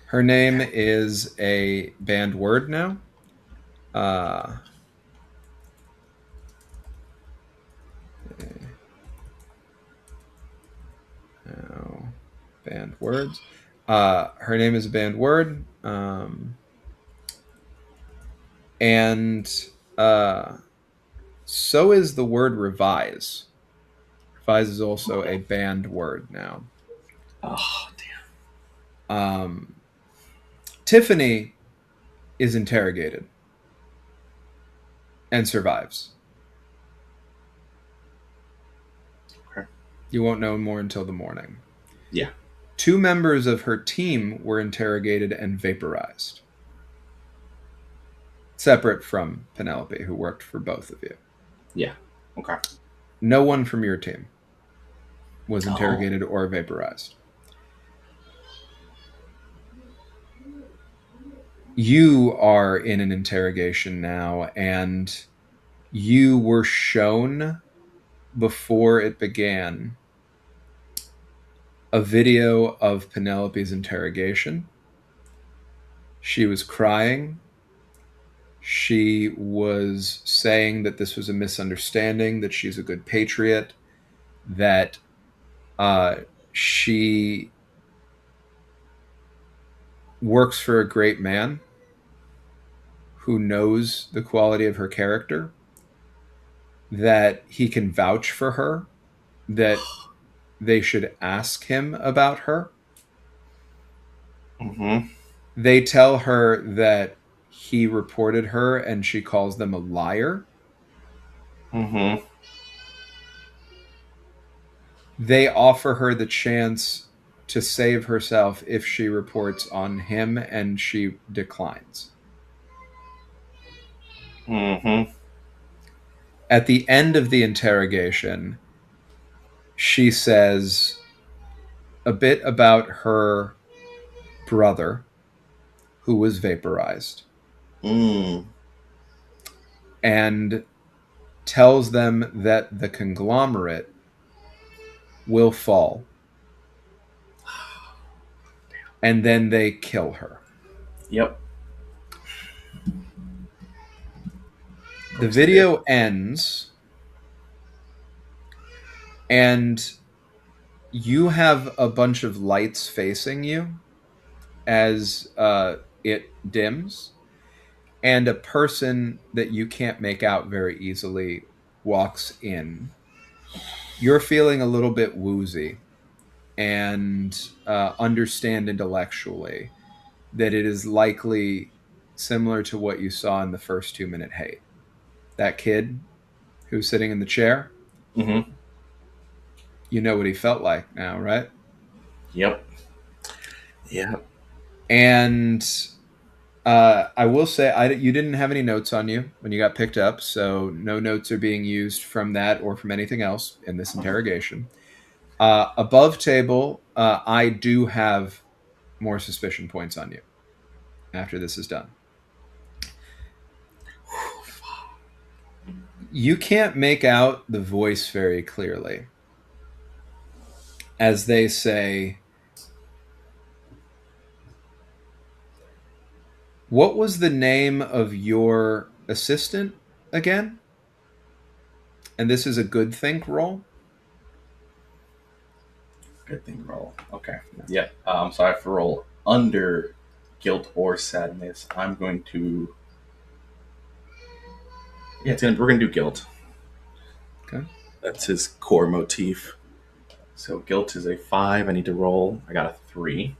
Her name is a banned word now. Uh, oh, banned words. Her name is a banned word. And so is the word revise. Revise is also a banned word now. Oh damn. Um, Tiffany is interrogated and survives. Okay. You won't know more until the morning. Yeah. Two members of her team were interrogated and vaporized, separate from Penelope, who worked for both of you. Yeah. Okay. No one from your team was Oh. interrogated or vaporized. You are in an interrogation now, and you were shown before it began a video of Penelope's interrogation. She was crying. She was saying that this was a misunderstanding, that she's a good patriot, that uh, she works for a great man who knows the quality of her character, that he can vouch for her, that they should ask him about her. Mm-hmm. They tell her that he reported her and she calls them a liar. Mm-hmm. They offer her the chance to save herself if she reports on him, and she declines. Mm-hmm. At the end of the interrogation, she says a bit about her brother who was vaporized Mm. and tells them that the conglomerate will fall, and then they kill her. Yep. Of The course they did. video ends And you have a bunch of lights facing you as it dims, and a person that you can't make out very easily walks in. You're feeling a little bit woozy and understand intellectually that it is likely similar to what you saw in the first 2 minute hate. That kid who's sitting in the chair, Mm-hmm. you know what he felt like now, right? Yep. Yep. And I will say, you didn't have any notes on you when you got picked up, so no notes are being used from that or from anything else in this interrogation. Above table, I do have more suspicion points on you after this is done. You can't make out the voice very clearly as they say, "What was the name of your assistant again?" And this is a good think roll. Good thing roll. Okay. Yep. So I have to roll under guilt or sadness. I'm going to. Yeah, we're gonna do guilt. Okay. That's his core motif. So guilt is a 5. I need to roll. I got a 3.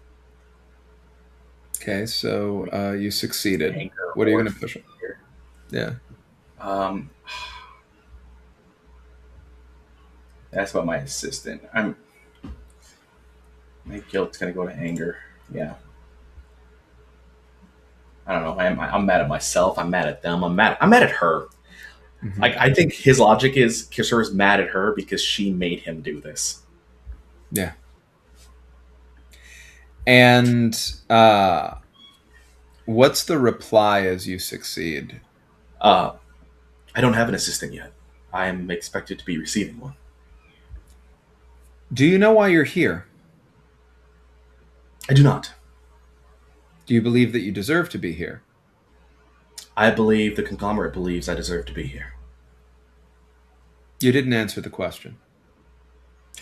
Okay, so you succeeded. Anger What are you or going to push? fear. Yeah. Um, that's about my assistant. My guilt's gonna go to anger. Yeah. I don't know. I'm mad at myself. I'm mad at them. I'm mad at her. Mm-hmm. Like I think his logic is Kisser's mad at her because she made him do this. Yeah. And what's the reply as you succeed? Uh, I don't have an assistant yet. I am expected to be receiving one. Do you know why you're here? I do not. Do you believe that you deserve to be here? I believe the conglomerate believes I deserve to be here. You didn't answer the question.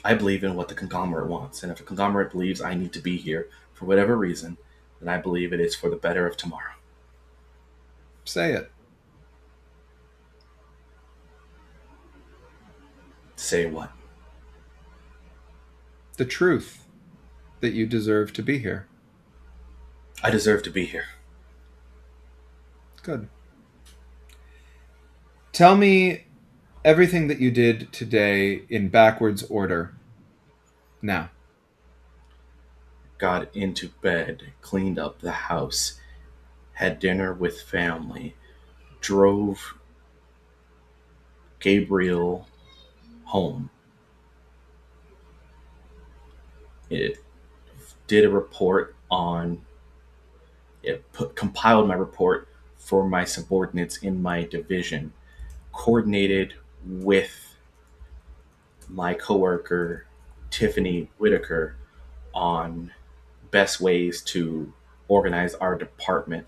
I believe in what the conglomerate wants, and if the conglomerate believes I need to be here for whatever reason, then I believe it is for the better of tomorrow. Say it. Say what? The truth that you deserve to be here. I deserve to be here. Good. Tell me everything that you did today in backwards order. Now. Got into bed, cleaned up the house, had dinner with family, drove Gabriel home. It did a report on compiled my report for my subordinates in my division, coordinated with my coworker Tiffany Whitaker on best ways to organize our department.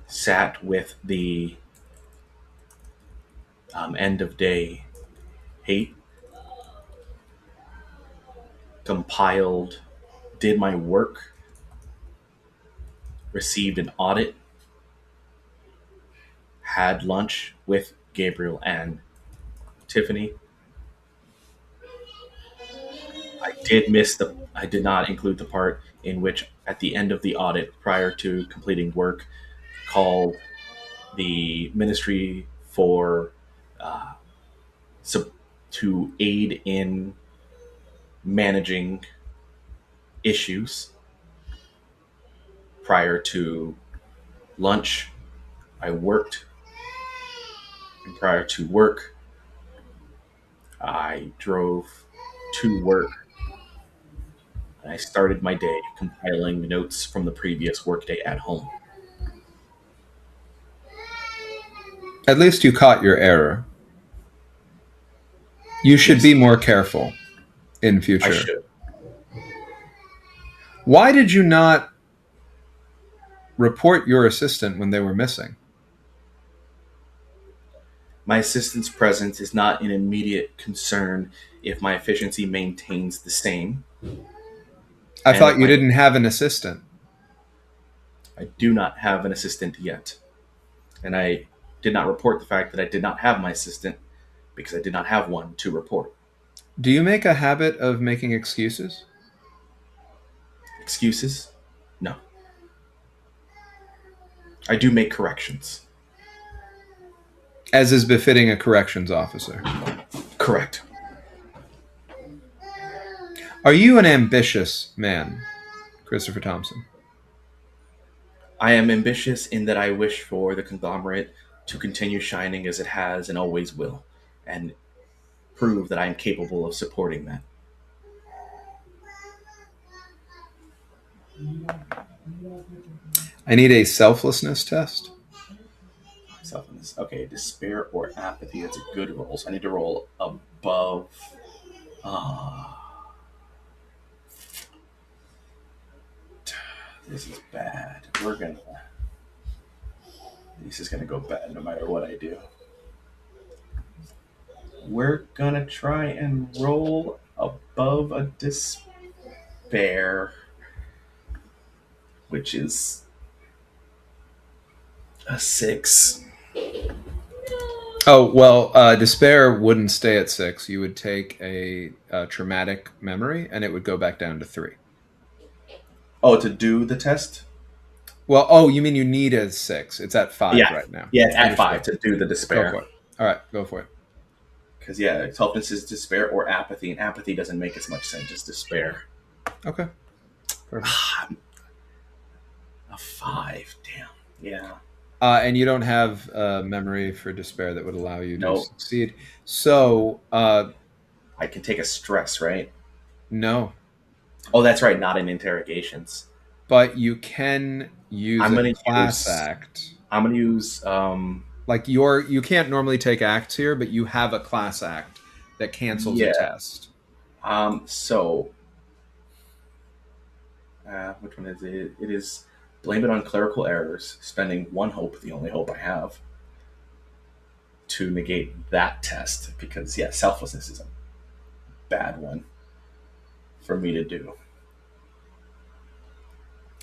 Sat with the end of day hate, compiled, did my work, received an audit, had lunch with Gabriel and Tiffany. I did not include the part in which at the end of the audit prior to completing work called the Ministry for uh, sub, to aid in managing issues prior to lunch. I worked, and prior to work, I drove to work. And I started my day compiling notes from the previous workday at home. At least you caught your error. You should Yes, be more careful in I future. should. Why did you not report your assistant when they were missing? My assistant's presence is not an immediate concern if my efficiency maintains the same, I and thought if you my didn't have an assistant. I do not have an assistant yet, and I did not report the fact that I did not have my assistant because I did not have one to report. Do you make a habit of making excuses? Excuses? No. I do make corrections. As is befitting a corrections officer. Correct. Are you an ambitious man, Christopher Thompson? I am ambitious in that I wish for the conglomerate to continue shining as it has and always will, and prove that I am capable of supporting that. I need a selflessness test. Selflessness. Okay, despair or apathy. That's a good roll. So I need to roll above. Uh, this is bad. This is gonna go bad no matter what I do. We're gonna try and roll above a despair, which is a 6. Oh, well, despair wouldn't stay at 6. You would take a traumatic memory and it would go back down to 3. Oh, to do the test? Well, oh, you mean you need a 6. It's at 5 Yeah. right now. Yeah, it's at Understood. 5 to do the Go for despair. it. All right, go for it. Because, yeah, selflessness is despair or apathy, and apathy doesn't make as much sense as despair. Okay. Perfect. A 5. Damn. Yeah. And you don't have a memory for despair that would allow you to Nope. succeed. So, I can take a stress, right? no. Oh, that's right. Not in interrogations. But you can use I'm a gonna class use. act. I'm gonna use. Like you can't normally take acts here, but you have a class act that cancels a Yeah. test. So. Which one is it? It is blame it on clerical errors. Spending 1 hope, the only hope I have, to negate that test because yeah, selflessness is a bad one for me to do.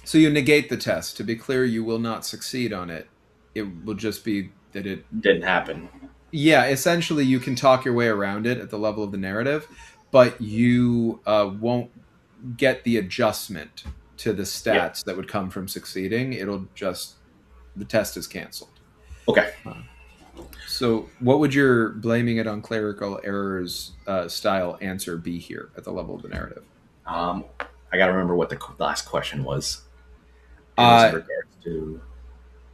So you negate the test. To be clear, you will not succeed on it. It will just be that it. Didn't happen. Yeah, essentially, you can talk your way around it at the level of the narrative, but you won't get the adjustment to the Yeah. stats that would come from succeeding. It'll just the test is canceled. Okay. So, what would your blaming it on clerical errors style answer be here at the level of the narrative? I gotta remember what the last question was. It was in regards to.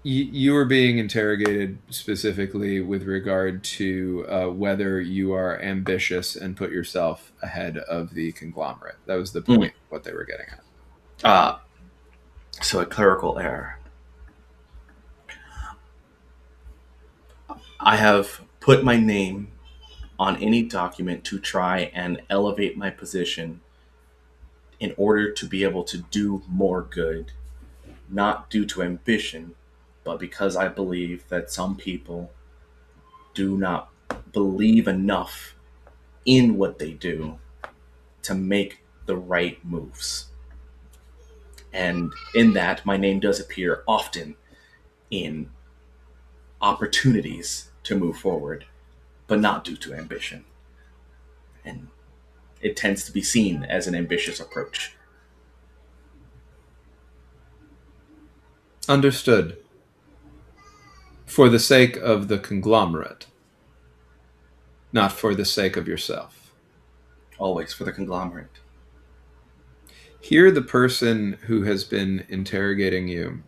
You were being interrogated specifically with regard to whether you are ambitious and put yourself ahead of the conglomerate. That was the point, what they were getting at. So a clerical error. I have put my name on any document to try and elevate my position in order to be able to do more good, not due to ambition, but because I believe that some people do not believe enough in what they do to make the right moves. And in that, my name does appear often in opportunities to move forward, but not due to ambition. And it tends to be seen as an ambitious approach. Understood. For the sake of the conglomerate, not for the sake of yourself. Always for the conglomerate. Here, the person who has been interrogating you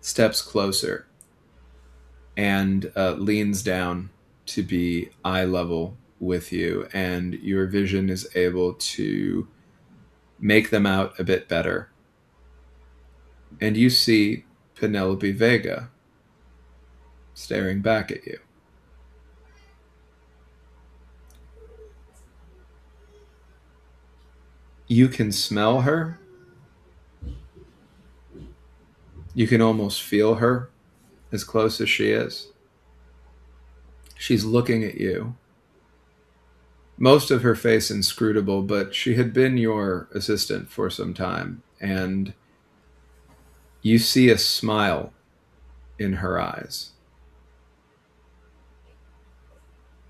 steps closer and leans down to be eye level with you, and your vision is able to make them out a bit better. And you see Penelope Vega staring back at you. You can smell her. You can almost feel her as close as she is. She's looking at you. Most of her face inscrutable, but she had been your assistant for some time, and you see a smile in her eyes.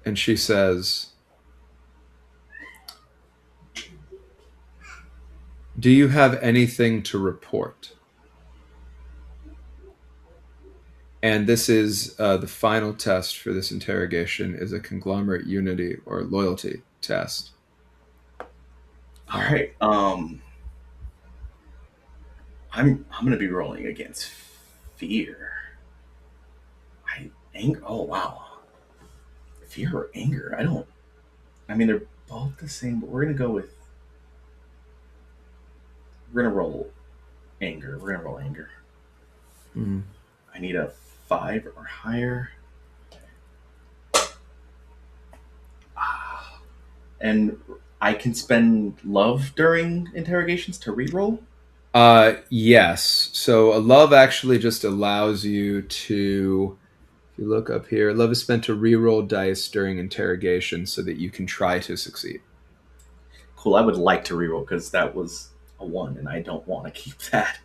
And she says, "Do you have anything to report?" And this is the final test for this interrogation is a conglomerate unity or loyalty test. All right. I'm gonna be rolling against fear. Anger. Oh wow. Fear or anger? I don't. I mean, they're both the same, but we're gonna go with. We're gonna roll anger. We're gonna roll anger. Mm. I need a 5 or higher. And I can spend love during interrogations to reroll. Yes. So a love actually just allows you to, if you look up here, love is spent to reroll dice during interrogation so that you can try to succeed. Cool. I would like to reroll because that was a 1, and I don't want to keep that.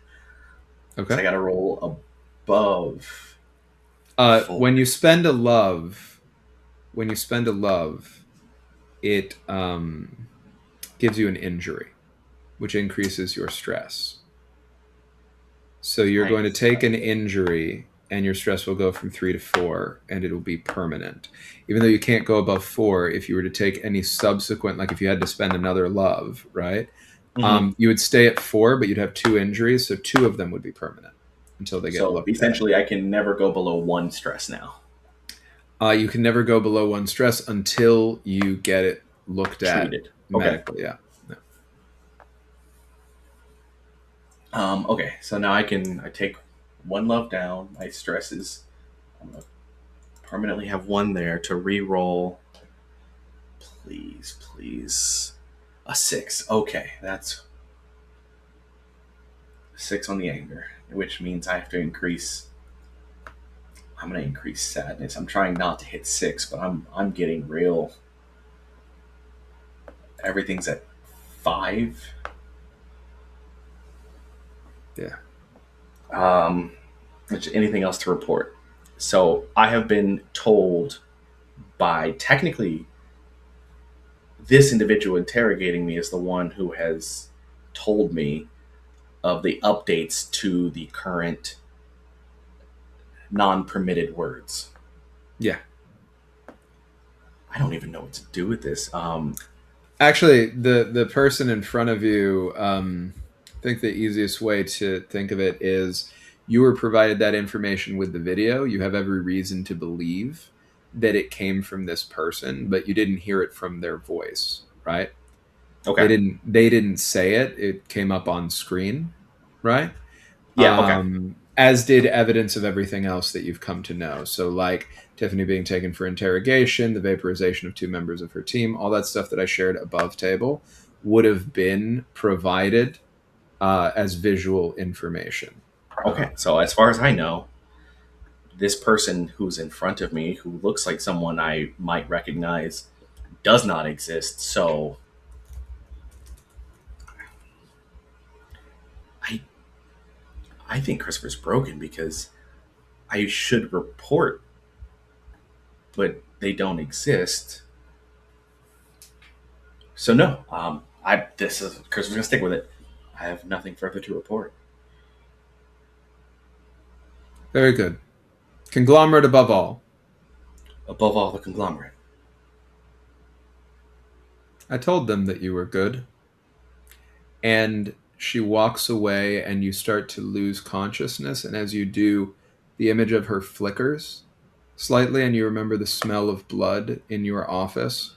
So I Okay. got to roll above. When you spend a love, it gives you an injury, which increases your stress. So you're going to Nice. take an injury and your stress will go from 3 to 4 and it'll be permanent. Even though you can't go above 4, if you were to take any subsequent, like if you had to spend another love, right? Mm-hmm. You would stay at 4, but you'd have 2 injuries. So 2 of them would be permanent until they get So looked at. essentially, I can never go below 1 stress now. You can never go below 1 stress until you get it looked at Treated. Okay. medically. Yeah. No. Okay. So now I take 1 love down. My stress is. I'm gonna permanently have 1 there to re-roll. Please, please. A 6. Okay, that's 6 on the anger, which means I have to increase. I'm gonna increase sadness. I'm trying not to hit 6, but I'm getting real. Everything's at 5. Yeah. Anything else to report? So I have been told by technically this individual interrogating me is the one who has told me of the updates to the current non-permitted words. Yeah. I don't even know what to do with this. Actually, the person in front of you, I think the easiest way to think of it is you were provided that information with the video. You have every reason to believe that it came from this person, but you didn't hear it from their voice, right? Okay. They didn't say it. It came up on screen, right? Yeah. Okay. As did evidence of everything else that you've come to know. So, like Tiffany being taken for interrogation, the vaporization of 2 members of her team, all that stuff that I shared above table would have been provided as visual information. Okay. So as far as I know, this person who's in front of me, who looks like someone I might recognize, does not exist. So I I think Christopher's broken because I should report, but they don't exist. So no, I this is Christopher's gonna stick with it. I have nothing further to report. Very good. Conglomerate above all. Above all, the conglomerate. I told them that you were good. And she walks away, and you start to lose consciousness. And as you do, the image of her flickers slightly, and you remember the smell of blood in your office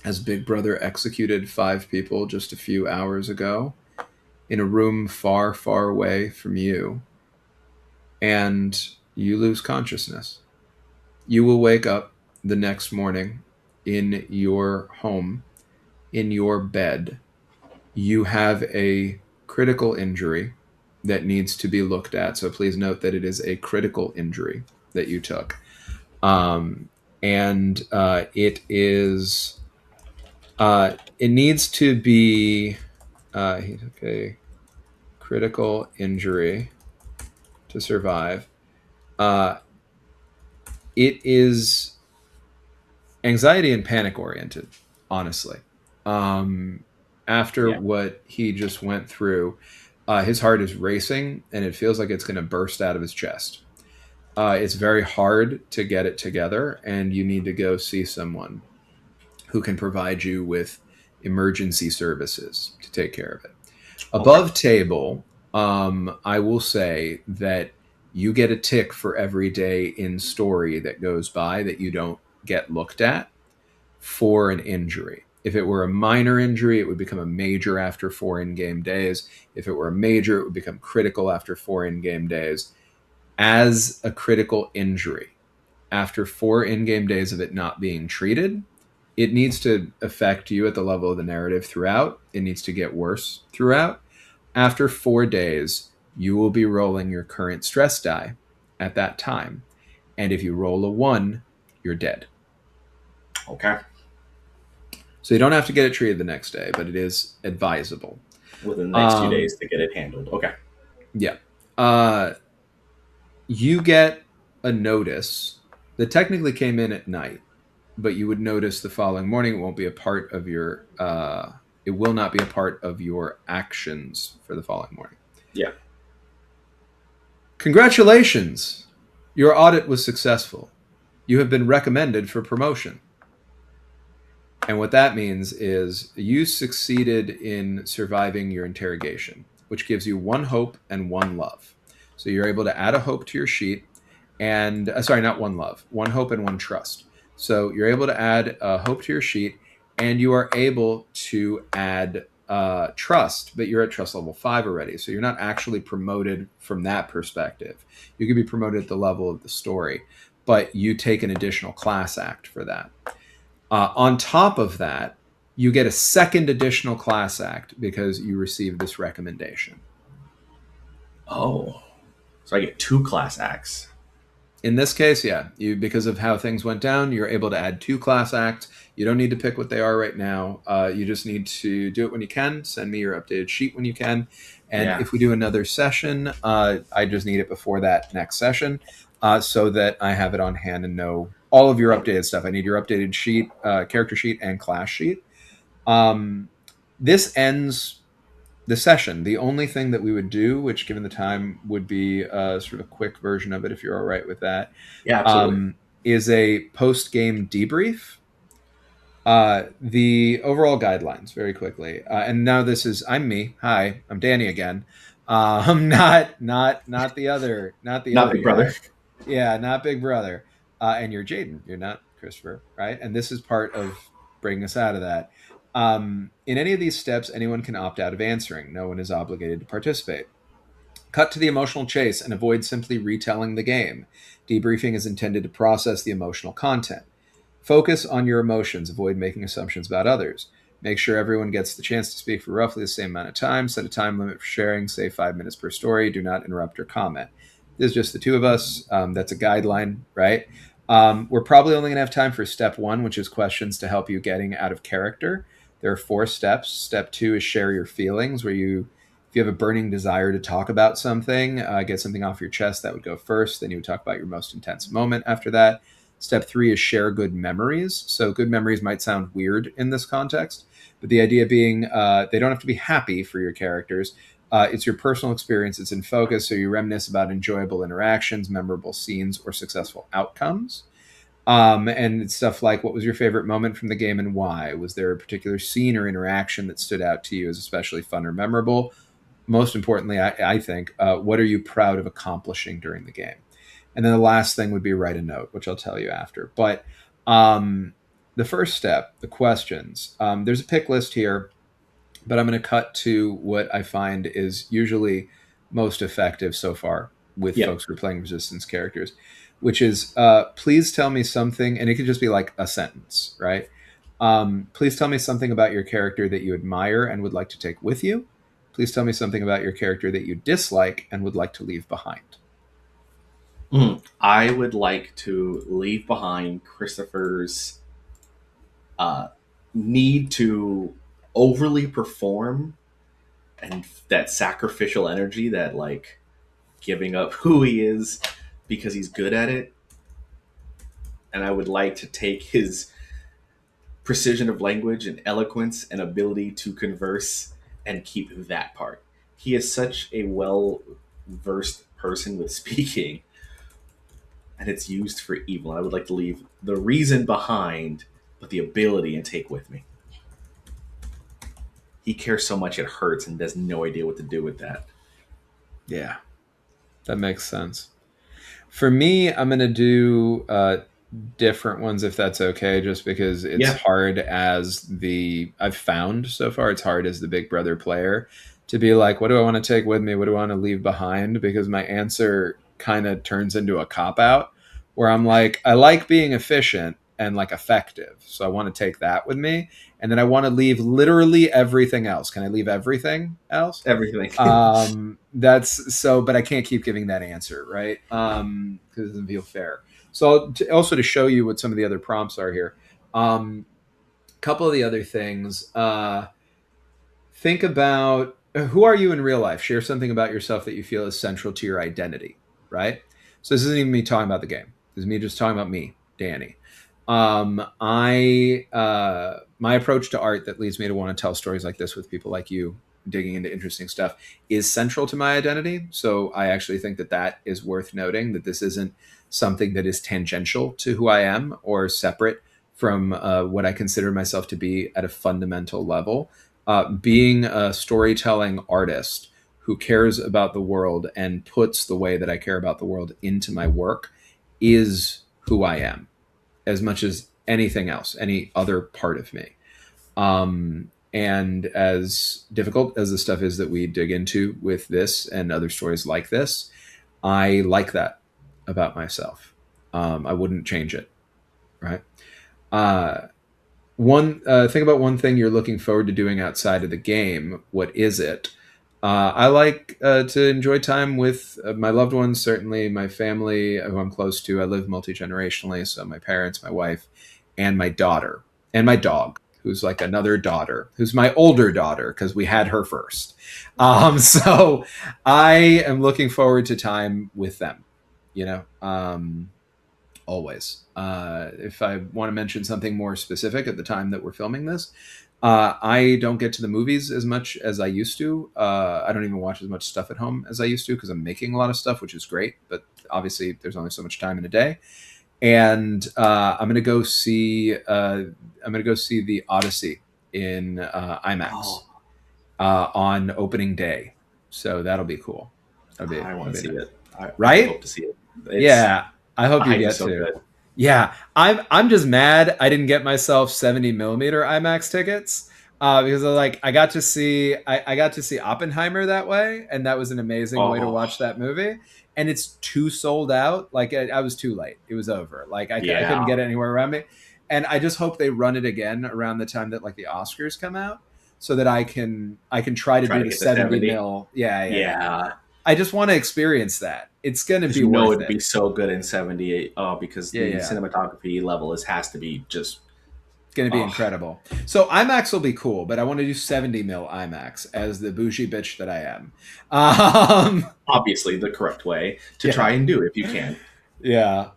as Big Brother executed 5 people just a few hours ago in a room far, far away from you. And you lose consciousness. You will wake up the next morning in your home, in your bed. You have a critical injury that needs to be looked at. So please note that it is a critical injury that you took. and it needs to be he took a critical injury to survive. Uh, it is anxiety and panic oriented, honestly. Um, After Yeah. what he just went through, his heart is racing and it feels like it's going to burst out of his chest. It's very hard to get it together, and you need to go see someone who can provide you with emergency services to take care of it. Okay. Above table, I will say that you get a tick for every day in story that goes by that you don't get looked at for an injury. If it were a minor injury, it would become a major after 4 in-game days. If it were a major, it would become critical after 4 in-game days. As a critical injury, after 4 in-game days of it not being treated, it needs to affect you at the level of the narrative throughout. It needs to get worse throughout. After 4 days, you will be rolling your current stress die at that time. And if you roll a 1, you're dead. Okay. So you don't have to get it treated the next day, but it is advisable. Within the next few Um, days to get it handled. Okay. yeah. Uh, you get a notice that technically came in at night, but you would notice the following morning it won't be a part of your. It will not be a part of your actions for the following morning. Yeah. Congratulations! Your audit was successful. You have been recommended for promotion. And what that means is you succeeded in surviving your interrogation, which gives you 1 hope and 1 love. So you're able to add a hope to your sheet, and sorry, not 1 love, 1 hope and 1 trust. So you're able to add a hope to your sheet, and you are able to add trust, but you're at trust level 5 already. So you're not actually promoted from that perspective. You could be promoted at the level of the story, but you take an additional class act for that. On top of that, you get a second additional class act because you received this recommendation. Oh. So I get 2 class acts. In this case, yeah, you because of how things went down, you're able to add 2 class acts. You don't need to pick what they are right now. You just need to do it when you can. Send me your updated sheet when you can. And Yeah. if we do another session, I just need it before that next session so that I have it on hand and know all of your updated stuff. I need your updated sheet, character sheet, and class sheet. Um, this ends the session. The only thing that we would do, which given the time would be sort of a quick version of it, if you're all right with that, Yeah, absolutely. is a post game debrief. The overall guidelines, very quickly, and now this is I'm me. Hi, I'm Danny again. I'm not the other, not the Not other Big Brother. guy. Yeah, not Big Brother. And you're Jaden. You're not Christopher, right? And this is part of bringing us out of that. In any of these steps, anyone can opt out of answering. No one is obligated to participate. Cut to the emotional chase and avoid simply retelling the game. Debriefing is intended to process the emotional content. Focus on your emotions. Avoid making assumptions about others. Make sure everyone gets the chance to speak for roughly the same amount of time. Set a time limit for sharing, say 5 minutes per story. Do not interrupt or comment. This is just the two of us. That's a guideline, right? We're probably only going to have time for step 1, which is questions to help you getting out of character. There are 4 steps. Step 2 is share your feelings, where if you have a burning desire to talk about something, get something off your chest, that would go first. Then you would talk about your most intense moment after that. Step 3 is share good memories. So good memories might sound weird in this context, but the idea being they don't have to be happy for your characters. It's your personal experience. It's in focus. So you reminisce about enjoyable interactions, memorable scenes, or successful outcomes. And stuff like, what was your favorite moment from the game and why? Was there a particular scene or interaction that stood out to you as especially fun or memorable? Most importantly, I think, what are you proud of accomplishing during the game? And then the last thing would be write a note, which I'll tell you after. But the first step, the questions, there's a pick list here, but I'm going to cut to what I find is usually most effective so far with Yep. folks who are playing resistance characters, which is please tell me something, and it could just be like a sentence, right? Please tell me something about your character that you admire and would like to take with you. Please tell me something about your character that you dislike and would like to leave behind. I would like to leave behind Christopher's uh, need to overly perform and that sacrificial energy, that like giving up who he is because he's good at it. And I would like to take his precision of language and eloquence and ability to converse and keep that part. He is such a well versed person with speaking, and it's used for evil. I would like to leave the reason behind, but the ability and take with me. He cares so much it hurts and has no idea what to do with that. Yeah, that makes sense. For me, I'm going to do different ones if that's okay, just because it's Yeah, hard I've found so far, it's hard as the big brother player to be like, what do I want to take with me? What do I want to leave behind? Because my answer kind of turns into a cop out where I'm like, I like being efficient and like effective. So I want to take that with me. And then I want to leave literally everything else. Can I leave everything else? everything. That's so, but I can't keep giving that answer, right? Because it doesn't feel fair. So also to show you what some of the other prompts are here. A couple of the other things. Think about who are you in real life. Share something about yourself that you feel is central to your identity, right? So this isn't even me talking about the game. This is me just talking about me, Danny. I My approach to art that leads me to want to tell stories like this with people like you, digging into interesting stuff, is central to my identity. So I actually think that that is worth noting, that this isn't something that is tangential to who I am or separate from what I consider myself to be at a fundamental level. Being a storytelling artist who cares about the world and puts the way that I care about the world into my work is who I am, as much as anything else, any other part of me. And as difficult as the stuff is that we dig into with this and other stories like this, I like that about myself. I wouldn't change it, right? Uh, one Think about one thing you're looking forward to doing outside of the game. What is it? I like to enjoy time with my loved ones, certainly my family who I'm close to. I live multi generationally, so my parents, my wife, and my daughter, and my dog, who's like another daughter, who's my older daughter because we had her first. So I am looking forward to time with them. You know, always. If I want to mention something more specific at the time that we're filming this, I don't get to the movies as much as I used to. I don't even watch as much stuff at home as I used to because I'm making a lot of stuff, which is great. But obviously, there's only so much time in a day. And I'm gonna go see. I'm gonna go see the Odyssey in IMAX Oh, on opening day. So that'll be cool. I want That'll to be see nice. it. I Right? hope to see it. It's Yeah, I hope the you hype is get so to. good. Yeah, I'm just mad I didn't get myself 70 millimeter IMAX tickets because I got to see Oppenheimer that way, and that was an amazing way to Oh, watch that movie. And it's too sold out. Like I was too late. It was over. Like I couldn't yeah. get it anywhere around me. And I just hope they run it again around the time that like the Oscars come out, so that I can try to Try do to the get the 70 70. mil. Yeah. Yeah. I just want to experience that. It's gonna Because be you know worth it'd it. be so good in 78. Oh, because Yeah, the yeah. cinematography level has to be just. It's going to be Oh, incredible. So IMAX will be cool, but I want to do 70 mil IMAX as the bougie bitch that I am. obviously the correct way to try Yeah, and do if you can. yeah.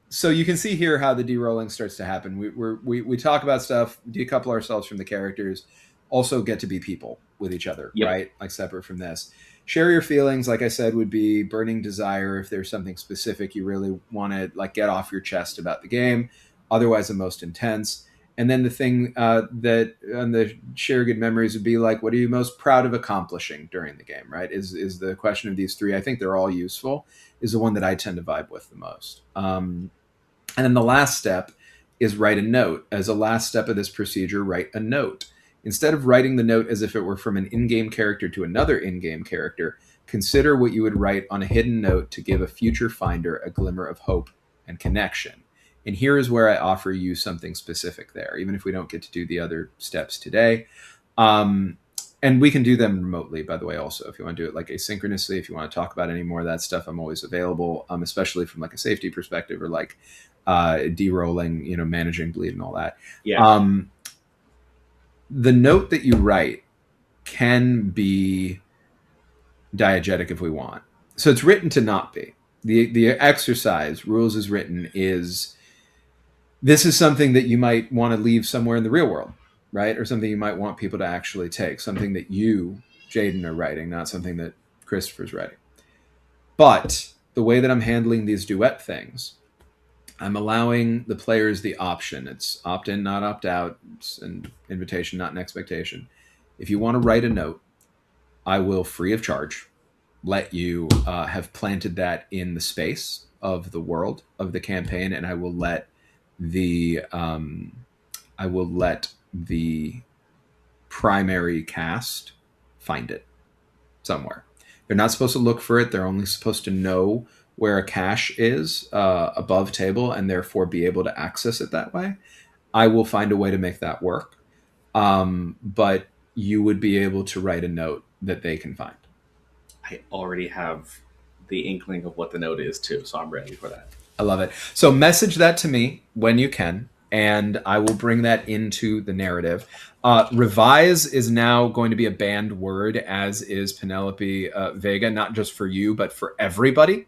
So you can see here how the de-rolling starts to happen. We talk about stuff, decouple ourselves from the characters, also get to be people with each other, Yep. right? Like separate from this. Share your feelings, like I said, would be burning desire if there's something specific you really want to like get off your chest about the game. Otherwise, the most intense. And then the thing that on the share good memories would be like, what are you most proud of accomplishing during the game? Right? Is the question of these three? I think they're all useful. Is the one that I tend to vibe with the most. And then the last step is write a note. As a last step of this procedure, write a note. Instead of writing the note as if it were from an in game character to another in game character, consider what you would write on a hidden note to give a future finder a glimmer of hope and connection. And here is where I offer you something specific there, even if we don't get to do the other steps today. Um, And we can do them remotely, by the way, also. If you want to do it like asynchronously, if you want to talk about any more of that stuff, I'm always available, especially from like a safety perspective or like de-rolling, managing bleed and all that. Yeah. The note that you write can be diegetic if we want. So it's written to not be. The exercise, rules as written, is this is something that you might want to leave somewhere in the real world, right? Or something you might want people to actually take. Something that you, Jaden, are writing, not something that Christopher's writing. But the way that I'm handling these duet things, I'm allowing the players the option. It's opt in, not opt out. It's an invitation, not an expectation. If you want to write a note, I will, free of charge, let you have planted that in the space of the world of the campaign, and I will let the primary cast find it somewhere. They're not supposed to look for it. They're only supposed to know where a cache is above table, and therefore be able to access it that way. I will find a way to make that work. But you would be able to write a note that they can find. I already have the inkling of what the note is too, so I'm ready for that. I love it. So message that to me when you can, and I will bring that into the narrative. Revise is now going to be a banned word, as is Penelope Vega, not just for you, but for everybody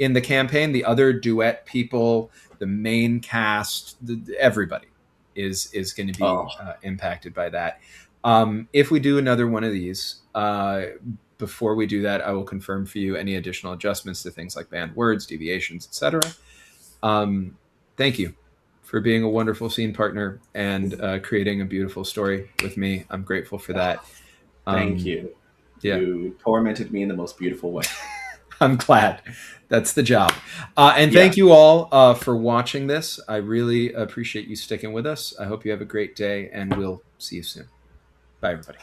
in the campaign. The other duet people, the main cast, everybody is going to be impacted by that. If we do another one of these, before we do that, I will confirm for you any additional adjustments to things like banned words, deviations, etc. Thank you for being a wonderful scene partner and creating a beautiful story with me. I'm grateful for that. Thank you. Yeah. You tormented me in the most beautiful way. I'm glad. That's the job. And thank you all for watching this. I really appreciate you sticking with us. I hope you have a great day, and we'll see you soon. Bye, everybody.